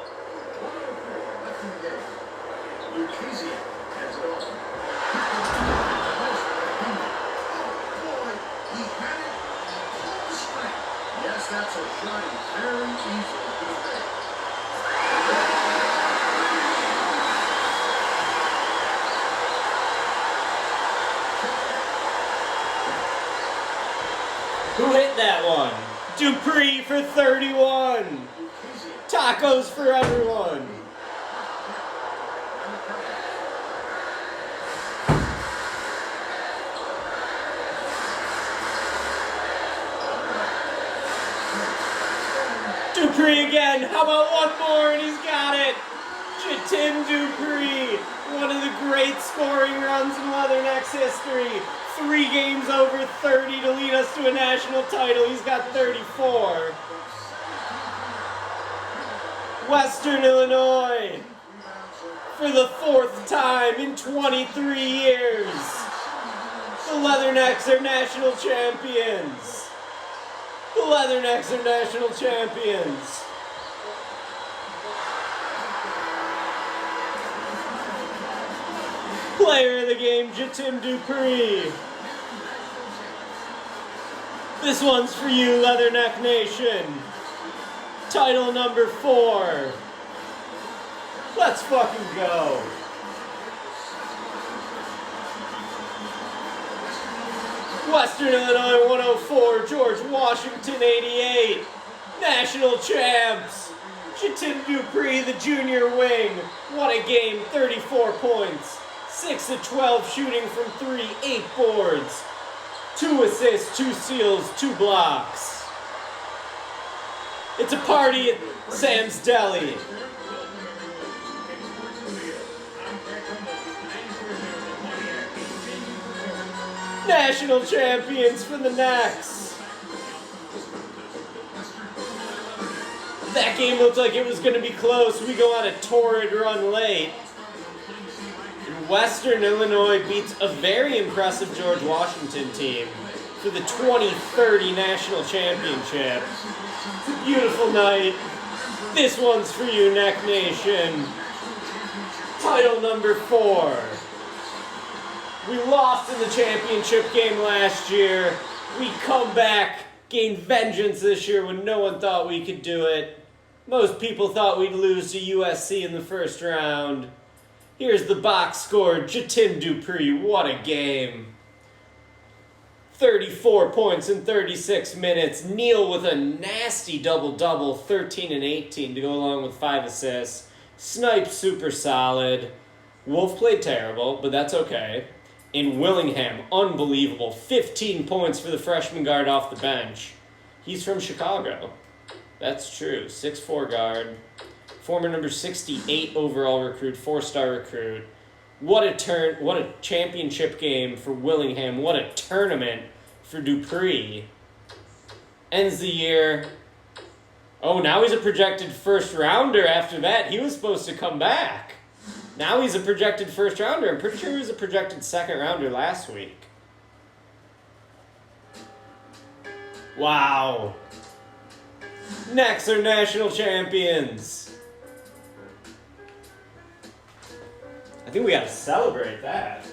Yes, that's a shot very easy. Dupree for 31. Tacos for everyone. Dupree again. How about one more and he's got it. Jatim Dupree, one of the great scoring runs in Leathernecks history. 3 games over 30 to lead us to a national title. He's got 34. Western Illinois, for the 4th time in 23 years, the Leathernecks are national champions. The Leathernecks are national champions. Player of the game, Jatim Dupree. This one's for you, Leatherneck Nation. Title number 4. Let's fucking go. Western Illinois 104, George Washington 88. National champs. Jatim Dupree, the junior wing. What a game, 34 points. 6 of 12 shooting from 3, 8 boards. 2 assists, 2 steals, 2 blocks. It's a party at Sam's Deli. National champions for the Necks. That game looked like it was going to be close. We go on a torrid run late. Western Illinois beats a very impressive George Washington team for the 2030 National Championship. It's a beautiful night. This one's for you, Neck Nation. Title number 4. We lost in the championship game last year. We come back, gain vengeance this year when no one thought we could do it. Most people thought we'd lose to USC in the first round. Here's the box score, Jatim Dupree, what a game. 34 points in 36 minutes. Neal with a nasty double-double, 13 and 18 to go along with 5 assists. Snipe super solid. Wolf played terrible, but that's okay. And Willingham, unbelievable. 15 points for the freshman guard off the bench. He's from Chicago. That's true. 6'4" guard. Former number 68 overall recruit, 4-star recruit. What a championship game for Willingham. What a tournament for Dupree. Ends the year. Oh, now he's a projected first rounder after that. He was supposed to come back. Now he's a projected first rounder. I'm pretty sure he was a projected second rounder last week. Wow. Necks are national champions. I think we gotta celebrate that.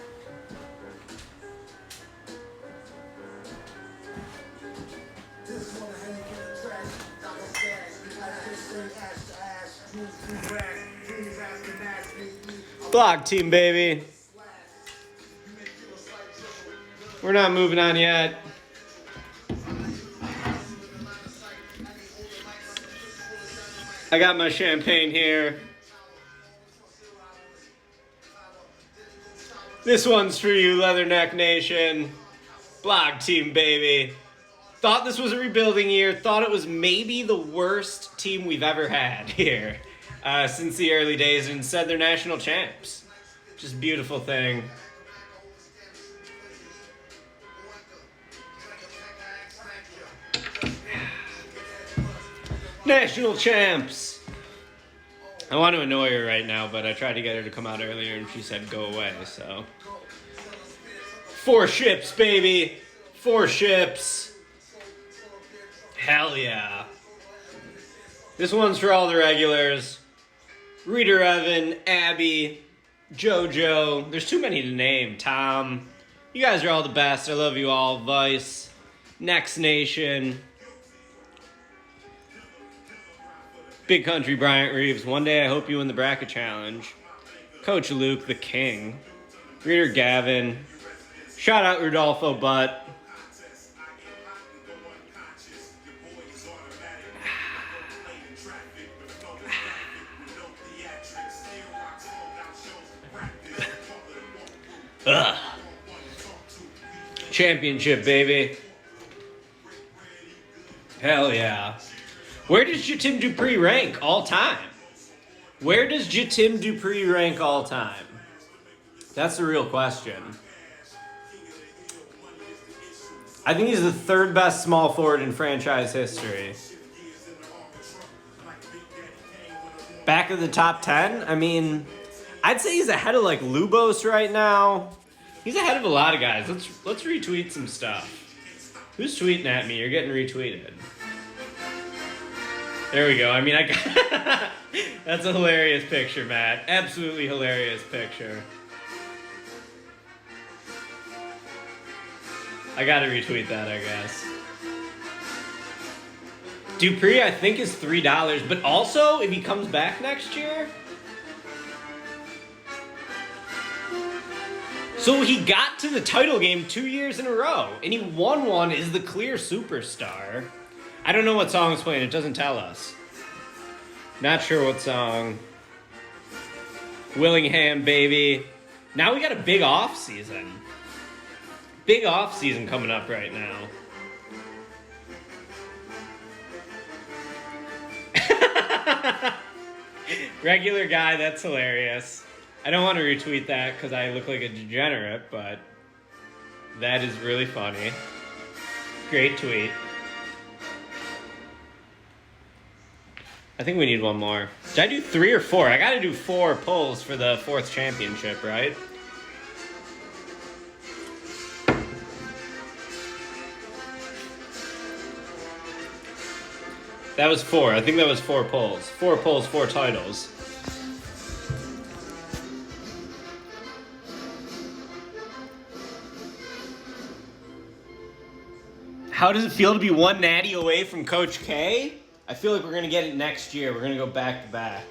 Block team, baby. We're not moving on yet. I got my champagne here. This one's for you, Leatherneck Nation. Blog team, baby. Thought this was a rebuilding year. Thought it was maybe the worst team we've ever had here since the early days. And said they're national champs. Just beautiful thing. National champs. I want to annoy her right now, but I tried to get her to come out earlier and she said go away, so. 4 ships, baby. 4 ships. Hell yeah. This one's for all the regulars. Reader Evan, Abby, JoJo. There's too many to name. Tom. You guys are all the best. I love you all. Vice. Next Nation. Big Country Bryant Reeves. One day I hope you win the bracket challenge. Coach Luke, the king. Reader Gavin. Shout out Rudolfo Butt. Championship, baby. Hell yeah. Where does Jatim Dupree rank all time? Where does Jatim Dupree rank all time? That's the real question. I think he's the third best small forward in franchise history. Back of the top 10? I mean, I'd say he's ahead of like Lubos right now. He's ahead of a lot of guys. Let's retweet some stuff. Who's tweeting at me? You're getting retweeted. There we go. I mean, I got that's a hilarious picture, Matt. Absolutely hilarious picture. I gotta retweet that, I guess. Dupree, I think, is $3, but also, if he comes back next year... So he got to the title game 2 years in a row, and he won one as the clear superstar. I don't know what song is playing. It doesn't tell us. Not sure what song. Willingham, baby. Now we got a big off season. Big off season coming up right now. Regular guy, that's hilarious. I don't want to retweet that because I look like a degenerate, but that is really funny. Great tweet. I think we need one more. Did I do 3 or 4? I gotta do 4 pulls for the 4th championship, right? That was 4. I think that was 4 pulls. 4 pulls, 4 titles. How does it feel to be one natty away from Coach K? I feel like we're going to get it next year. We're going to go back to back.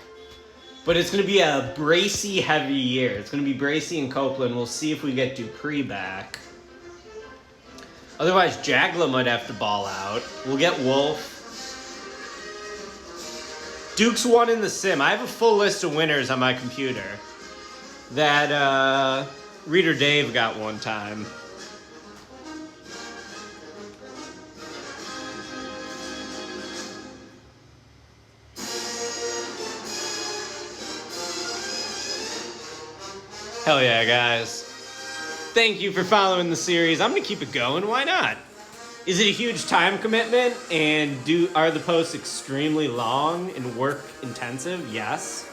But it's going to be a Bracey heavy year. It's going to be Bracey and Copeland. We'll see if we get Dupree back. Otherwise, Jagla might have to ball out. We'll get Wolf. Duke's won in the sim. I have a full list of winners on my computer that Reader Dave got one time. Hell yeah, guys. Thank you for following the series. I'm going to keep it going. Why not? Is it a huge time commitment? And are the posts extremely long and work intensive? Yes.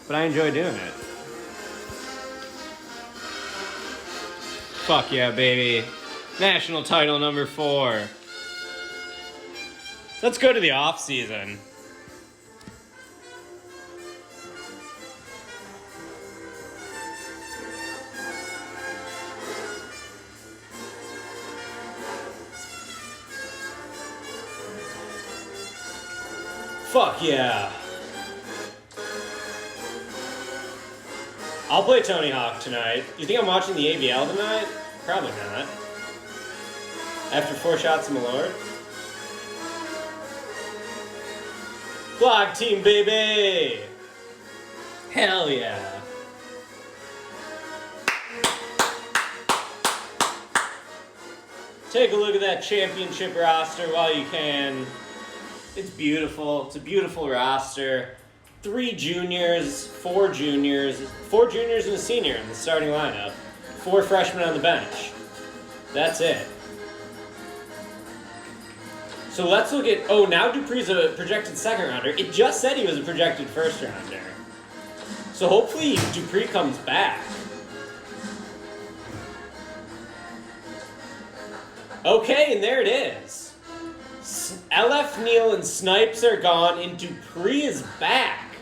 But I enjoy doing it. Fuck yeah, baby. National title number 4. Let's go to the off season. Fuck yeah. I'll play Tony Hawk tonight. You think I'm watching the ABL tonight? Probably not. After 4 shots of Malort? Vlog team, baby! Hell yeah. Take a look at that championship roster while you can. It's beautiful. It's a beautiful roster. 3 juniors, 4 juniors, 4 juniors and a senior in the starting lineup. 4 freshmen on the bench. That's it. So let's look at... Oh, now Dupree's a projected second rounder. It just said he was a projected first rounder. So hopefully Dupree comes back. Okay, and there it is. LF Neal and Snipes are gone, and Dupree is back.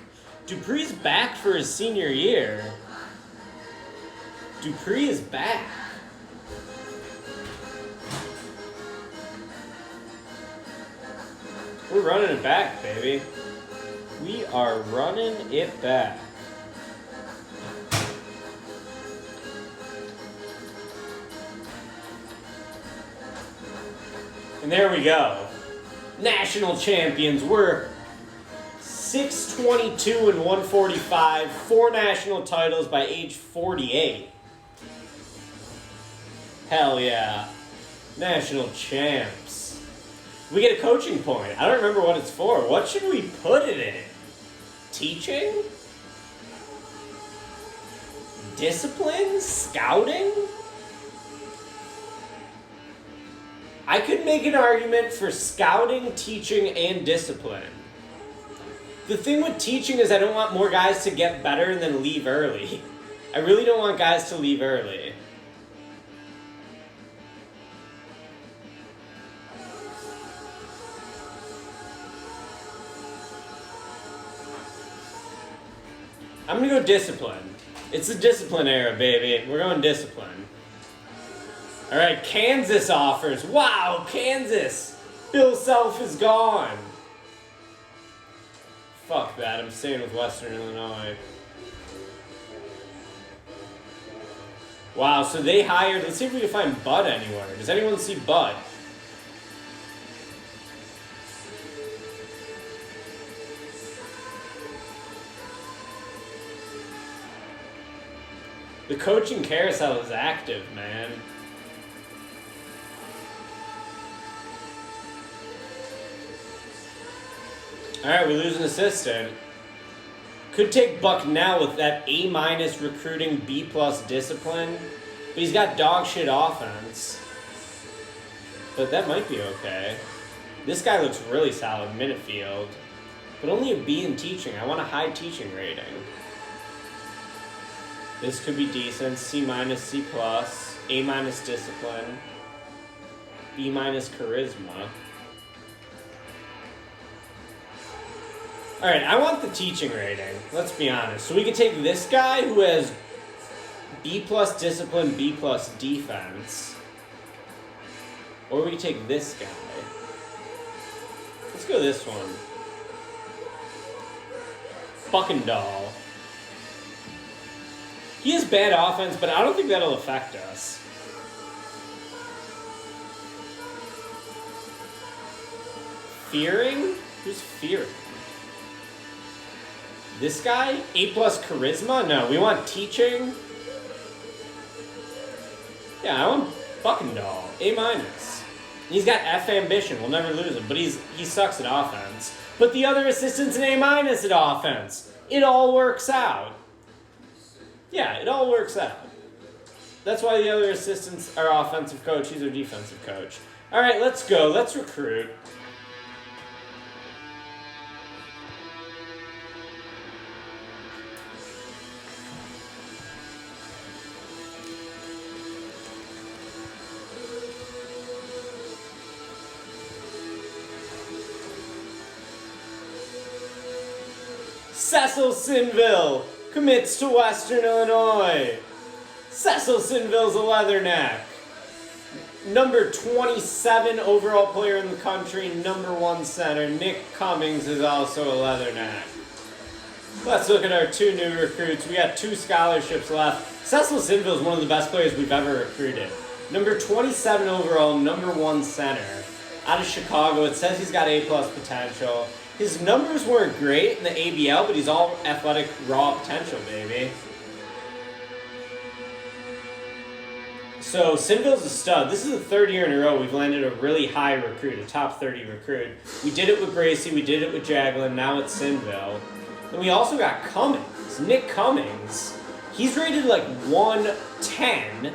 Dupree's back for his senior year. Dupree is back. We're running it back, baby. We are running it back. And there we go. National champions. We're 622 and 145. 4 national titles by age 48. Hell yeah. National champs. We get a coaching point. I don't remember what it's for. What should we put it in? Teaching? Discipline? Scouting? I could make an argument for scouting, teaching, and discipline. The thing with teaching is I don't want more guys to get better and then leave early. I really don't want guys to leave early. I'm gonna go discipline. It's the discipline era, baby. We're going discipline. All right, Kansas offers. Wow, Kansas. Bill Self is gone. Fuck that. I'm staying with Western Illinois. Wow, so they hired. Let's see if we can find Bud anywhere. Does anyone see Bud? The coaching carousel is active, man. Alright, we lose an assistant. Could take Bucknell with that A- recruiting, B+ discipline. But he's got dog shit offense. But that might be okay. This guy looks really solid, Minutfield. But only a B in teaching. I want a high teaching rating. This could be decent. C-, C+, A- discipline, B- charisma. Alright, I want the teaching rating. Let's be honest. So we could take this guy who has B+ discipline, B+ defense. Or we could take this guy. Let's go this one. Buckendahl. He has bad offense, but I don't think that'll affect us. Fearing? Who's Fearing? This guy? A+ charisma? No, we want teaching. Yeah, I want Buckendahl. A-. He's got F ambition. We'll never lose him, but he sucks at offense. But the other assistant's an A- at offense. It all works out. Yeah, it all works out. That's why the other assistants are offensive coach, he's our defensive coach. Alright, let's go. Let's recruit. Cecil Sinville commits to Western Illinois. Cecil Sinville's a leatherneck. Number 27 overall player in the country, number 1 center. Nick Cummings is also a leatherneck. Let's look at our 2 new recruits. We got 2 scholarships left. Cecil Sinville is one of the best players we've ever recruited. Number 27 overall, number 1 center. Out of Chicago, it says he's got A+ potential. His numbers weren't great in the ABL, but he's all athletic, raw potential, baby. So, Sinville's a stud. This is the 3rd year in a row we've landed a really high recruit, a top 30 recruit. We did it with Gracie, we did it with Jaglin, now it's Sinville. And we also got Cummings, Nick Cummings. He's rated like 110,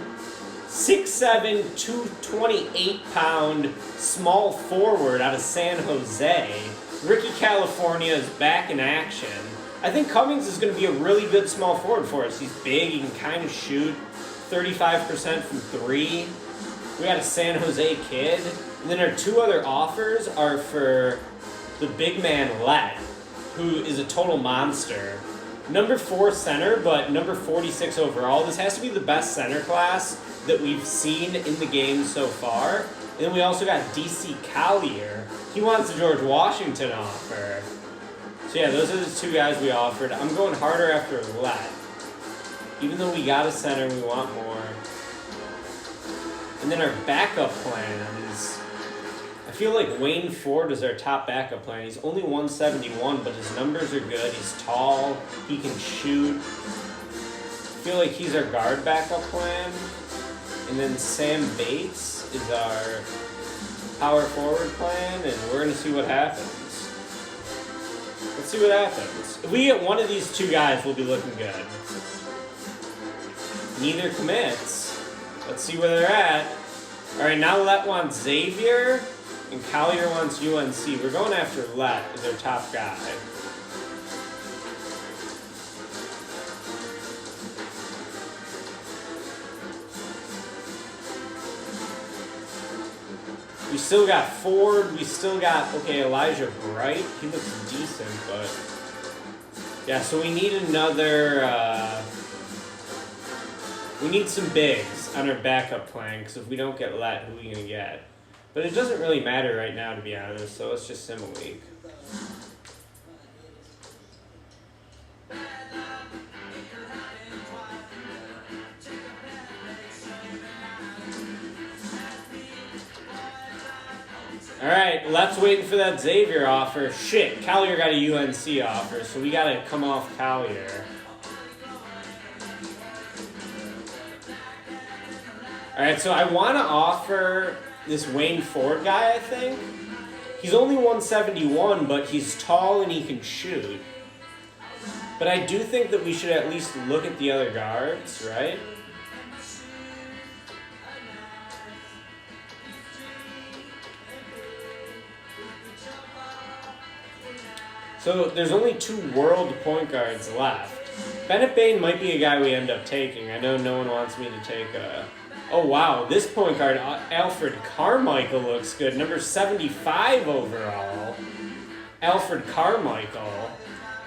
6'7", 228-pound small forward out of San Jose. Ricky California is back in action. I think Cummings is going to be a really good small forward for us. He's big, he can kind of shoot 35% from 3. We got a San Jose kid. And then our 2 other offers are for the big man Let, who is a total monster. Number 4 center, but number 46 overall. This has to be the best center class that we've seen in the game so far. And then we also got DC Collier. He wants the George Washington offer. So yeah, those are the 2 guys we offered. I'm going harder after Let. Even though we got a center, we want more. And then our backup plans. I feel like Wayne Ford is our top backup plan. He's only 171, but his numbers are good. He's tall. He can shoot. I feel like he's our guard backup plan. And then Sam Bates. is our power forward plan, and we're going to see what happens. Let's see what happens. If we get one of these two guys, we'll be looking good. Neither commits. Let's see where they're at. Alright, now Let wants Xavier, and Collier wants UNC. We're going after Let as our top guy. We still got Ford, we still got, okay, Elijah Bright. He looks decent, but... Yeah, so we need another, we need some bigs on our backup plan, because if we don't get Let, who are we going to get? But it doesn't really matter right now, to be honest, so let's just sim a week. Alright, Let's waiting for that Xavier offer. Shit, Collier got a UNC offer, so we gotta come off Collier. Alright, so I wanna offer this Wayne Ford guy, I think. He's only 171, but he's tall and he can shoot. But I do think that we should at least look at the other guards, right? So there's only 2 world point guards left. Bennett Bain might be a guy we end up taking. I know no one wants me to take a... Oh wow, this point guard, Alfred Carmichael, looks good. Number 75 overall. Alfred Carmichael.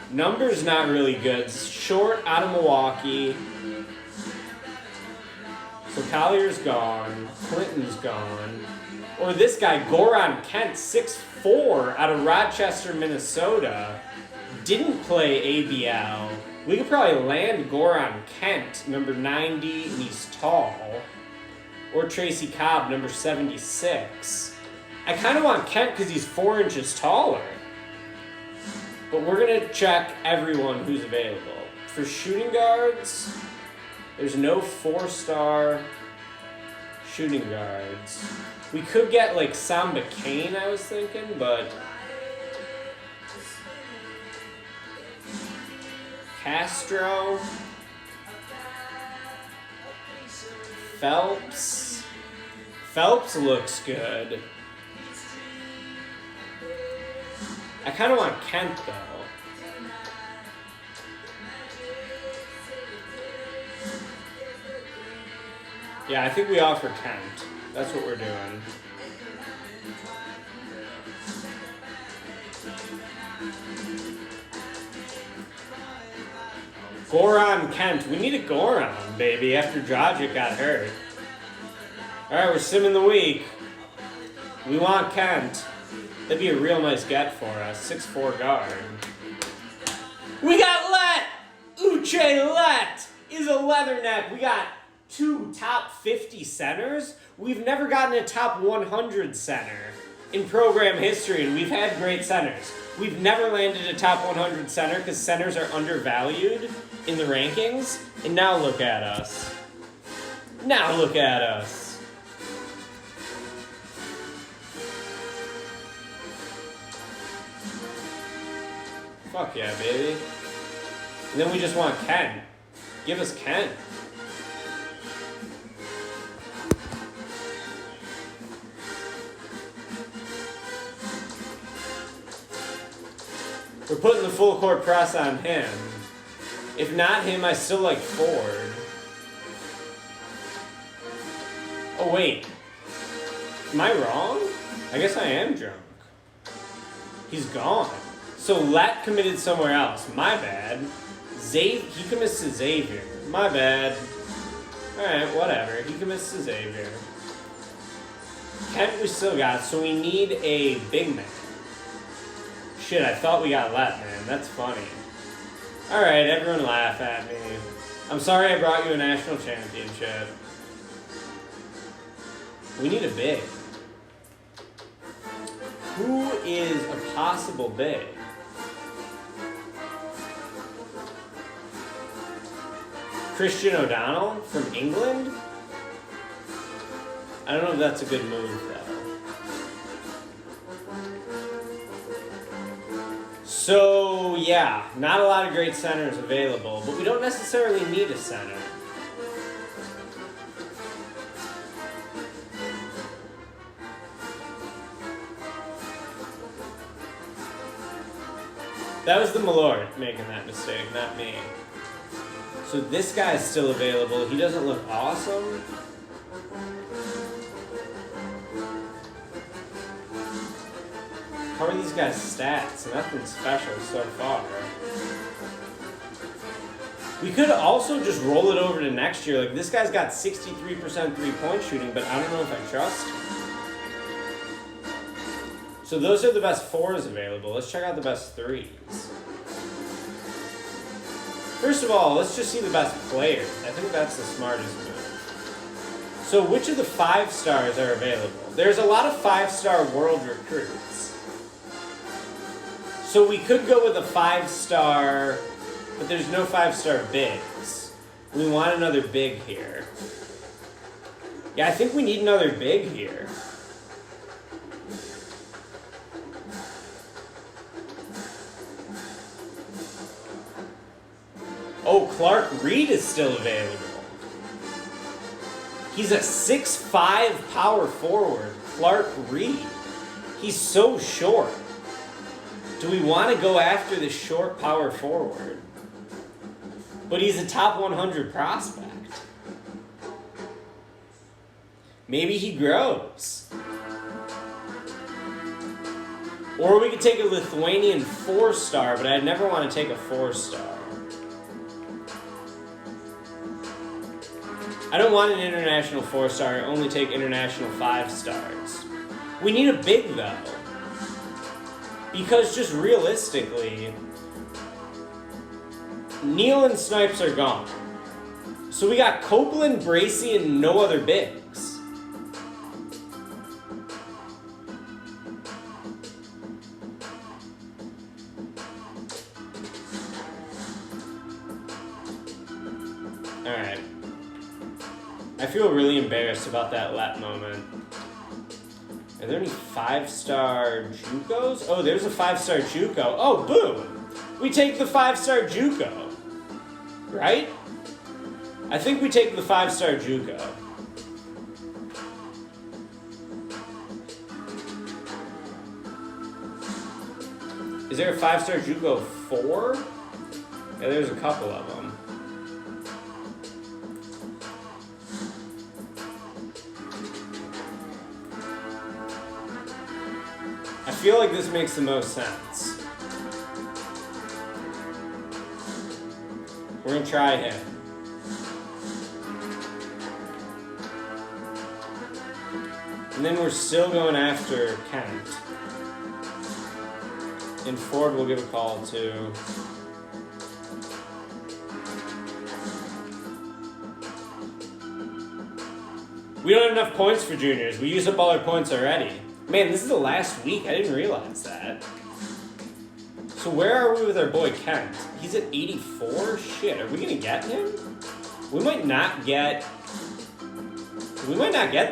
Numbers not really good. Short, out of Milwaukee. So Collier's gone. Clinton's gone. Or this guy, Goran Kent, 6'4", out of Rochester, Minnesota. Didn't play ABL. We could probably land Goran Kent, number 90, and he's tall. Or Tracy Cobb, number 76. I kind of want Kent because he's 4 inches taller. But we're going to check everyone who's available. For shooting guards, there's no 4-star shooting guards. We could get like Samba Kane, I was thinking, but... Castro. Phelps. Phelps looks good. I kind of want Kent, though. Yeah, I think we offer Kent. That's what we're doing. Goran Kent. We need a Goran, baby, after Dragic got hurt. Alright, we're simming the week. We want Kent. That'd be a real nice get for us. 6'4" guard. We got Let! Uche Let is a leatherneck. We got 2 top 50 centers. We've never gotten a top 100 center in program history, and we've had great centers. We've never landed a top 100 center because centers are undervalued in the rankings. And now look at us. Now look at us. Fuck yeah, baby. And then we just want Ken. Give us Ken. We're putting the full court press on him. If not him, I still like Ford. Oh, wait. Am I wrong? I guess I am drunk. He's gone. So Let committed somewhere else. My bad. He commits to Xavier. My bad. Alright, whatever. He commits to Xavier. Kent we still got, so we need a big man. Shit, I thought we got Let, man. That's funny. Alright, everyone laugh at me. I'm sorry I brought you a national championship. We need a big. Who is a possible big? Christian O'Donnell from England? I don't know if that's a good move, though. So, yeah, not a lot of great centers available, but we don't necessarily need a center. That was the Malort making that mistake, not me. So this guy's still available. He doesn't look awesome. How are these guys' stats? Nothing special so far. We could also just roll it over to next year. Like, this guy's got 63% three-point shooting, but I don't know if I trust him. So those are the best fours available. Let's check out the best threes. First of all, let's just see the best players. I think that's the smartest move. So which of the 5 stars are available? There's a lot of 5-star world recruits. So we could go with a 5-star, but there's no 5-star bigs. We want another big here. Yeah, I think we need another big here. Oh, Clark Reed is still available. He's a 6'5" power forward. Clark Reed. He's so short. Do we want to go after the short power forward? But he's a top 100 prospect. Maybe he grows. Or we could take a Lithuanian 4-star, but I'd never want to take a 4-star. I don't want an international 4-star, I only take international 5-stars. We need a big, though. Because just realistically, Neal and Snipes are gone. So we got Copeland, Bracey, and no other bigs. Alright. I feel really embarrassed about that lap moment. Are there any 5-star JUCOs? Oh, there's a 5-star JUCO. Oh, boom! We take the 5-star JUCO. Right? I think we take the 5-star JUCO. Is there a 5-star JUCO 4? Yeah, there's a couple of them. I feel like this makes the most sense. We're gonna try him. And then we're still going after Kent. And Ford will give a call to... We don't have enough points for juniors. We used up all our points already. Man, this is the last week. I didn't realize that. So where are we with our boy Kent? He's at 84? Shit, are we gonna get him? We might not get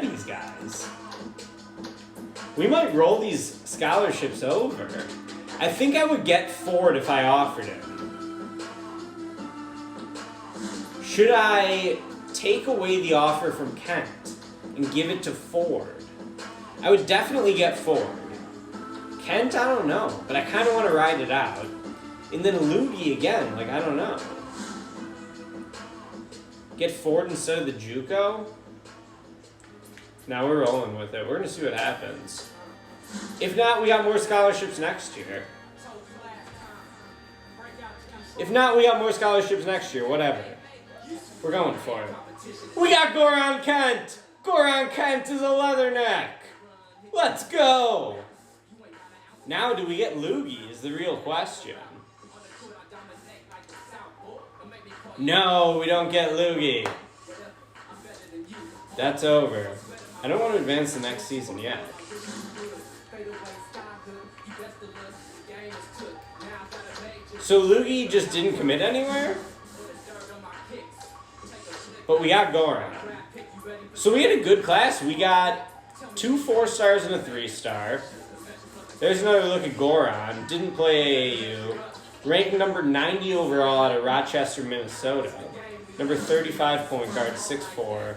these guys. We might roll these scholarships over. I think I would get Ford if I offered him. Should I take away the offer from Kent and give it to Ford? I would definitely get Ford. Kent, I don't know, but I kind of want to ride it out. And then Loogie again, like, I don't know. Get Ford instead of the JUCO? Now we're rolling with it. We're going to see what happens. If not, we got more scholarships next year. If not, we got more scholarships next year, whatever. We're going for it. We got Goran Kent! Goran Kent is a leatherneck! Let's go! Now, do we get Loogie is the real question. No, we don't get Loogie. That's over. I don't want to advance the next season yet. So Loogie just didn't commit anywhere? But we got Goran. So we had a good class. We got 2 4-stars and a 3-star. There's another look at Goron. Didn't play AAU. Ranked number 90 overall out of Rochester, Minnesota. Number 35 point guard, 6'4".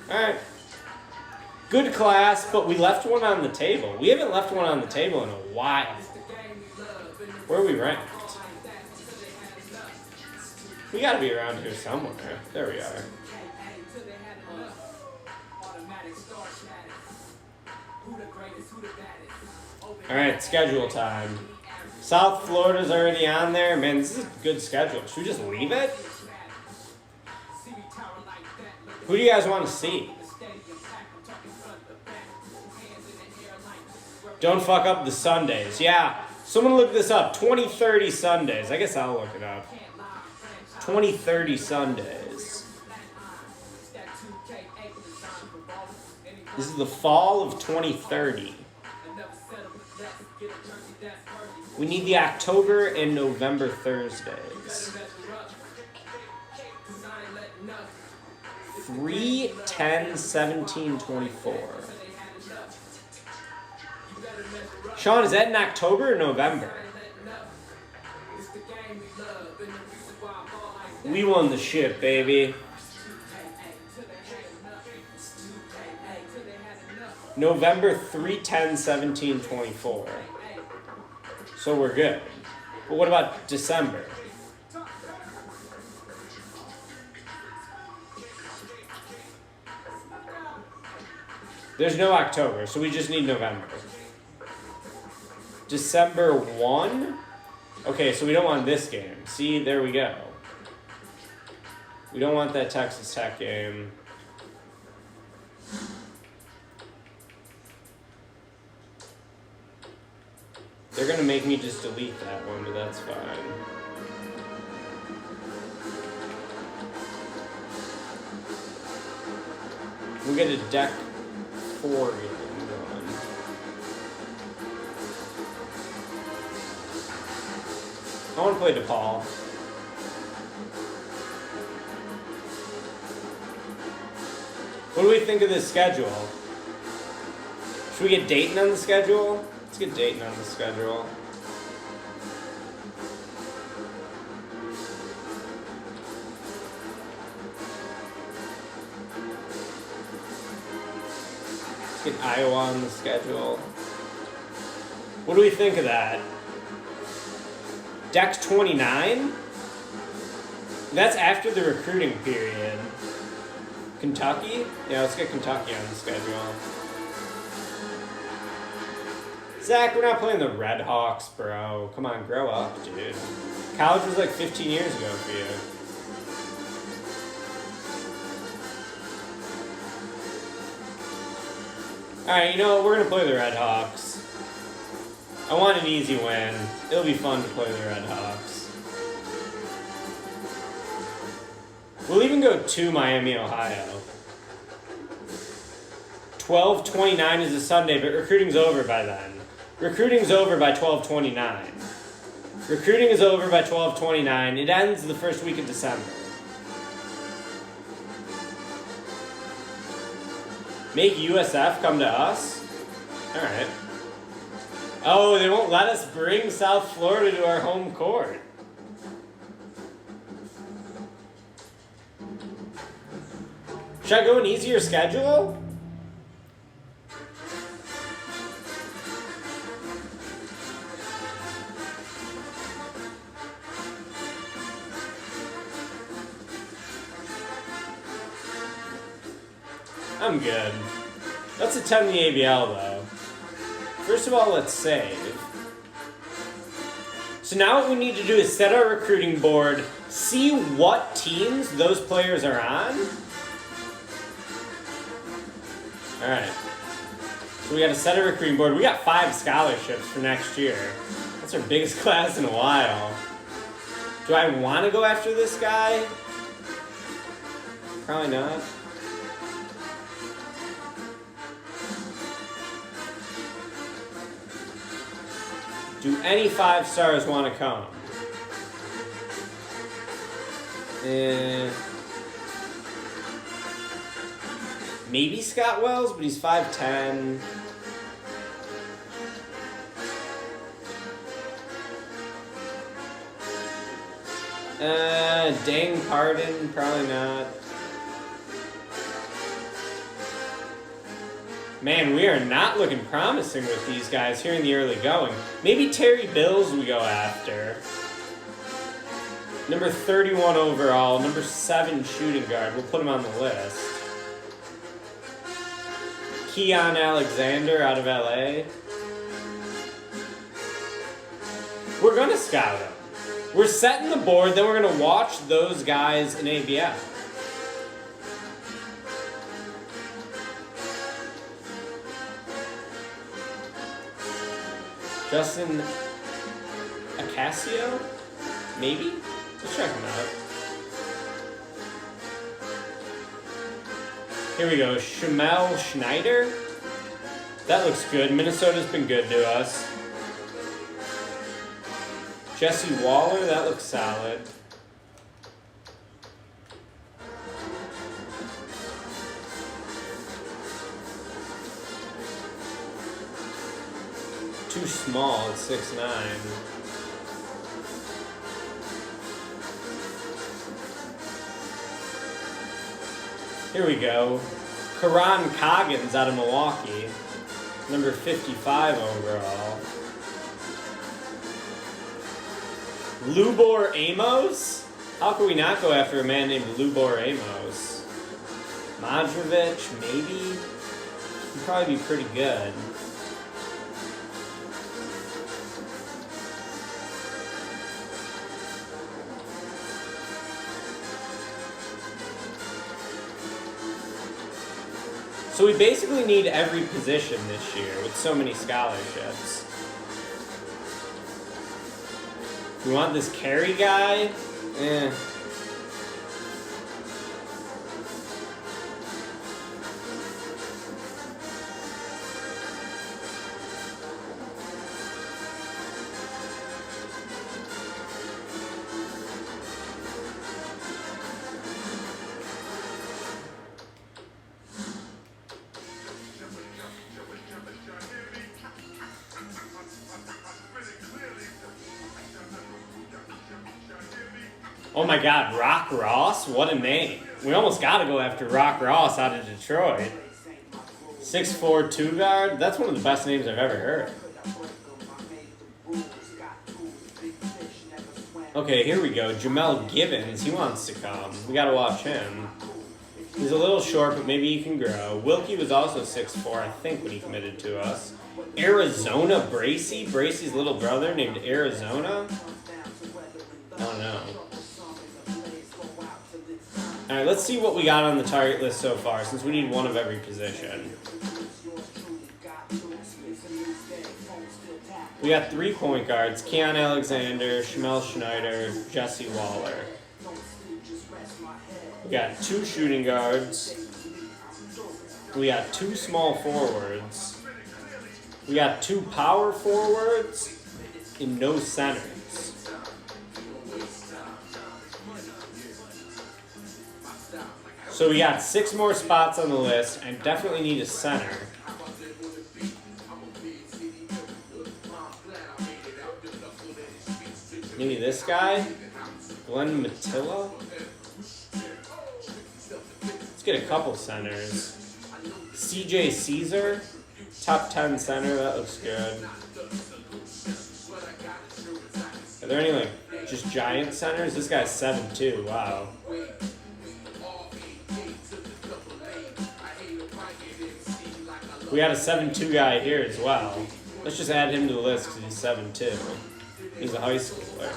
Alright. Good class, but we left one on the table. We haven't left one on the table in a while. Where are we ranked? We gotta be around here somewhere. There we are. Alright, schedule time. South Florida's already on there. Man, this is a good schedule. Should we just leave it? Who do you guys want to see? Don't fuck up the Sundays. Yeah, someone look this up. 2030 Sundays. I guess I'll look it up. 2030 Sundays. This is the fall of 2030. We need the October and November Thursdays. 3, 10, 17, 24. Sean, is that in October or November? We won the ship, baby. November 3, 10, 17, 24. So we're good. But what about December? There's no October, so we just need November. December 1? Okay, so we don't want this game. See, there we go. We don't want that Texas Tech game. They're gonna make me just delete that one, but that's fine. We'll get a deck 4 game going. I want to play DePaul. What do we think of this schedule? Should we get Dayton on the schedule? Let's get Dayton on the schedule. Let's get Iowa on the schedule. What do we think of that? Deck 29? That's after the recruiting period. Kentucky? Yeah, let's get Kentucky on the schedule. Zach, we're not playing the Red Hawks, bro. Come on, grow up, dude. College was like 15 years ago for you. Alright, you know what? We're going to play the Red Hawks. I want an easy win. It'll be fun to play the Red Hawks. We'll even go to Miami, Ohio. 12/29 is a Sunday, but recruiting's over by then. Recruiting's over by 12/29. Recruiting is over by 12/29. It ends the first week of December. Make USF come to us? Alright. Oh, they won't let us bring South Florida to our home court. Should I go an easier schedule? I'm good. Let's attend the ABL though. First of all, let's save. So now what we need to do is set our recruiting board, see what teams those players are on. Alright. So we gotta set a recruiting board. We got 5 scholarships for next year. That's our biggest class in a while. Do I want to go after this guy? Probably not. Do any 5 stars want to come? Maybe Scott Wells, but he's 5'10". Dang Pardon, probably not. Man, we are not looking promising with these guys here in the early going. Maybe Terry Bills we go after. Number 31 overall, number 7 shooting guard. We'll put him on the list. Keon Alexander out of LA. We're gonna scout him. We're setting the board, then we're gonna watch those guys in ABF. Justin Acacio? Maybe? Let's check him out. Here we go. Shamel Schneider. That looks good. Minnesota's been good to us. Jesse Waller. That looks solid. Too small at 6'9". Here we go. Karan Coggins out of Milwaukee. Number 55 overall. Lubor Amos? How can we not go after a man named Lubor Amos? Modrovic, maybe? He'd probably be pretty good. So we basically need every position this year with so many scholarships. We want this carry guy? Eh. Oh my God, Rock Ross? What a name. We almost got to go after Rock Ross out of Detroit. 6'4", 2 guard? That's one of the best names I've ever heard. Okay, here we go. Jamel Gibbons. He wants to come. We got to watch him. He's a little short, but maybe he can grow. Wilkie was also 6'4", I think, when he committed to us. Arizona Bracy? Bracy's little brother named Arizona? I don't know. Alright, let's see what we got on the target list so far, since we need one of every position. We got 3 point guards, Keon Alexander, Shamel Schneider, Jesse Waller. We got 2 shooting guards. We got 2 small forwards. We got 2 power forwards and no centers. So we got 6 more spots on the list and definitely need a center. Maybe this guy? Glenn Matilla? Let's get a couple centers. CJ Caesar? Top 10 center, that looks good. Are there any like just giant centers? This guy's 7'2", wow. We got a 7'2" guy here as well. Let's just add him to the list because he's 7'2". He's a high schooler.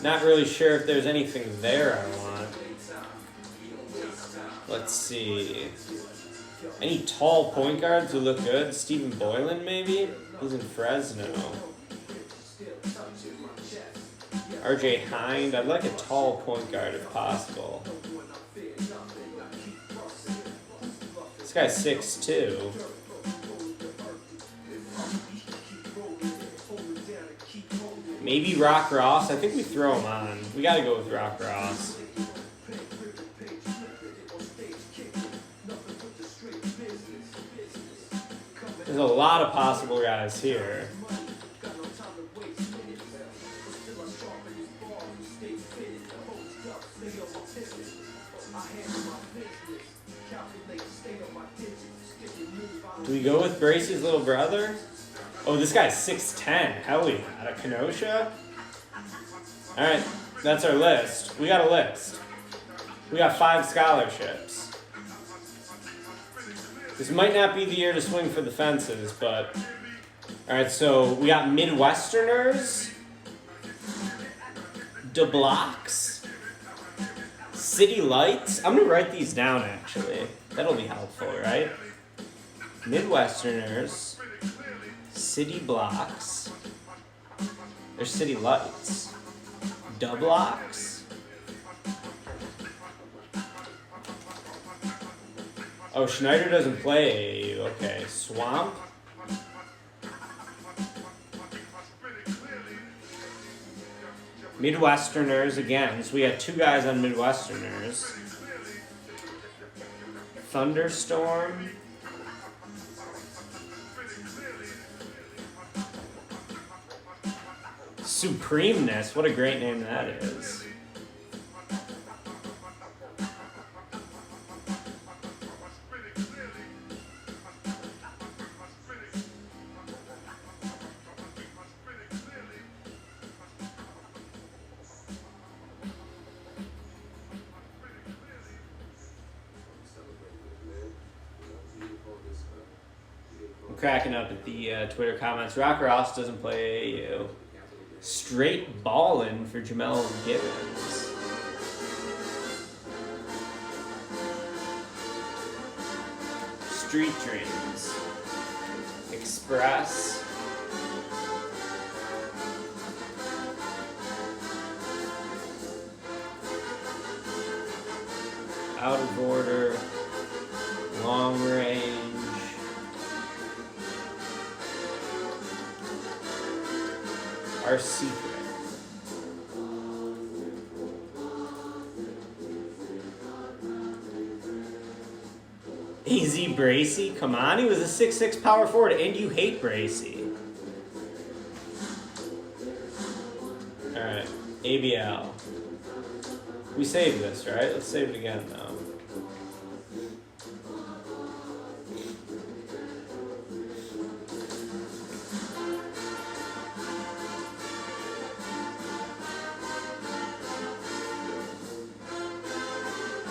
Not really sure if there's anything there I want. Let's see. Any tall point guards who look good? Stephen Boylan, maybe? He's in Fresno. RJ Hind. I'd like a tall point guard if possible. This guy's 6'2". Maybe Rock Ross. I think we throw him on. We got to go with Rock Ross. There's a lot of possible guys here. Do we go with Bracey's little brother? Oh, this guy's 6'10". Hell yeah. Out of Kenosha? Alright, that's our list. We got a list. We got 5 scholarships. This might not be the year to swing for the fences, but... Alright, so we got Midwesterners. DeBlocks. City Lights. I'm going to write these down, actually. That'll be helpful, right? Midwesterners. City Blocks. There's City Lights. DeBlocks. Oh, Schneider doesn't play AAU. Okay, Swamp. Midwesterners again. So we got 2 guys on Midwesterners. Thunderstorm. Supremeness. What a great name that is. I'm cracking up at the Twitter comments. Rock Ross doesn't play AAU. Straight ballin' for Jamel Gibbons. Street Dreams. Express. Out of order. Long range. Our secret. AZ Bracey, come on, he was a 6'6" power forward, and you hate Bracey. Alright, ABL. We saved this, right? Let's save it again, though.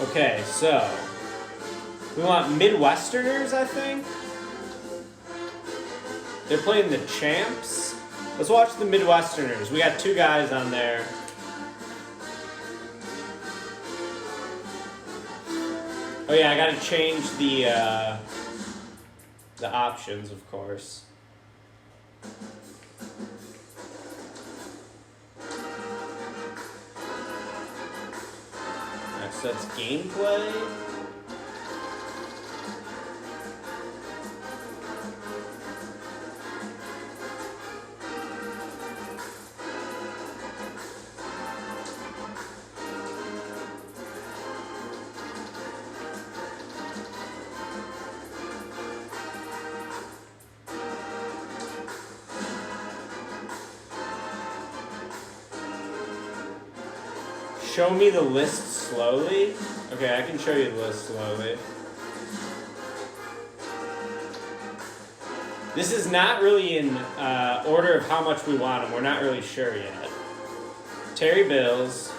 Okay, so we want Midwesterners, I think. They're playing the Champs. Let's watch the Midwesterners. We got 2 guys on there. Oh yeah, I gotta change the options, of course. So that's gameplay. Show me the list slowly? Okay, I can show you the list slowly. This is not really in order of how much we want them. We're not really sure yet. Terry Bills.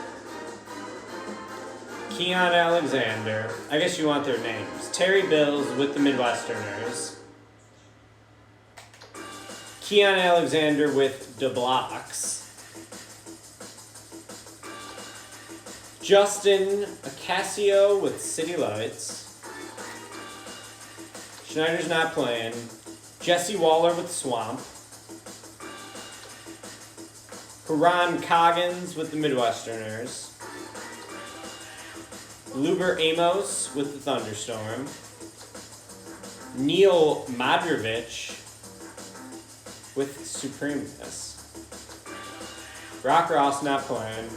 Keon Alexander. I guess you want their names. Terry Bills with the Midwesterners. Keon Alexander with DeBlocks. Justin Acacio with City Lights. Schneider's not playing. Jesse Waller with Swamp. Karan Coggins with the Midwesterners. Luber Amos with the Thunderstorm. Neil Madrovich with Supremeness. Brock Ross not playing.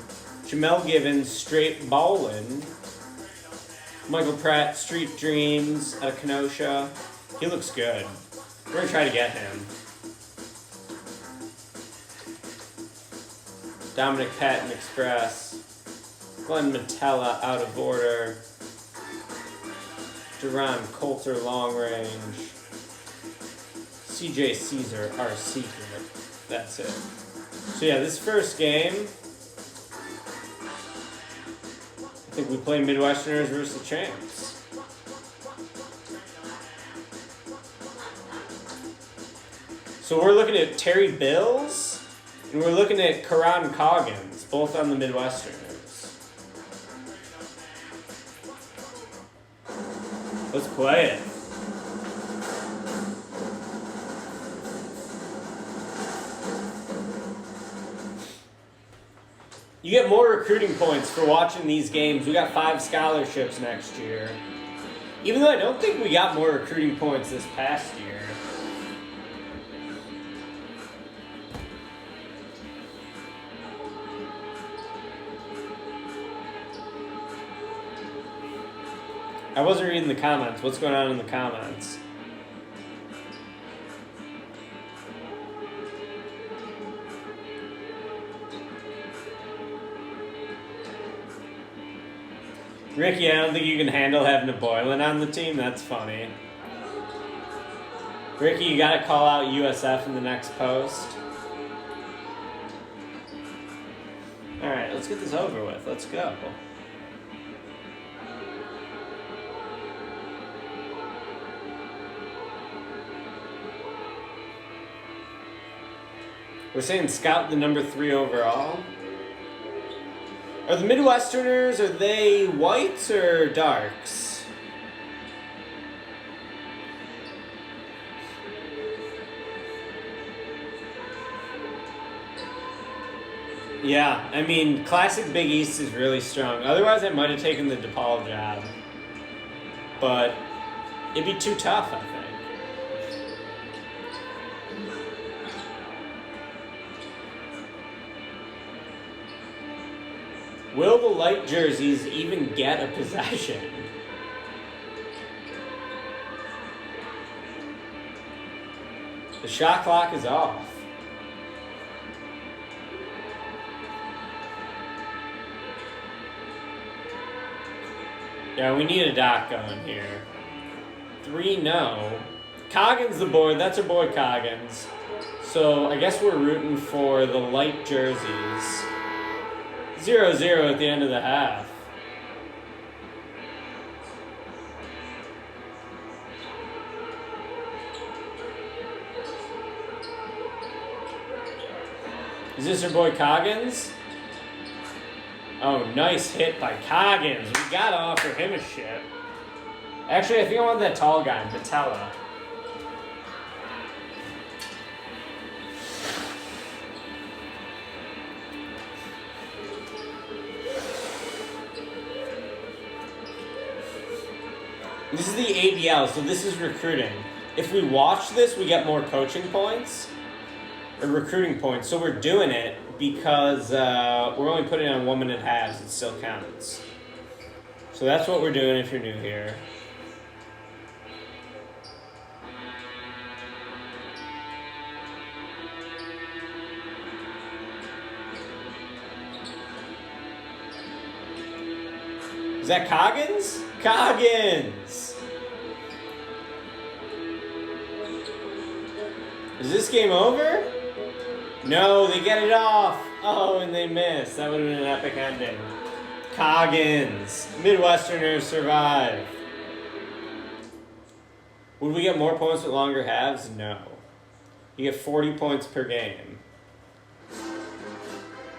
Jamel Givens, straight bowling. Michael Pratt, Street Dreams out of Kenosha. He looks good. We're going to try to get him. Dominic Patton Express. Glenn Metella out of order. Duran Coulter long range. CJ Caesar, our secret. That's it. So yeah, this first game, I think we play Midwesterners versus the champs. So we're looking at Terry Bills, and we're looking at Karan Coggins, both on the Midwesterners. Let's play it. You get more recruiting points for watching these games. We got 5 scholarships next year. Even though I don't think we got more recruiting points this past year. I wasn't reading the comments. What's going on in the comments? Ricky, I don't think you can handle having a Boylan on the team. That's funny. Ricky, you gotta call out USF in the next post. Alright, let's get this over with. Let's go. We're saying scout the number 3 overall. Are the Midwesterners, are they whites or darks? Yeah, I mean, classic Big East is really strong. Otherwise, I might have taken the DePaul job. But it'd be too tough, I think. Will the light jerseys even get a possession? The shot clock is off. Yeah, we need a dot going here. 3 no. Coggins the board. That's our boy Coggins. So I guess we're rooting for the light jerseys. 0-0 at the end of the half. Is this your boy Coggins? Oh, nice hit by Coggins. We gotta offer him a ship. Actually, I think I want that tall guy, Metella. This is the ABL, so this is recruiting. If we watch this, we get more coaching points, or recruiting points. So we're doing it because we're only putting on 1 minute halves. It still counts. So that's what we're doing if you're new here. Is that Coggins? Coggins! Is this game over? No, they get it off. Oh, and they miss. That would have been an epic ending. Coggins. Midwesterners survive. Would we get more points with longer halves? No. You get 40 points per game.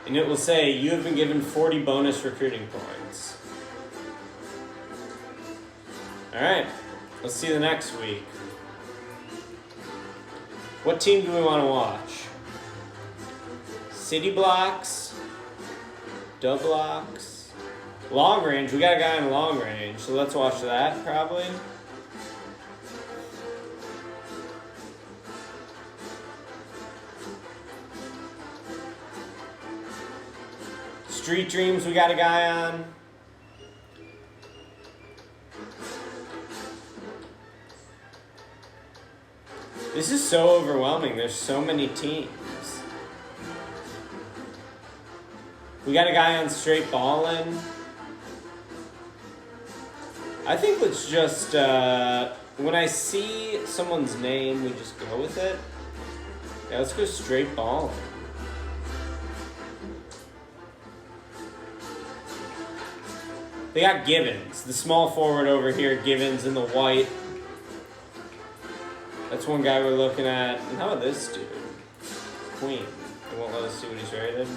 And it will say, you have been given 40 bonus recruiting points. Alright, let's see the next week. What team do we want to watch? City blocks, dub blocks, long range. We got a guy in long range, so let's watch that probably. Street Dreams, we got a guy on. This is so overwhelming. There's so many teams. We got a guy on Straight Ballin'. I think let's just, when I see someone's name, we just go with it. Yeah, let's go Straight Ballin'. They got Givens, the small forward over here, Givens in the white. That's one guy we're looking at. And how about this dude? Queen. They won't let us see what he's rated.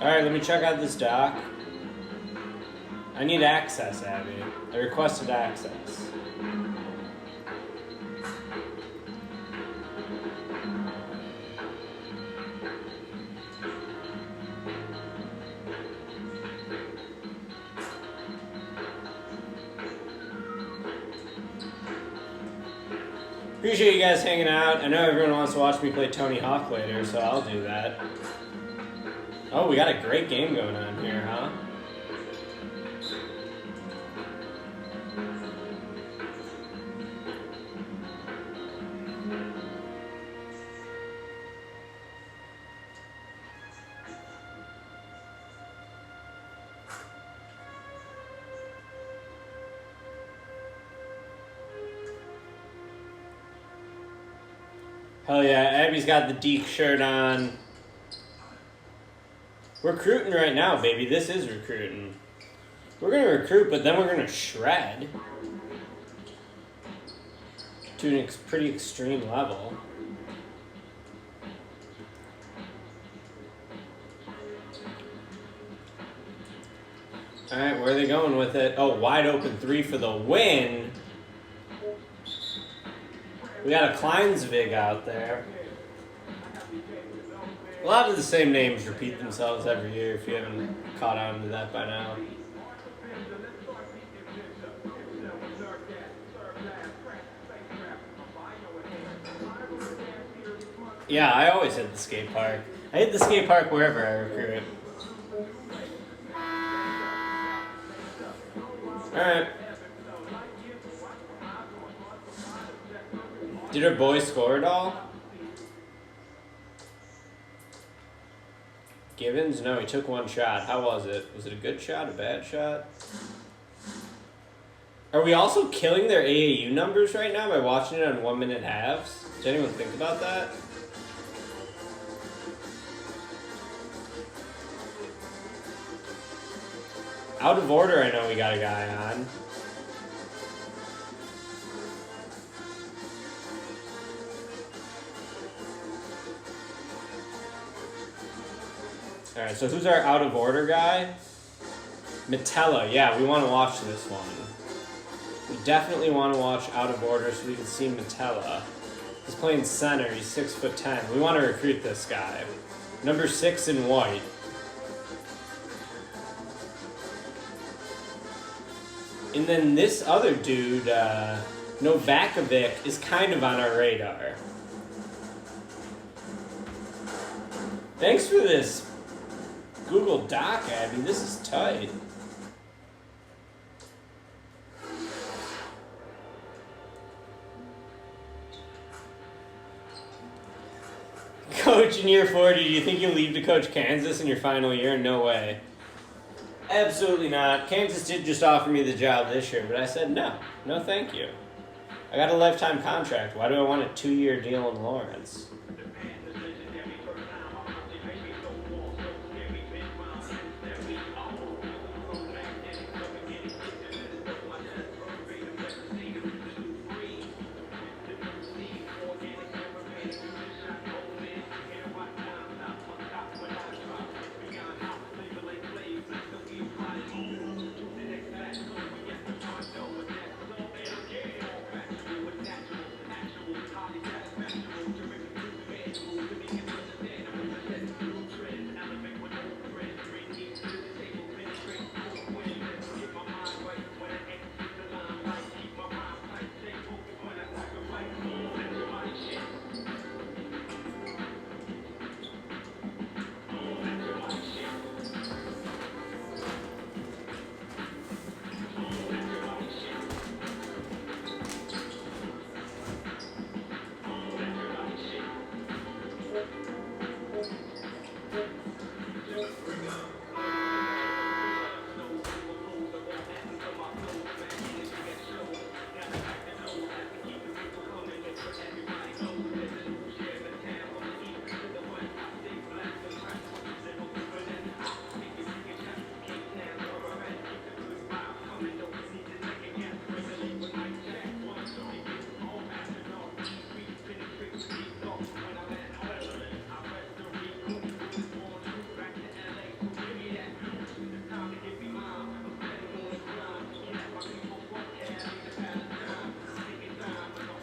Alright, let me check out this doc. I need access, Abby. I requested access. Appreciate you guys hanging out. I know everyone wants to watch me play Tony Hawk later, so I'll do that. Oh, we got a great game going on here, huh? Hell yeah, Abby's got the Deke shirt on. We're recruiting right now, baby. This is recruiting. We're going to recruit, but then we're going to shred. To an pretty extreme level. Alright, where are they going with it? Oh, wide open three for the win. We got a Kleinsvig out there. A lot of the same names repeat themselves every year if you haven't caught on to that by now. Yeah, I always hit the skate park. I hit the skate park wherever I recruit. Alright. Did our boy score at all? Gibbons? No, he took one shot. How was it? Was it a good shot? A bad shot? Are we also killing their AAU numbers right now by watching it on 1 minute halves? Did anyone think about that? Out of order, I know we got a guy on. Alright, so who's our out of order guy? Metella, yeah, we want to watch this one. We definitely want to watch out of order so we can see Metella. He's playing center, he's 6'10". We want to recruit this guy. Number 6 in white. And then this other dude, Novakovic, is kind of on our radar. Thanks for this Google Doc, Abby. This is tight. Coach in year 40, do you think you'll leave to coach Kansas in your final year? No way. Absolutely not. Kansas did just offer me the job this year, but I said no. No, thank you. I got a lifetime contract. Why do I want a 2-year deal in Lawrence?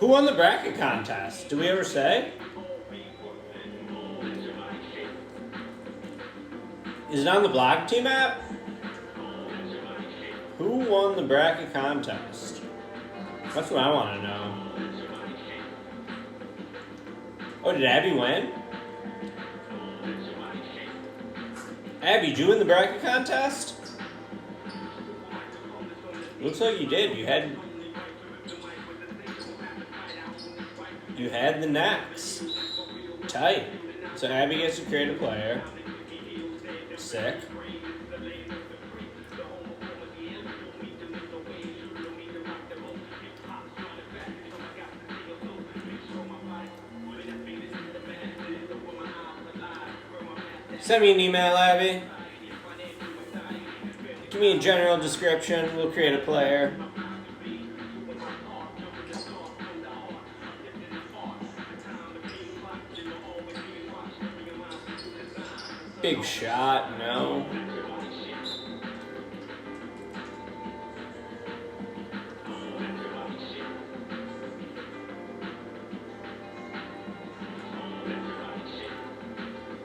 Who won the bracket contest? Did we ever say? Is it on the blog team app? Who won the bracket contest? That's what I want to know. Oh, did Abby win? Abby, did you win the bracket contest? Looks like you did. You had the necks. Tight. So Abby gets to create a player. Sick. Send me an email, Abby. Give me a general description. We'll create a player. Big shot, no.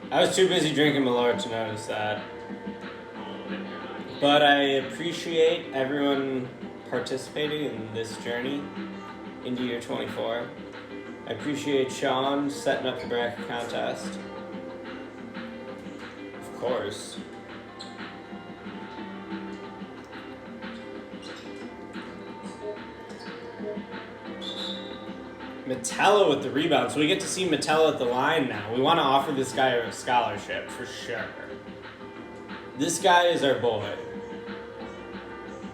I was too busy drinking Malort to notice that. But I appreciate everyone participating in this journey into year 24. I appreciate Sean setting up the bracket contest. Of course. Metella with the rebound. So we get to see Metella at the line now. We want to offer this guy a scholarship for sure. This guy is our boy.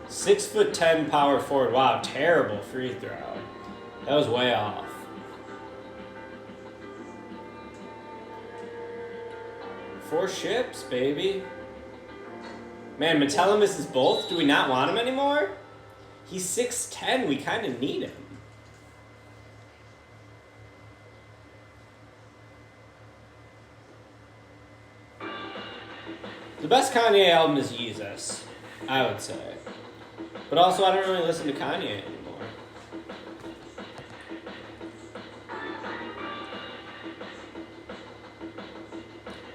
6'10" power forward. Wow, terrible free throw. That was way off. Four ships, baby. Man, Metella misses both. Do we not want him anymore? He's 6'10". We kind of need him. The best Kanye album is Yeezus, I would say. But also, I don't really listen to Kanye anymore.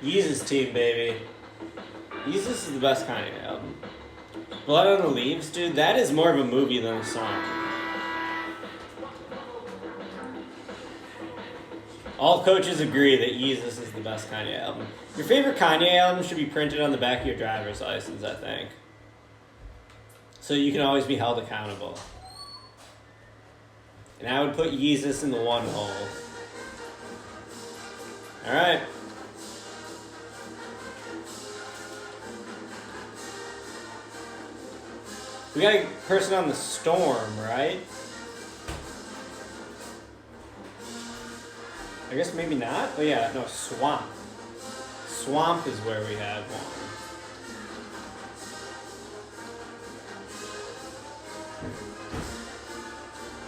Yeezus team, baby. Yeezus is the best Kanye album. Blood on the Leaves, dude, that is more of a movie than a song. All coaches agree that Yeezus is the best Kanye album. Your favorite Kanye album should be printed on the back of your driver's license, I think. So you can always be held accountable. And I would put Yeezus in the one hole. Alright. We got a person on the Storm, right? I guess maybe not. Oh yeah, no, Swamp. Swamp is where we have one.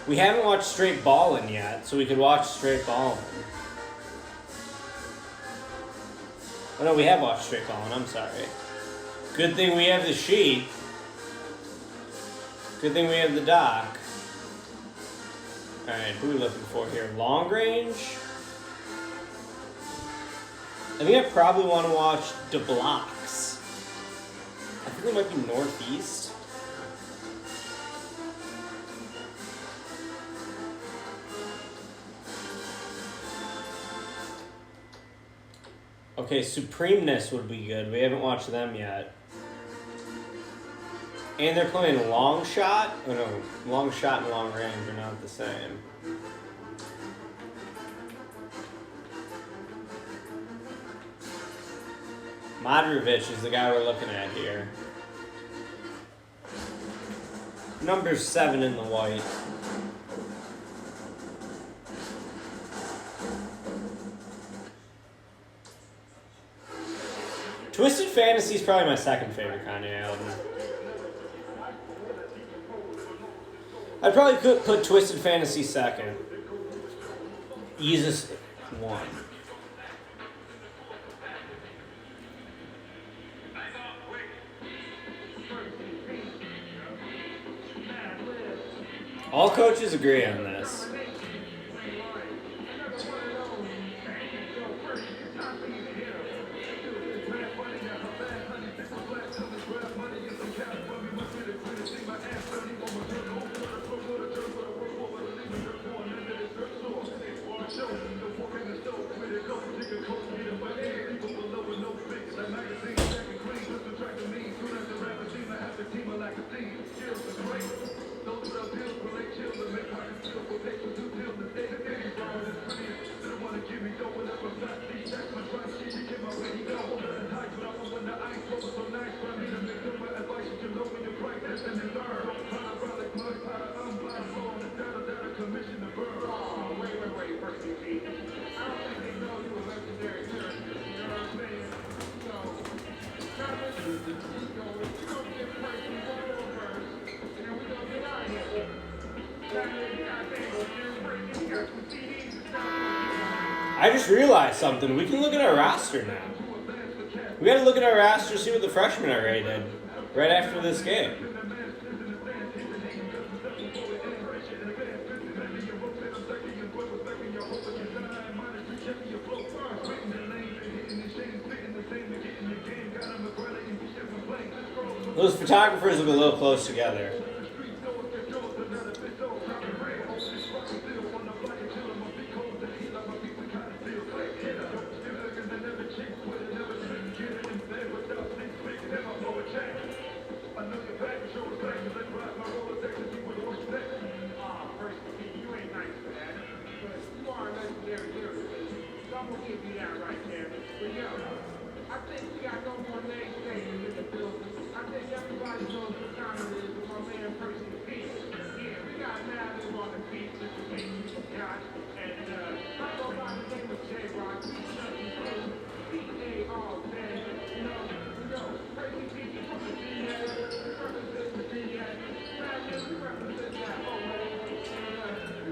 We haven't watched Straight Ballin' yet, so we could watch Straight Ballin'. Oh no, we have watched Straight Ballin', I'm sorry. Good thing we have the sheet. Good thing we have the doc. Alright, who are we looking for here? Long range? I think I probably want to watch The Blocks. I think it might be Northeast. Okay, Supremeness would be good. We haven't watched them yet. And they're playing Long Shot? Oh no, Long Shot and Long Range are not the same. Modrovich is the guy we're looking at here. Number 7 in the white. Twisted Fantasy is probably my second favorite Kanye album. I'd probably put Twisted Fantasy second. Yeezus 1. All coaches agree on this. I just realized something. We can look at our roster now. We gotta look at our roster, see what the freshmen are rated right after this game. Those photographers look a little close together.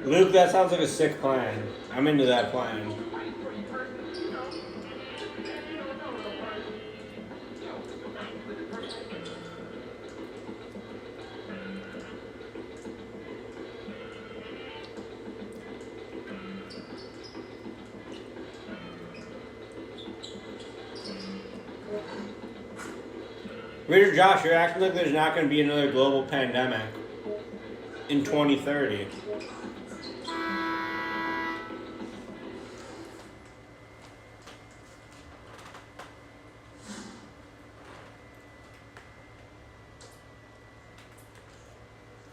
Luke, that sounds like a sick plan. I'm into that plan. Reader Josh, you're acting like there's not going to be another global pandemic in 2030.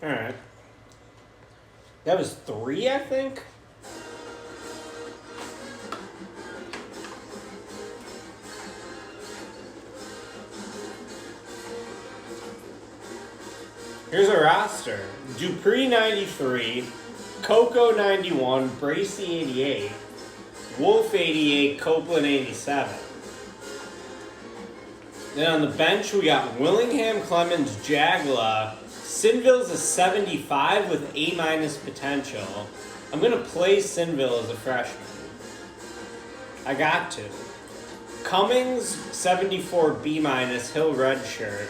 Alright. That was 3, I think? Here's a roster. Dupree 93, Coco 91, Bracy 88, Wolf 88, Copeland 87. Then on the bench we got Willingham, Clemens, Jagla. Sinville's a 75 with A- potential. I'm going to play Sinville as a freshman. I got to. Cummings, 74 B-, Hill redshirt.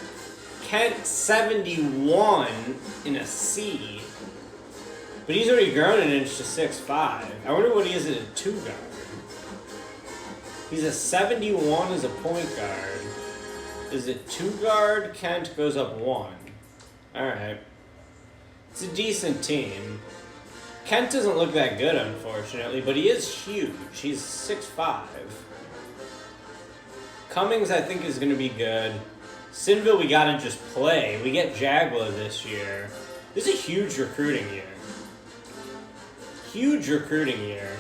Kent, 71 in a C. But he's already grown an inch to 6'5". I wonder what he is at a 2 guard. He's a 71 as a point guard. Is it 2 guard? Kent goes up 1. Alright. It's a decent team. Kent doesn't look that good, unfortunately, but he is huge. He's 6'5". Cummings, I think, is going to be good. Sinville, we gotta just play. We get Jagla this year. This is a huge recruiting year. Huge recruiting year.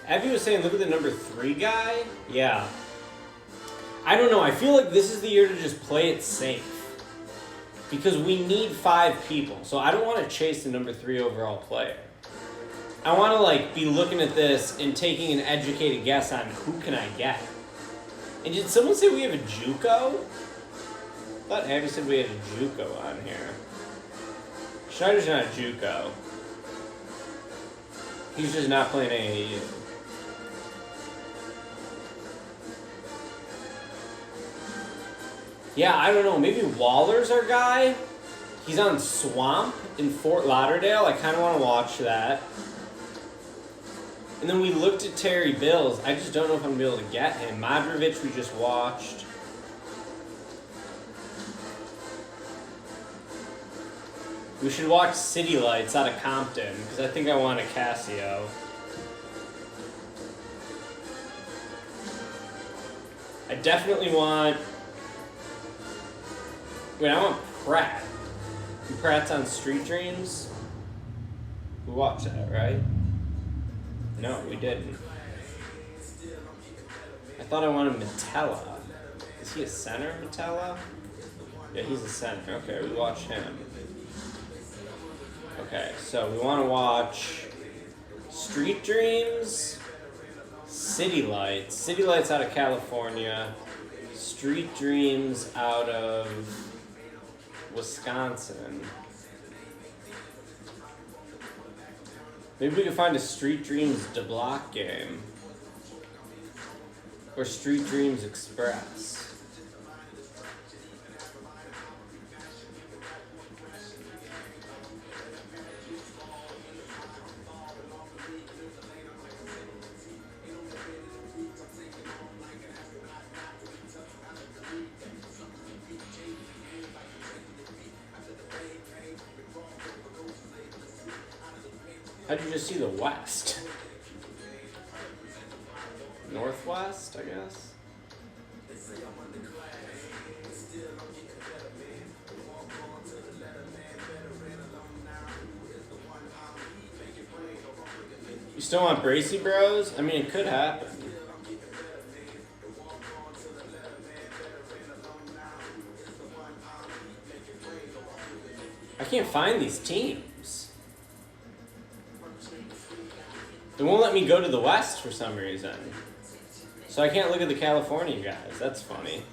Abby was saying, look at the number 3 guy. Yeah. I don't know. I feel like this is the year to just play it safe. Because we need 5 people. So I don't want to chase the number 3 overall player. I want to be looking at this and taking an educated guess on who can I get. And did someone say we have a JUCO? I thought Abby said we had a JUCO on here. Schneider's not a JUCO. He's just not playing AAU. Yeah, I don't know. Maybe Waller's our guy. He's on Swamp in Fort Lauderdale. I kind of want to watch that. And then we looked at Terry Bills. I just don't know if I'm going to be able to get him. Modrovich we just watched. We should watch City Lights out of Compton, because I think I want a Casio. I definitely want... Wait, I want Pratt. And Pratt's on Street Dreams? We watched that, right? No, we didn't. I thought I wanted Metella. Is he a center, Metella? Yeah, he's a center. Okay, we watched him. Okay, so we want to watch Street Dreams, City Lights. City Lights out of California. Street Dreams out of Wisconsin. Maybe we can find a Street Dreams DeBlock game. Or Street Dreams Express. How'd you just see the west? Northwest, I guess. You still want Bracy Bros? I mean, it could happen. I can't find these teams. It won't let me go to the West for some reason. So I can't look at the California guys. That's funny.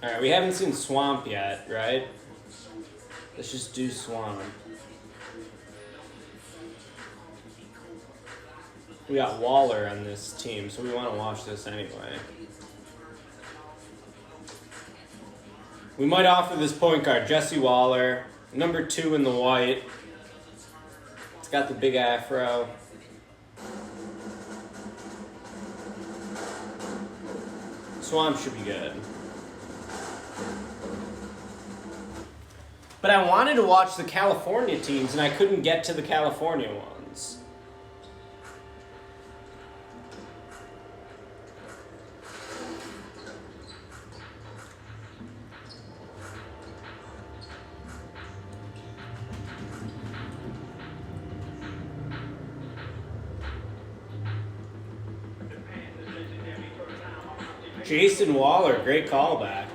Alright, we haven't seen Swamp yet, right? Let's just do Swamp. We got Waller on this team, so we want to watch this anyway. We might offer this point guard, Jesse Waller, number 2 in the white. It's got the big afro. Swamp should be good. But I wanted to watch the California teams, and I couldn't get to the California ones. Jason Waller, great callback.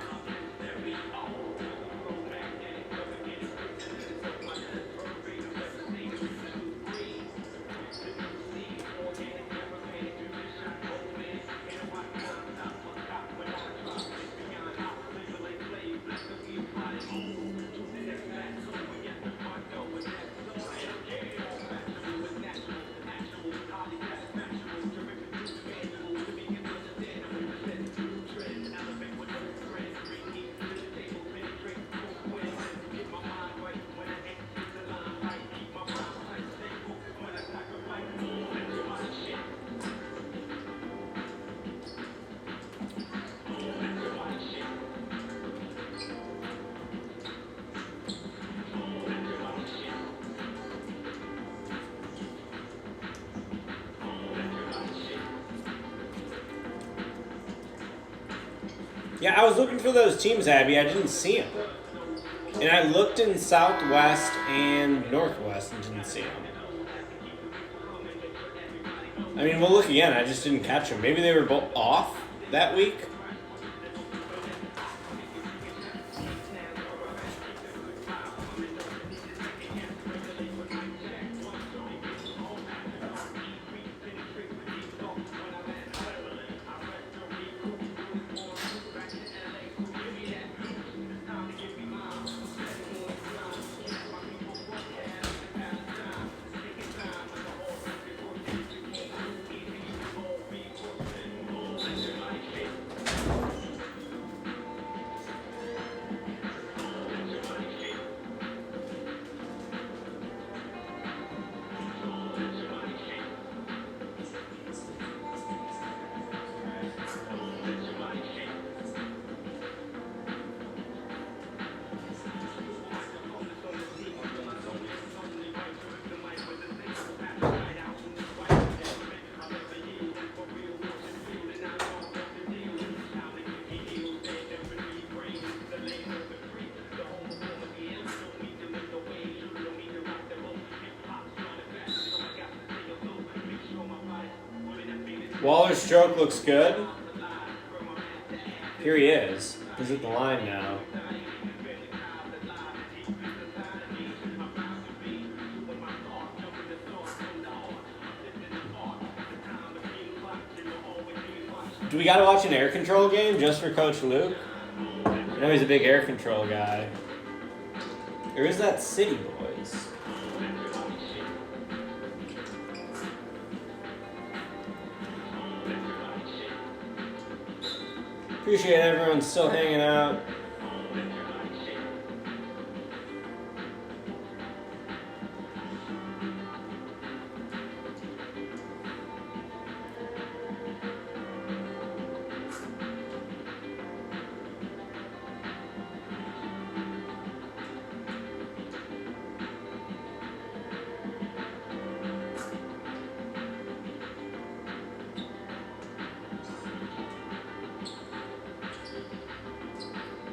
Yeah, I was looking for those teams, Abby. I didn't see them. And I looked in Southwest and Northwest and didn't see them. I mean, we'll look again. I just didn't catch them. Maybe they were both off that week. Waller's stroke looks good. Here he is. He's at the line now. Do we gotta watch an air control game just for Coach Luke? I know he's a big air control guy. Or is that City Boys? Appreciate everyone still hanging out.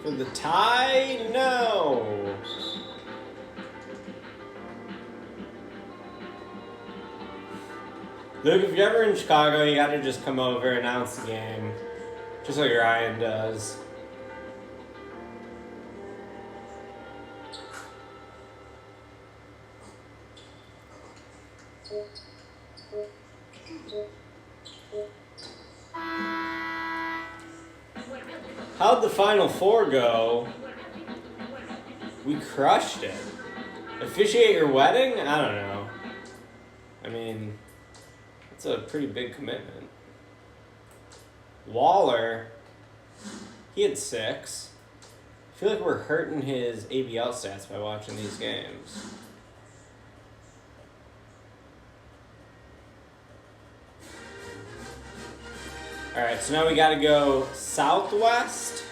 For the tie? No. Luke, if you're ever in Chicago, you gotta just come over and announce the game. Just like Ryan does. How'd the Final Four go? We crushed it. Officiate your wedding? I don't know. I mean, that's a pretty big commitment. Waller, he had 6. I feel like we're hurting his ABL stats by watching these games. Alright, so now we gotta go southwest.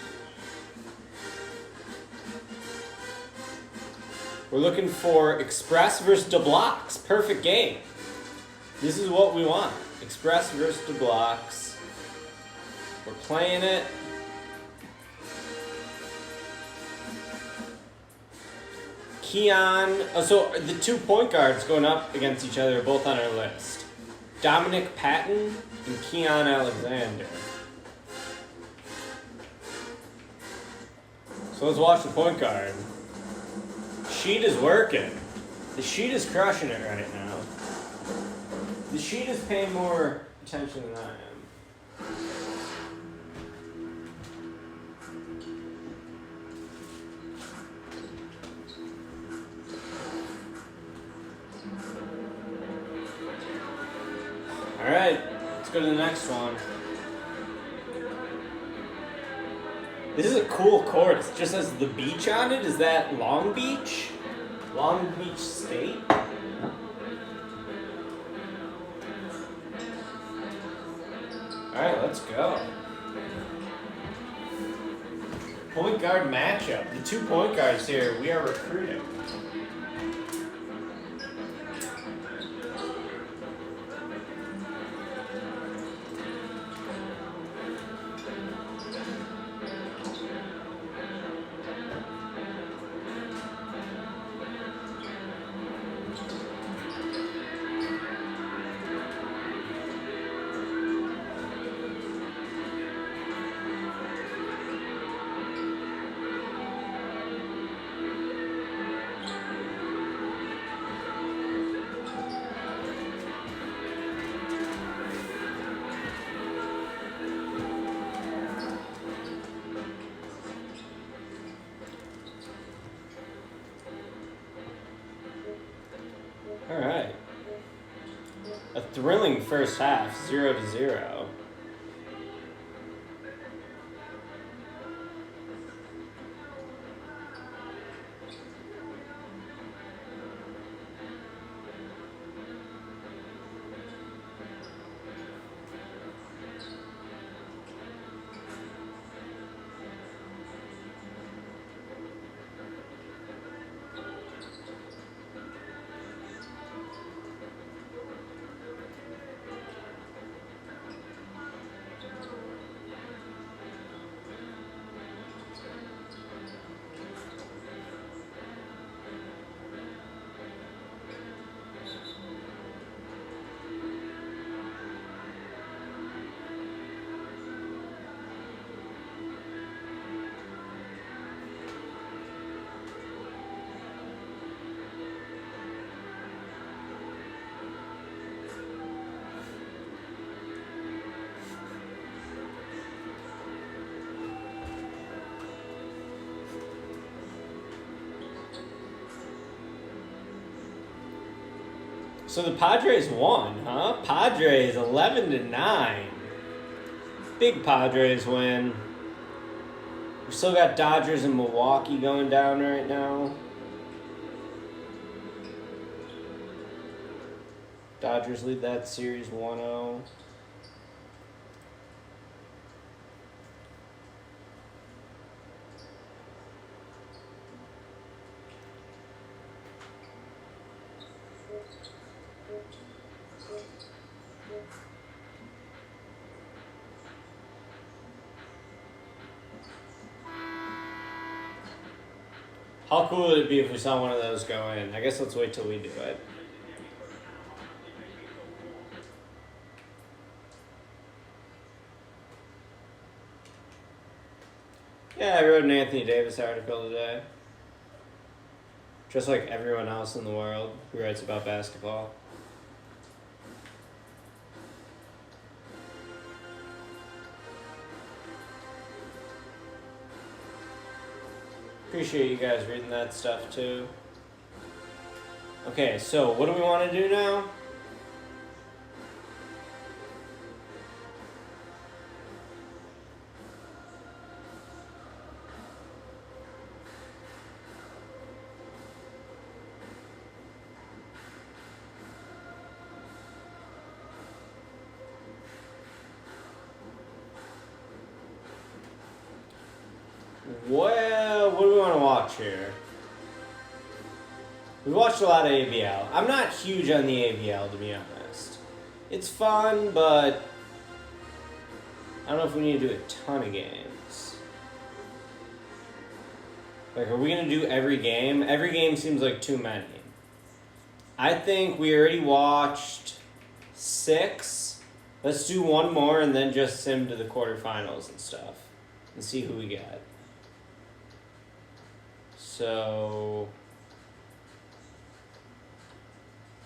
We're looking for Express versus DeBlocks. Perfect game. This is what we want. Express versus DeBlocks. We're playing it. Keon. Oh, so the 2 point guards going up against each other are both on our list. Dominic Patton and Keon Alexander. So let's watch the point guard. Sheet is working. The sheet is crushing it right now. The sheet is paying more attention than I am. Alright, let's go to the next one. This is a cool court. It just has the beach on it. Is that Long Beach? Long Beach State? Alright, let's go. Point guard matchup. The 2 point guards here, we are recruiting. Alright. A thrilling first half, 0-0. So the Padres won, huh? Padres 11-9. Big Padres win. We still got Dodgers and Milwaukee going down right now. Dodgers lead that series 1-0. How cool would it be if we saw one of those go in? I guess let's wait till we do it. Yeah, I wrote an Anthony Davis article today. Just like everyone else in the world who writes about basketball. Appreciate you guys reading that stuff too. Okay, so what do we want to do now? Well, what do we want to watch here? We watched a lot of ABL. I'm not huge on the ABL, to be honest. It's fun, but I don't know if we need to do a ton of games. Like, are we going to do every game? Every game seems like too many. I think we already watched 6. Let's do one more and then just sim to the quarterfinals and stuff. And see who we get. So,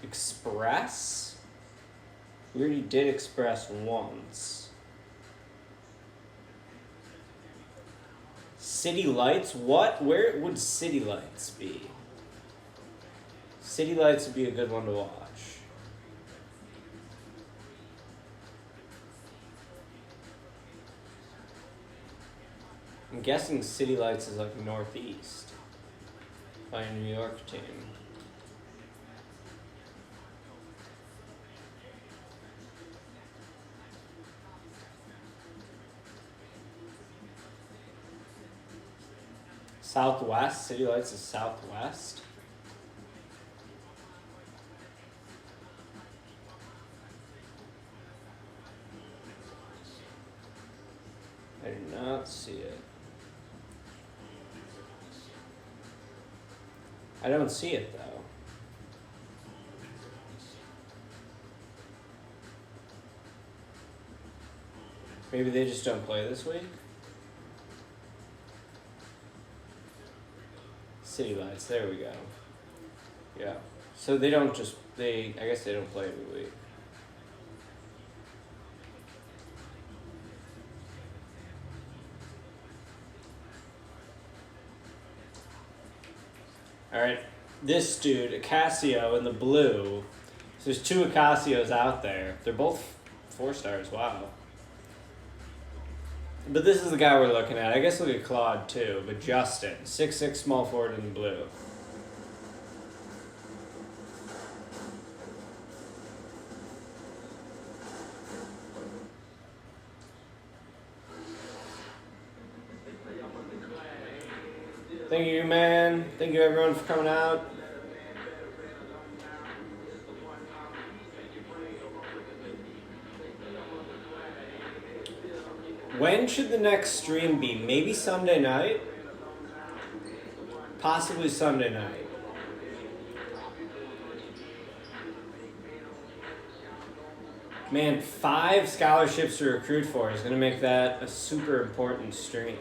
Express? We already did Express once. City Lights? What? Where would City Lights be? City Lights would be a good one to watch. I'm guessing City Lights is like northeast. By a New York team. Southwest? City Lights is Southwest? I do not see it. I don't see it though. Maybe they just don't play this week? City Lights, there we go. Yeah. So they don't just, I guess they don't play every week. Alright, this dude, Acasio in the blue. So there's 2 Acasios out there. They're both 4 stars, wow. But this is the guy we're looking at. I guess look at Claude too, but Justin, 6'6" small forward in the blue. Thank you, man. Thank you, everyone, for coming out. When should the next stream be? Maybe Sunday night? Possibly Sunday night. Man, 5 scholarships to recruit for is going to make that a super important stream.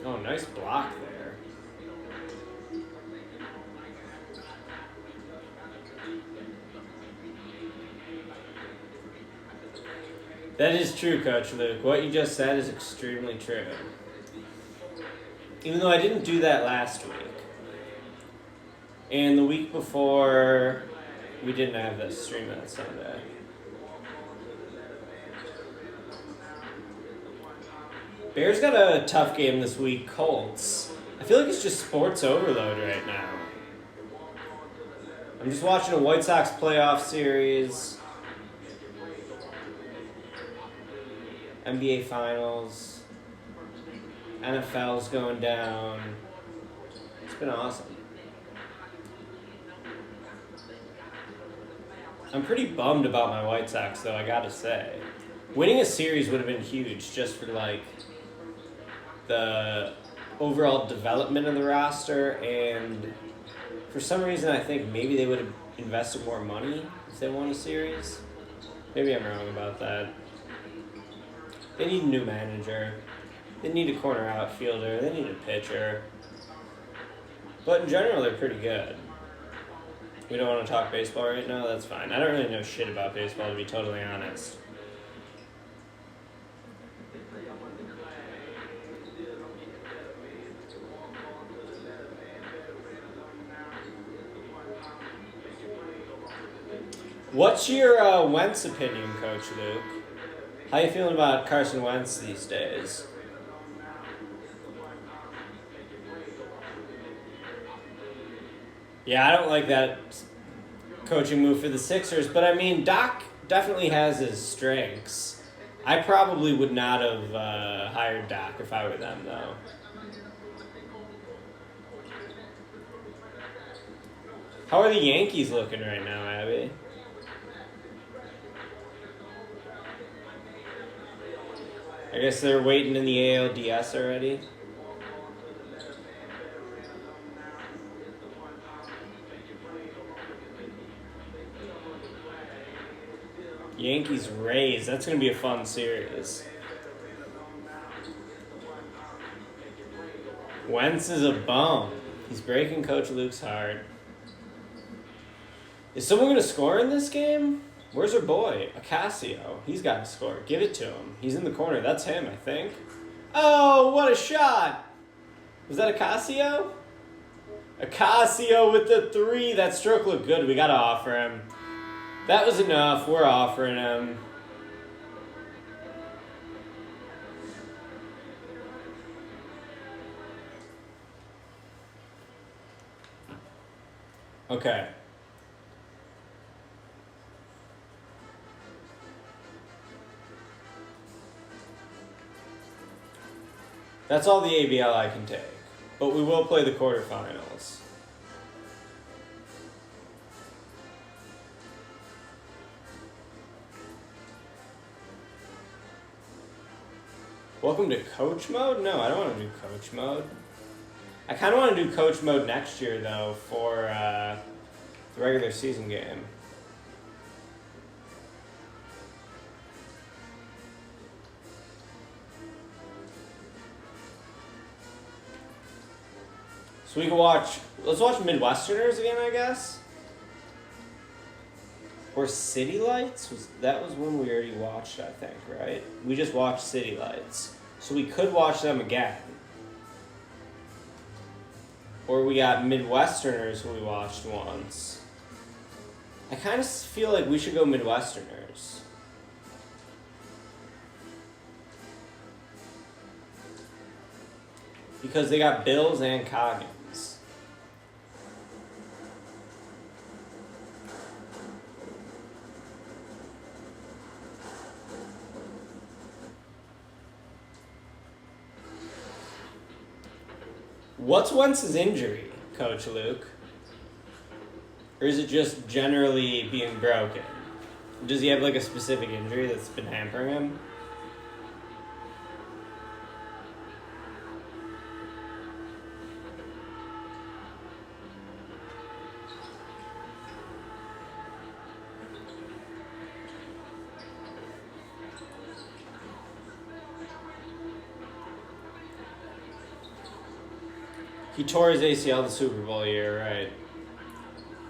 Oh, nice block there. That is true, Coach Luke. What you just said is extremely true. Even though I didn't do that last week. And the week before, we didn't have that stream that Sunday. Bears got a tough game this week, Colts. I feel like it's just sports overload right now. I'm just watching a White Sox playoff series. NBA Finals. NFL's going down. It's been awesome. I'm pretty bummed about my White Sox, though, I gotta say. Winning a series would have been huge just for, like, the overall development of the roster, and for some reason I think maybe they would have invested more money if they won a series. Maybe I'm wrong about that. They need a new manager. They need a corner outfielder. They need a pitcher. But in general, they're pretty good. We don't want to talk baseball right now? That's fine. I don't really know shit about baseball, to be totally honest. What's your Wentz opinion, Coach Luke? How you feeling about Carson Wentz these days? Yeah, I don't like that coaching move for the Sixers, but I mean, Doc definitely has his strengths. I probably would not have hired Doc if I were them, though. How are the Yankees looking right now, Abby? I guess they're waiting in the ALDS already. Yankees Rays. That's going to be a fun series. Wentz is a bum. He's breaking Coach Luke's heart. Is someone going to score in this game? Where's our boy? Ocasio. He's got to score. Give it to him. He's in the corner. That's him, I think. Oh, what a shot. Was that Ocasio? Ocasio with the 3. That stroke looked good. We got to offer him. That was enough. We're offering him. Okay. That's all the ABL I can take. But we will play the quarterfinals. Welcome to coach mode? No, I don't want to do coach mode. I kind of want to do coach mode next year, though, for the regular season game. So we can watch, let's watch Midwesterners again, I guess. Or City Lights? That was one we already watched, I think, right? We just watched City Lights. So we could watch them again. Or we got Midwesterners who we watched once. I kind of feel like we should go Midwesterners. Because they got Bills and Coggins. What's Wentz's injury, Coach Luke? Or is it just generally being broken? Does he have like a specific injury that's been hampering him? He tore his ACL the Super Bowl year, right?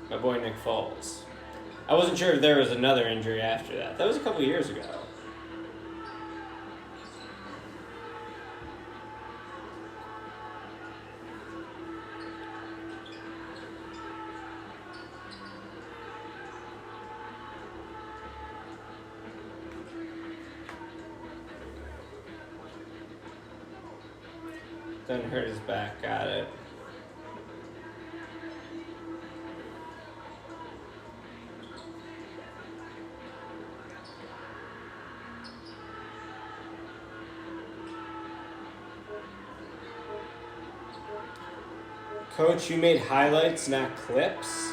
My boy Nick Foles. I wasn't sure if there was another injury after that. That was a couple years ago. Doesn't hurt his back, got it. Coach, you made highlights, not clips?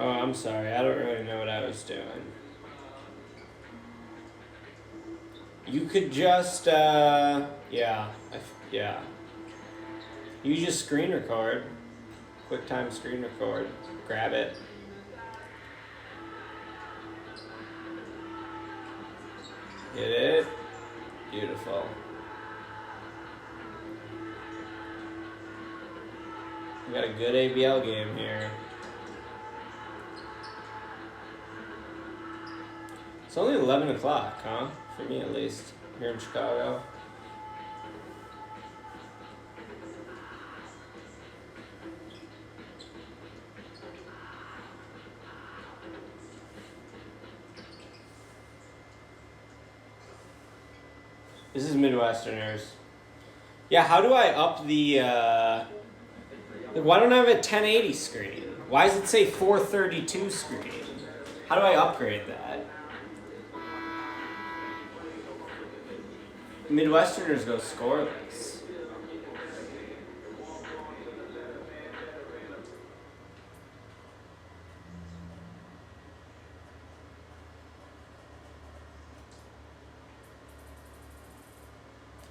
Oh, I'm sorry. I don't really know what I was doing. You could just, yeah. You just screen record. QuickTime screen record. Grab it. Hit it. Beautiful. We got a good ABL game here. It's only 11 o'clock, huh? For me at least, here in Chicago. This is Midwesterners. Yeah, how do I up the, like, why don't I have a 1080 screen? Why does it say 432 screen? How do I upgrade that? Midwesterners go scoreless.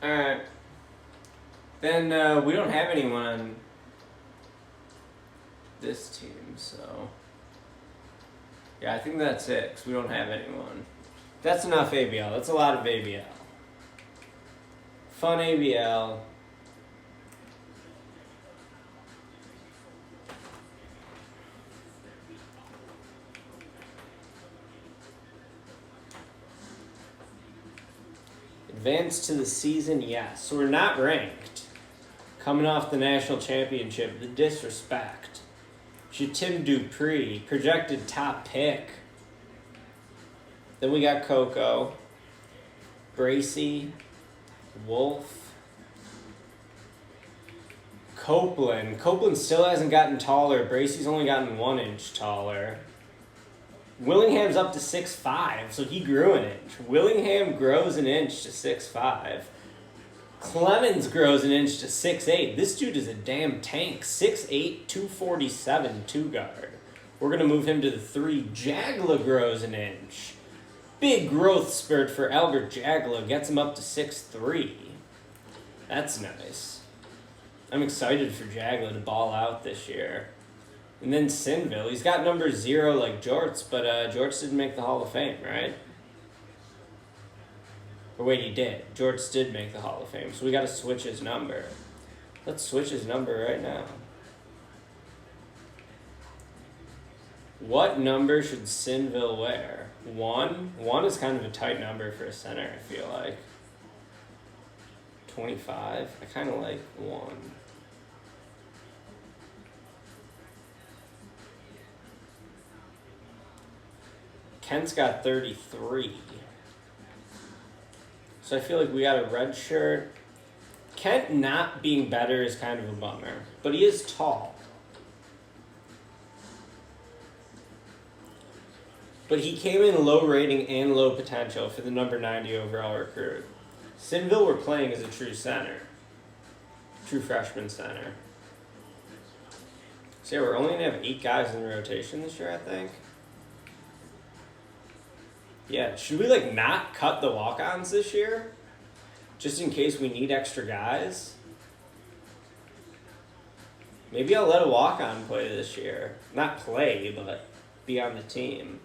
Alright. Then we don't have anyone on this team, so... Yeah, I think that's it, because we don't have anyone. That's enough ABL. That's a lot of ABL. Fun ABL. Advanced to the season, yes. So we're not ranked. Coming off the national championship, the disrespect. Jatim Dupree, projected top pick. Then we got Coco, Bracy, Wolf, Copeland. Copeland still hasn't gotten taller. Bracy's only gotten 1 inch taller. Willingham's up to 6'5", so he grew an inch. Willingham grows an inch to 6'5". Clemens grows an inch to 6'8". This dude is a damn tank. 6'8", 247, 2-guard. We're going to move him to the 3. Jagla grows an inch. Big growth spurt for Albert Jagla. Gets him up to 6'3". That's nice. I'm excited for Jagla to ball out this year. And then Sinville. He's got number 0 like Jorts, but Jorts didn't make the Hall of Fame, right? Or wait, he did. Jorts did make the Hall of Fame, so we got to switch his number. Let's switch his number right now. What number should Sinville wear? 1? 1 is kind of a tight number for a center, I feel like. 25? I kind of like 1. Kent's got 33. So I feel like we got a red shirt. Kent not being better is kind of a bummer, but he is tall. But he came in low rating and low potential for the number 90 overall recruit. Sinville we're playing as a true center. True freshman center. So yeah, we're only going to have 8 guys in the rotation this year, I think. Yeah, should we like not cut the walk-ons this year? Just in case we need extra guys? Maybe I'll let a walk-on play this year. Not play, but be on the team.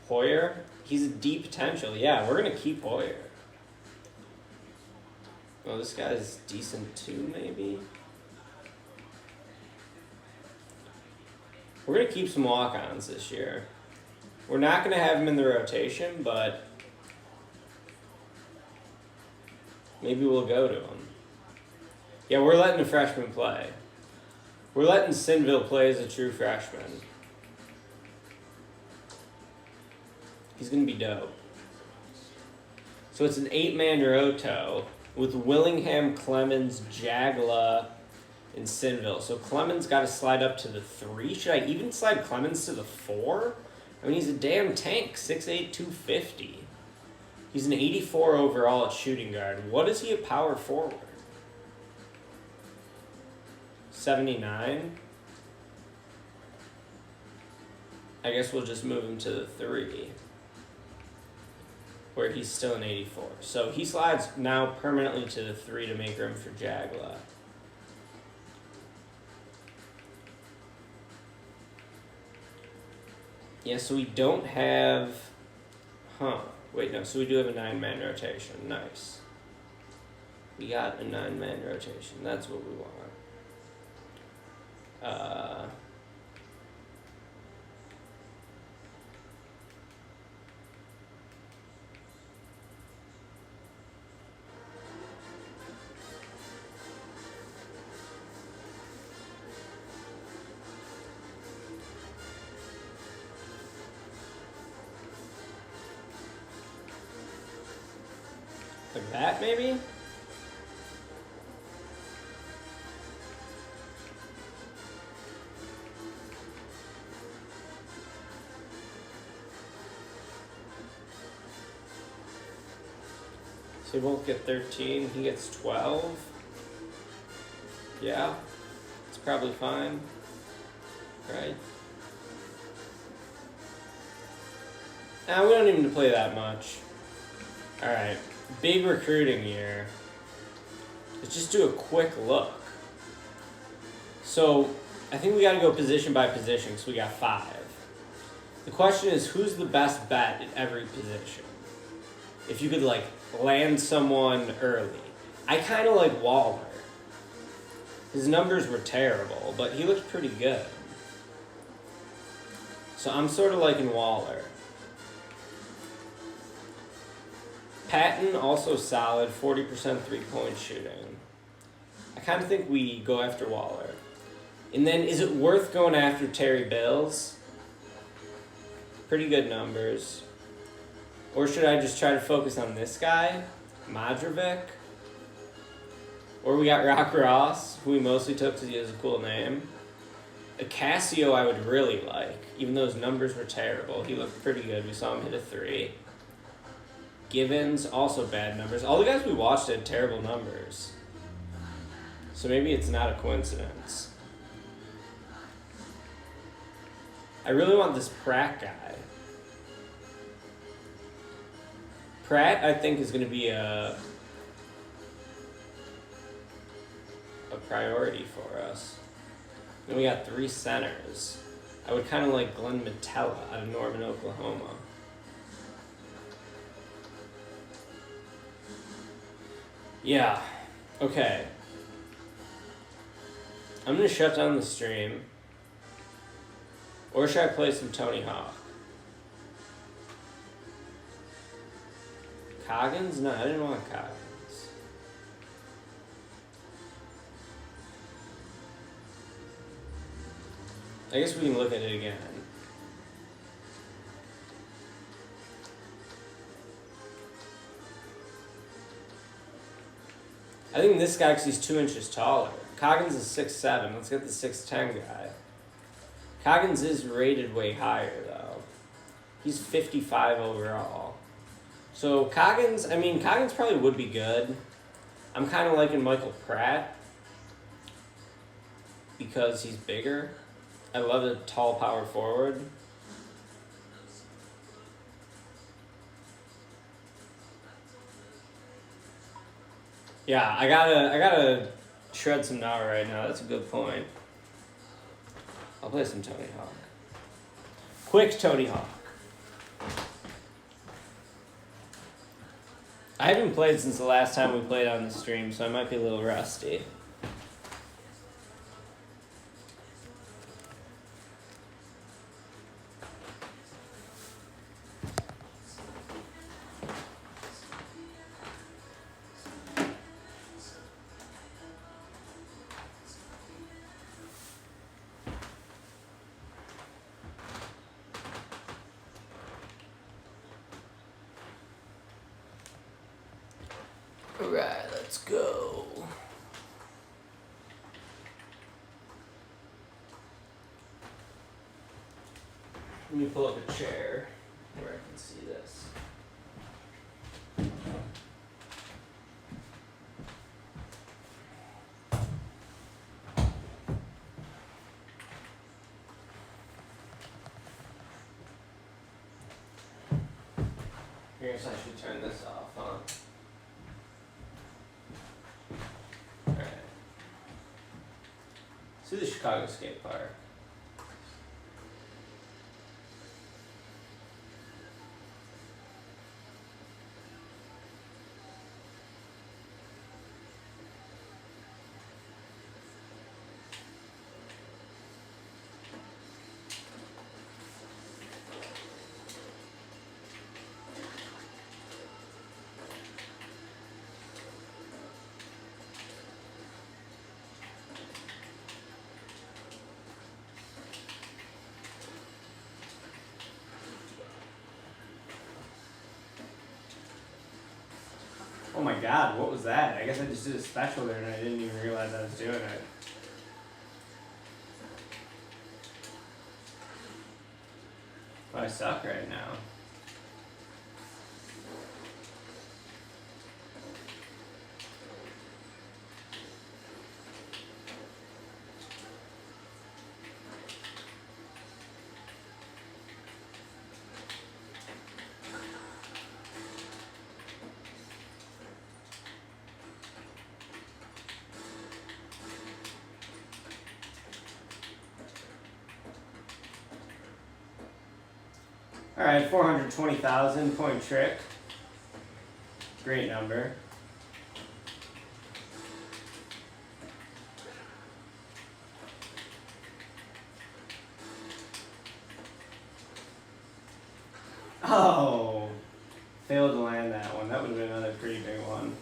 Hoyer, he's a deep potential. Yeah, we're going to keep Hoyer. Oh, this guy's decent too, maybe? We're going to keep some walk-ons this year. We're not going to have him in the rotation, but maybe we'll go to him. Yeah, we're letting a freshman play. We're letting Sinville play as a true freshman. He's going to be dope. So it's an 8-man roto with Willingham, Clemens, Jagla, and Sinville. So Clemens got to slide up to the 3. Should I even slide Clemens to the 4? I mean, he's a damn tank, 6'8", 250. He's an 84 overall at shooting guard. What is he at power forward? 79? I guess we'll just move him to the 3, where he's still an 84. So he slides now permanently to the 3 to make room for Jagla. Yeah, so we don't have... Wait, no, so we do have a 9-man rotation. Nice. We got a 9-man rotation. That's what we want. Like that, maybe? So we both get 13, he gets 12. Yeah, it's probably fine, right? Nah, we don't need him to play that much. Alright, big recruiting year. Let's just do a quick look. So, I think we gotta go position by position because we got 5. The question is, who's the best bet at every position? If you could, like, land someone early. I kind of like Waller. His numbers were terrible, but he looked pretty good. So I'm sort of liking Waller. Patton, also solid, 40% three-point shooting. I kind of think we go after Waller. And then, is it worth going after Terry Bills? Pretty good numbers. Or should I just try to focus on this guy, Madrovic? Or we got Rock Ross, who we mostly took because he has a cool name. Casio I would really like, even though his numbers were terrible. He looked pretty good. We saw him hit a 3. Givens, also bad numbers. All the guys we watched had terrible numbers. So maybe it's not a coincidence. I really want this Pratt guy. Pratt, I think, is going to be a priority for us. Then we got 3 centers. I would kind of like Glenn Metella out of Norman, Oklahoma. Yeah. Okay. I'm going to shut down the stream. Or should I play some Tony Hawk? Coggins? No, I didn't want Coggins. I guess we can look at it again. I think this guy, because he's 2 inches taller. Coggins is 6'7". Let's get the 6'10" guy. Coggins is rated way higher, though. He's 55 overall. So Coggins, I mean, Coggins probably would be good. I'm kind of liking Michael Pratt because he's bigger. I love a tall power forward. Yeah, I gotta shred some now right now. That's a good point. I'll play some Tony Hawk. Quick Tony Hawk. I haven't played since the last time we played on the stream, so I might be a little rusty. Alright, let's go. Let me pull up a chair where I can see this. guess I should turn this off, huh? Alright. Let's do the Chicago skate park. Oh my god, what was that? I guess I just did a special there and I didn't even realize I was doing it. Oh, I suck right now. Alright, 420,000 point trick. Great number. Oh, failed to land that one. That would have been another pretty big one.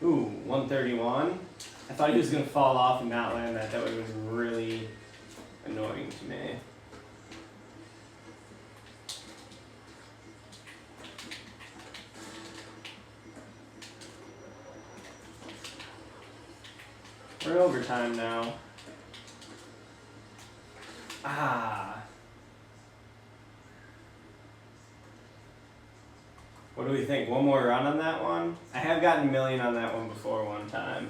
Ooh, 131. I thought he was going to fall off and not land that. That would have been really annoying to me. We're in overtime now. Ah. What do we think? One more run on that one? I have gotten a million on that one before one time.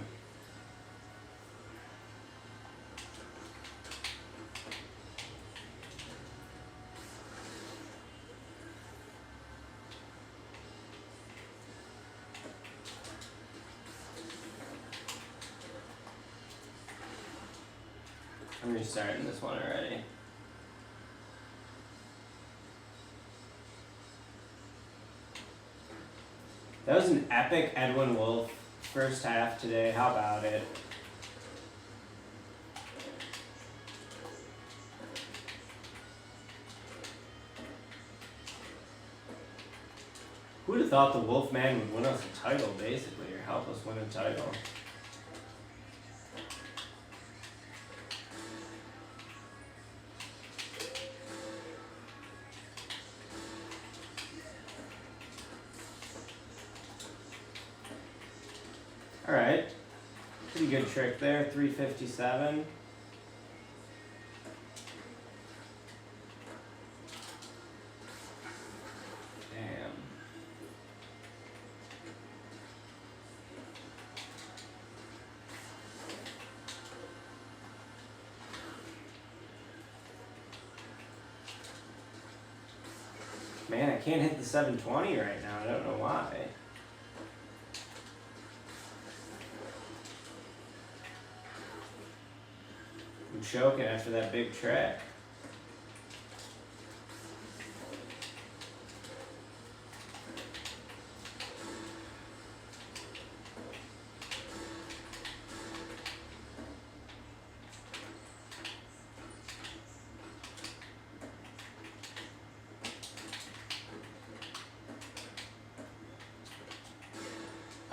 I'm restarting this one already. That was an epic Edwin Wolf first half today. How about it? Who would have thought the Wolfman would win us a title, basically, or help us win a title? Alright. Pretty good trick there, 357. Damn. Man, I can't hit the 720 right now. I don't know why. I'm choking after that big trick.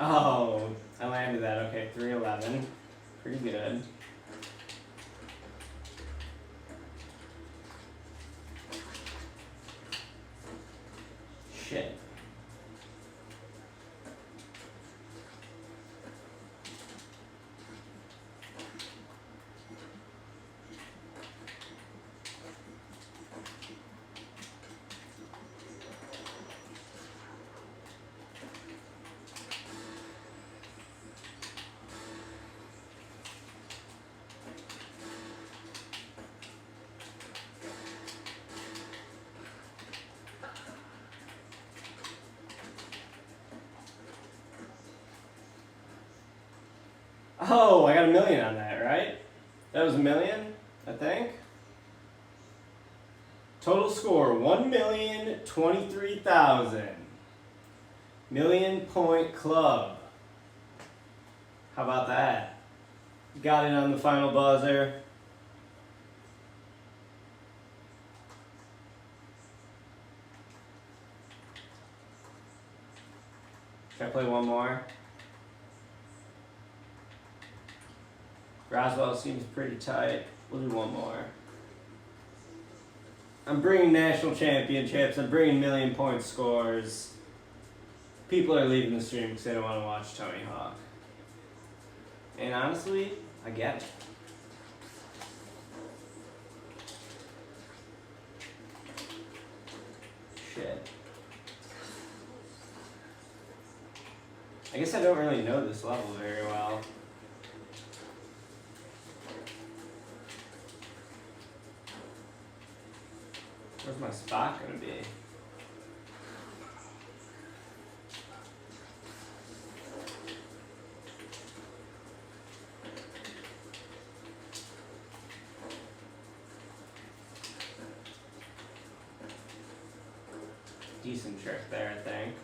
Oh, I landed that. Okay, 311. Pretty good. Shit. Oh, I got $1 million on that, right? That was $1 million, I think. Total score 1,023,000. Million point club. How about that? Got it on the final buzzer. Should I play one more? Roswell seems pretty tight. We'll do one more. I'm bringing national championships. I'm bringing million point scores. People are leaving the stream because they don't want to watch Tony Hawk. And honestly, I get it. Shit. I guess I don't really know this level very well. Where's my spot gonna be? Decent trick there, I think.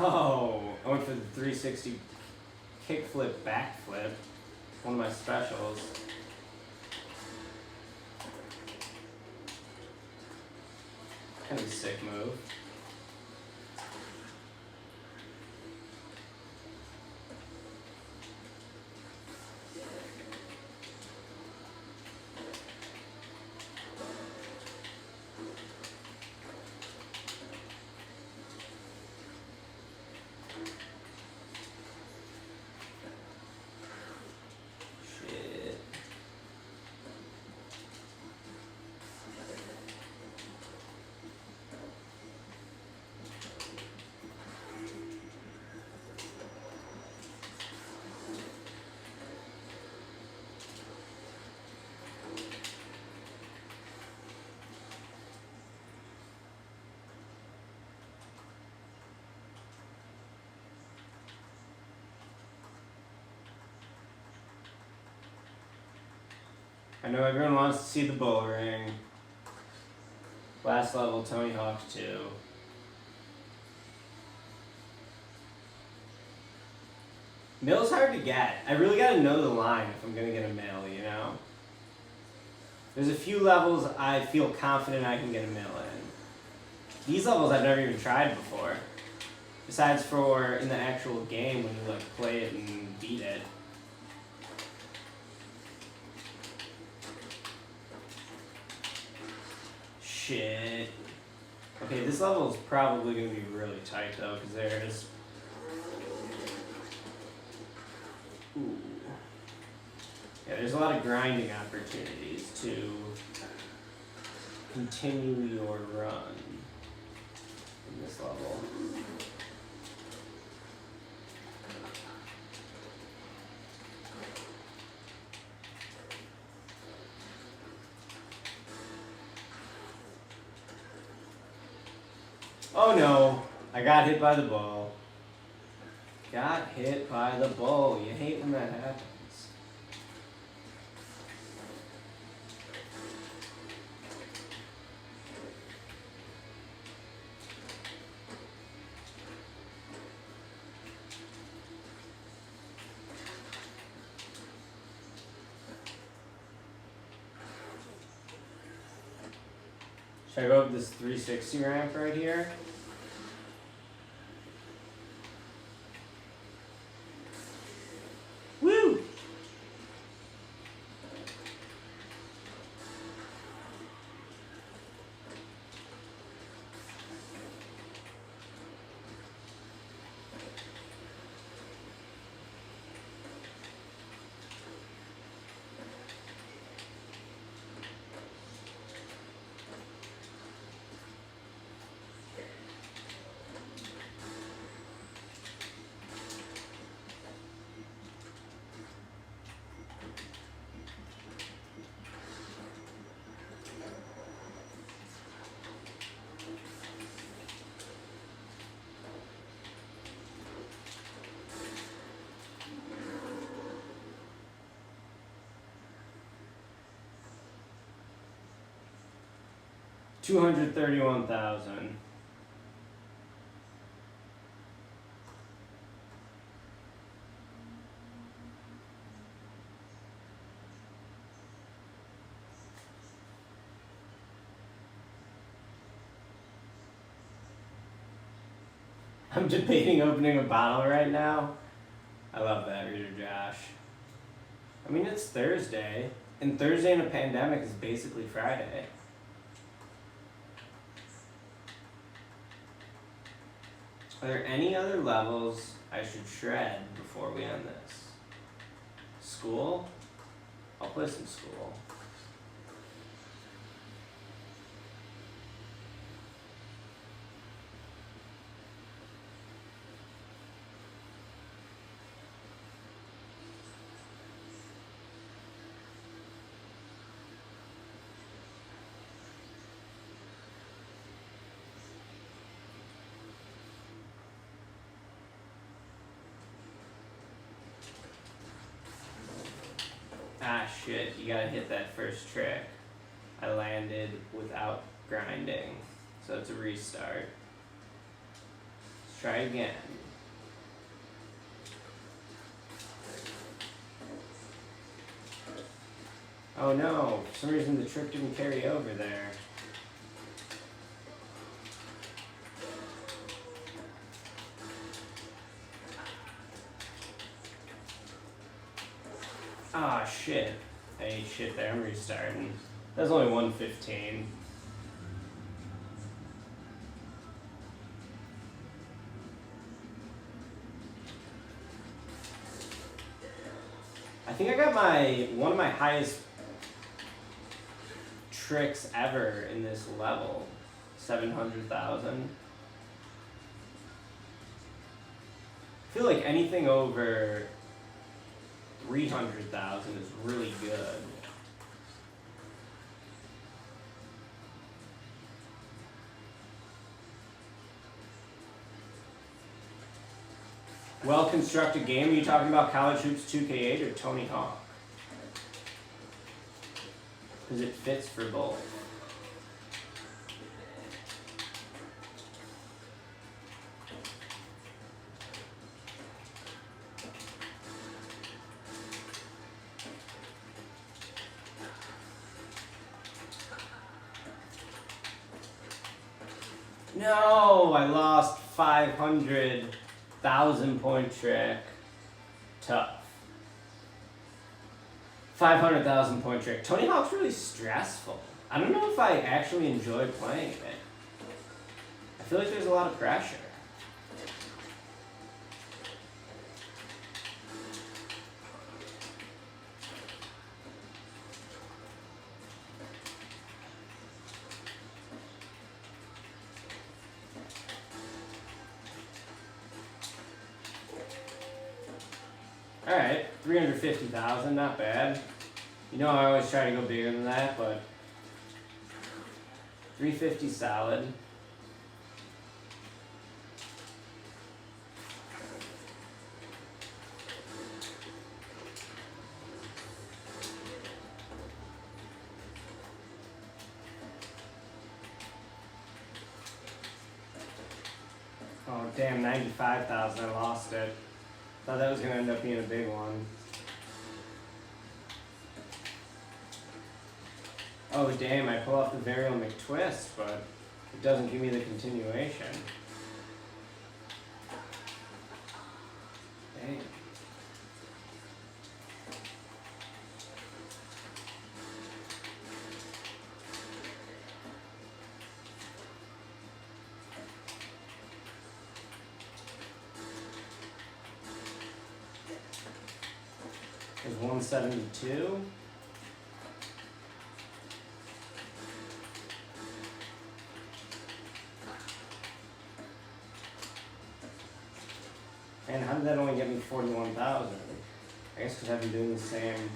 Oh, I went for the 360 kickflip backflip. One of my specials. Kind of a sick move. Shit. I know everyone wants to see the bull ring. Last level, Tony Hawk 2. Mill's hard to get. I really gotta know the line if I'm gonna get a mill, you know? There's a few levels I feel confident I can get a mill in. These levels I've never even tried before. Besides for in the actual game when you like play it and beat it. Shit. Okay, this level is probably going to be really tight though, because there's... Ooh. Yeah, there's a lot of grinding opportunities to continue your run in this level. Oh no, I got hit by the ball. Got hit by the ball. You hate when that happens. Should I go up this 360 ramp right here? Woo! 231,000. I'm debating opening a bottle right now. I love that, Reader Josh. I mean, it's Thursday, and Thursday in a pandemic is basically Friday. Are there any other levels I should shred before we end this? School? I'll play some school. Ah shit, you gotta hit that first trick. I landed without grinding, so it's a restart. Let's try again. Oh no, for some reason the trick didn't carry over there. Ah, shit. I ate shit there, I'm restarting. That's only 115. I think I got one of my highest tricks ever in this level. 700,000. I feel like anything over 300,000 is really good. Well-constructed game. Are you talking about College Hoops 2K8 or Tony Hawk? Because it fits for both. No, I lost 500,000 point trick. Tough. 500,000 point trick. Tony Hawk's really stressful. I don't know if I actually enjoy playing it. I feel like there's a lot of pressure. Alright, 350,000, not bad. You know I always try to go bigger than that, but 350 solid. Oh damn, 95,000, I lost it. Thought that was gonna end up being a big one. Oh damn, I pull off the Varial McTwist, but it doesn't give me the continuation. Dang. Is 172. And how did that only get me 41,000? I guess because I've been doing the same.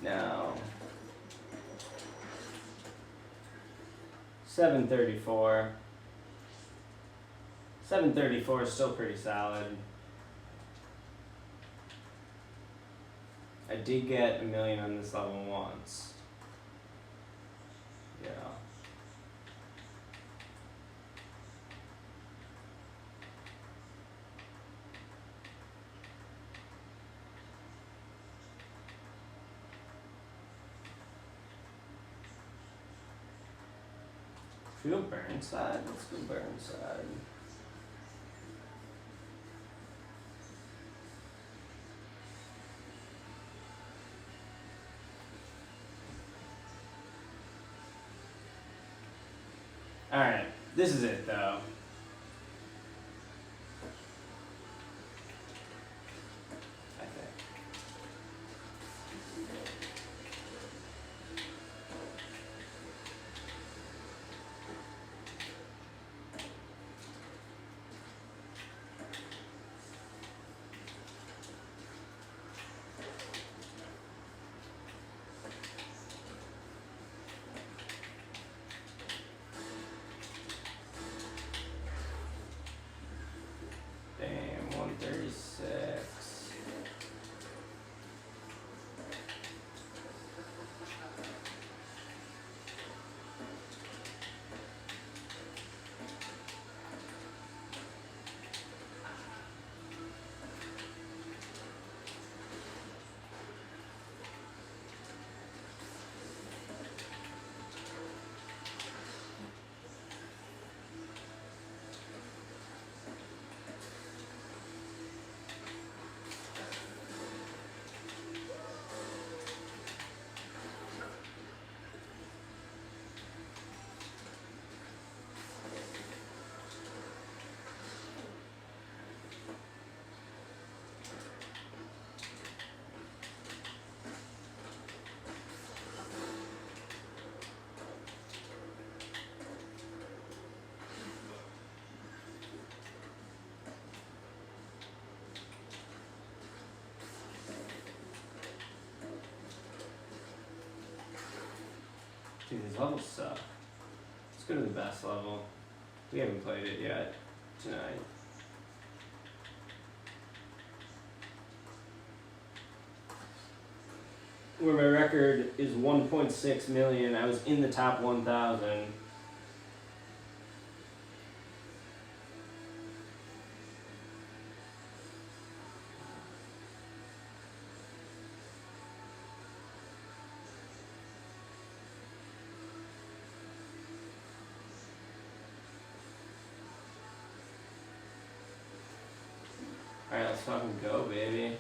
No. 734. 734 is still pretty solid. I did get 1 million on this level once. Yeah. Should we go Burnside? Let's go Burnside. Alright, this is it though. I think. Damn, 136. Dude, these levels suck. Let's go to the best level. We haven't played it yet tonight. Where my record is 1.6 million. I was in the top 1,000. Alright, let's fucking go, baby.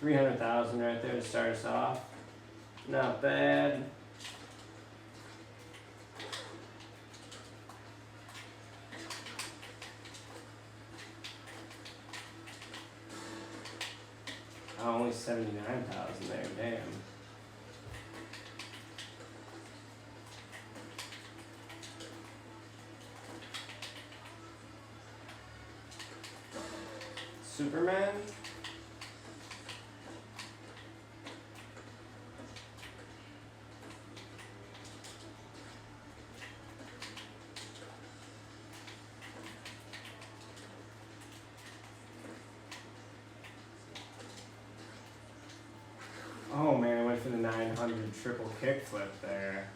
$300,000 right there to start us off. Not bad. Oh, only 79,000 there, damn. Superman? Oh man, I went for the 900 triple kickflip there.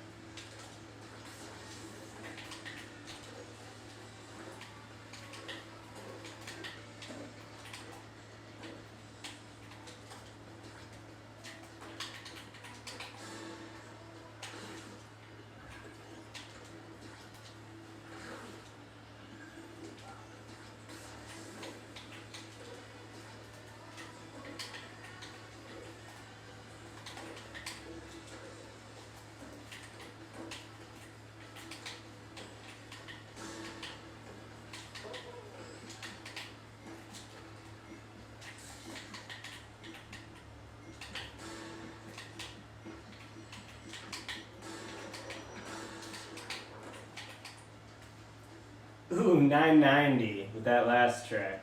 Ooh, 990 with that last trick.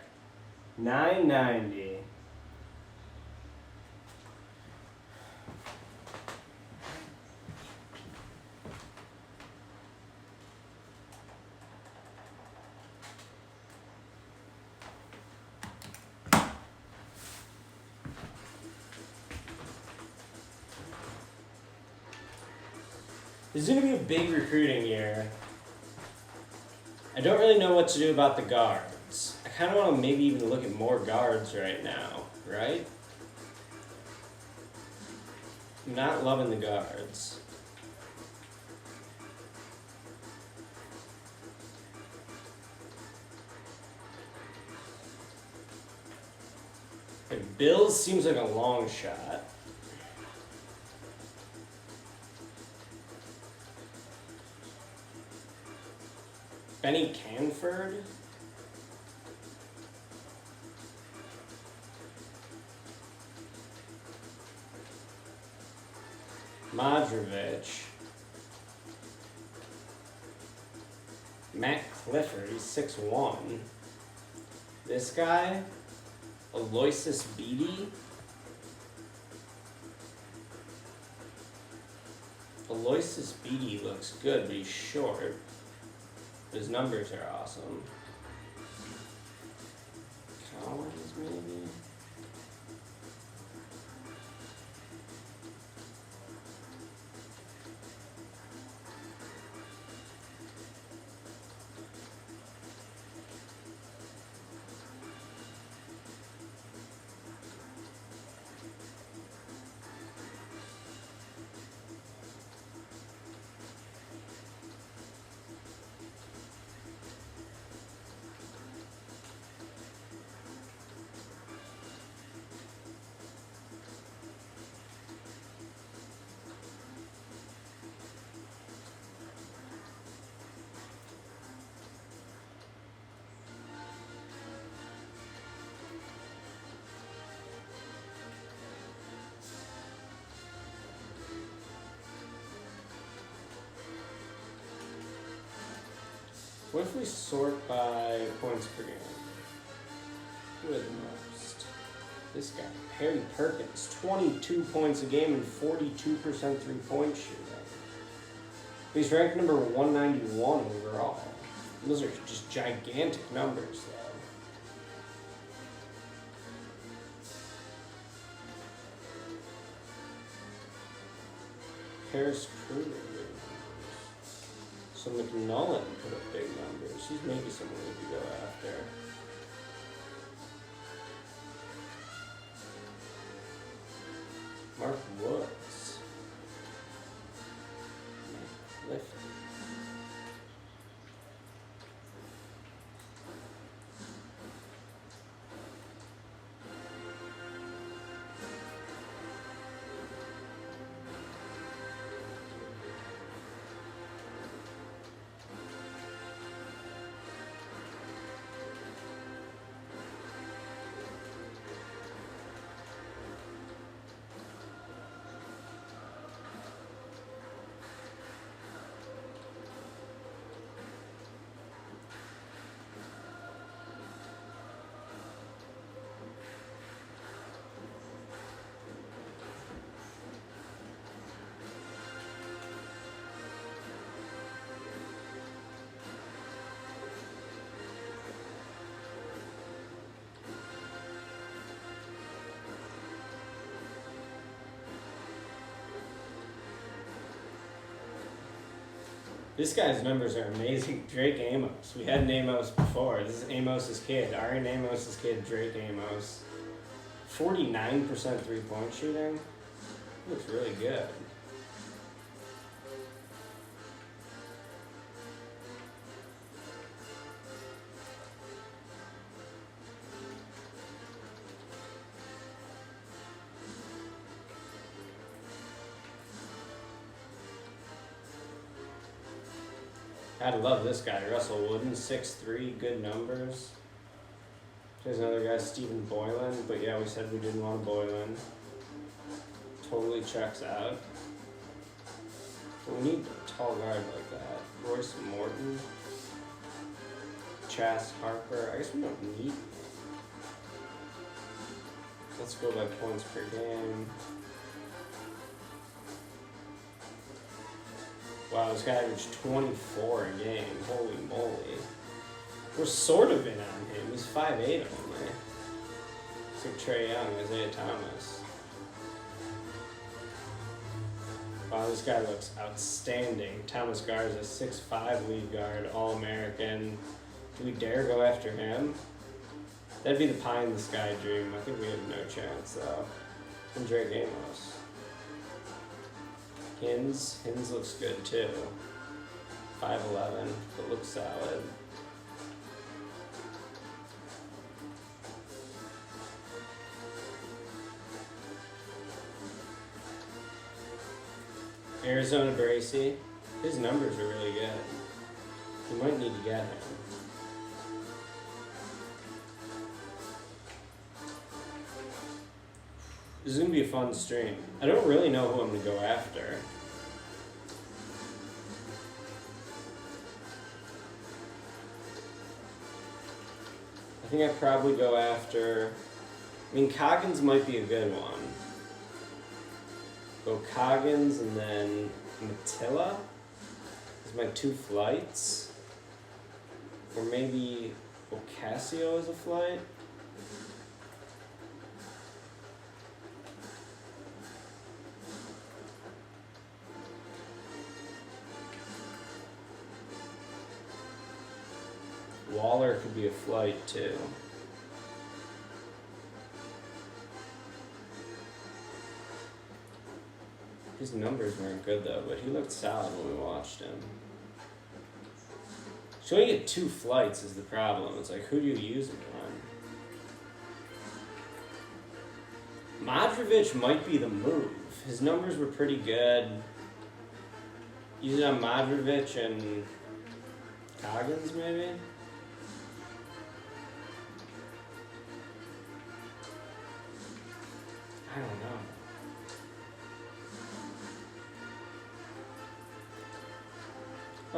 990. This is going to be a big recruiting year. I don't really know what to do about the guards. I kind of want to maybe even look at more guards right now, right? I'm not loving the guards. Like, Bills seems like a long shot. Benny Canford? Modrovich. Matt Clifford, he's 6'1". This guy? Aloysius Beatty? Aloysius Beatty looks good, but he's short. His numbers are awesome. Collins, maybe? What if we sort by points per game? Who had the most? This guy, Harry Perkins, 22 points a game and 42% three-point shooting. He's ranked number 191 overall. Those are just gigantic numbers, though. Harris Kruger. So McNullen put up big numbers. He's maybe someone we could go after. Mark Woods. Matt Clifford. This guy's numbers are amazing. Drake Amos. We had an Amos before. This is Amos's kid. Arian Amos's kid, Drake Amos. 49% three-point shooting. Looks really good. I love this guy, Russell Wooden, 6'3", good numbers. There's another guy, Stephen Boylan, but yeah, we said we didn't want a Boylan. Totally checks out. But we need a tall guard like that. Royce Morton. Chas Harper. I guess we don't need. Let's go by points per game. Wow, this guy averaged 24 a game. Holy moly. We're sort of in on him. He's 5'8" only. It's like Trae Young, Isaiah Thomas. Wow, this guy looks outstanding. Thomas Garza, 6'5" lead guard, All-American. Do we dare go after him? That'd be the pie in the sky dream. I think we have no chance, though. And Drake Amos. Hins looks good, too. 5'11", but looks solid. Arizona Bracy, his numbers are really good. You might need to get him. This is going to be a fun stream. I don't really know who I'm going to go after. I think I'd probably go after... I mean, Coggins might be a good one. Go Coggins and then Matilla is my 2 flights. Or maybe Ocasio as a flight. Waller could be a flight too. His numbers weren't good though, but he looked solid when we watched him. So only get 2 flights is the problem. It's like, who do you use him on? Modrovic might be the move. His numbers were pretty good. Use it on Modrovic and Coggins maybe? I don't know.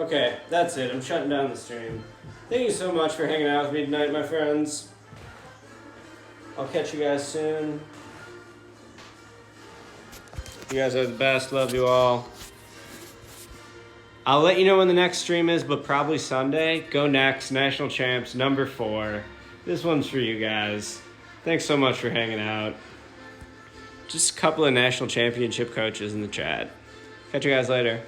Okay, that's it. I'm shutting down the stream. Thank you so much for hanging out with me tonight, my friends. I'll catch you guys soon. You guys are the best. Love you all. I'll let you know when the next stream is, but probably Sunday. Go Next, National Champs, number 4. This one's for you guys. Thanks so much for hanging out. Just a couple of national championship coaches in the chat. Catch you guys later.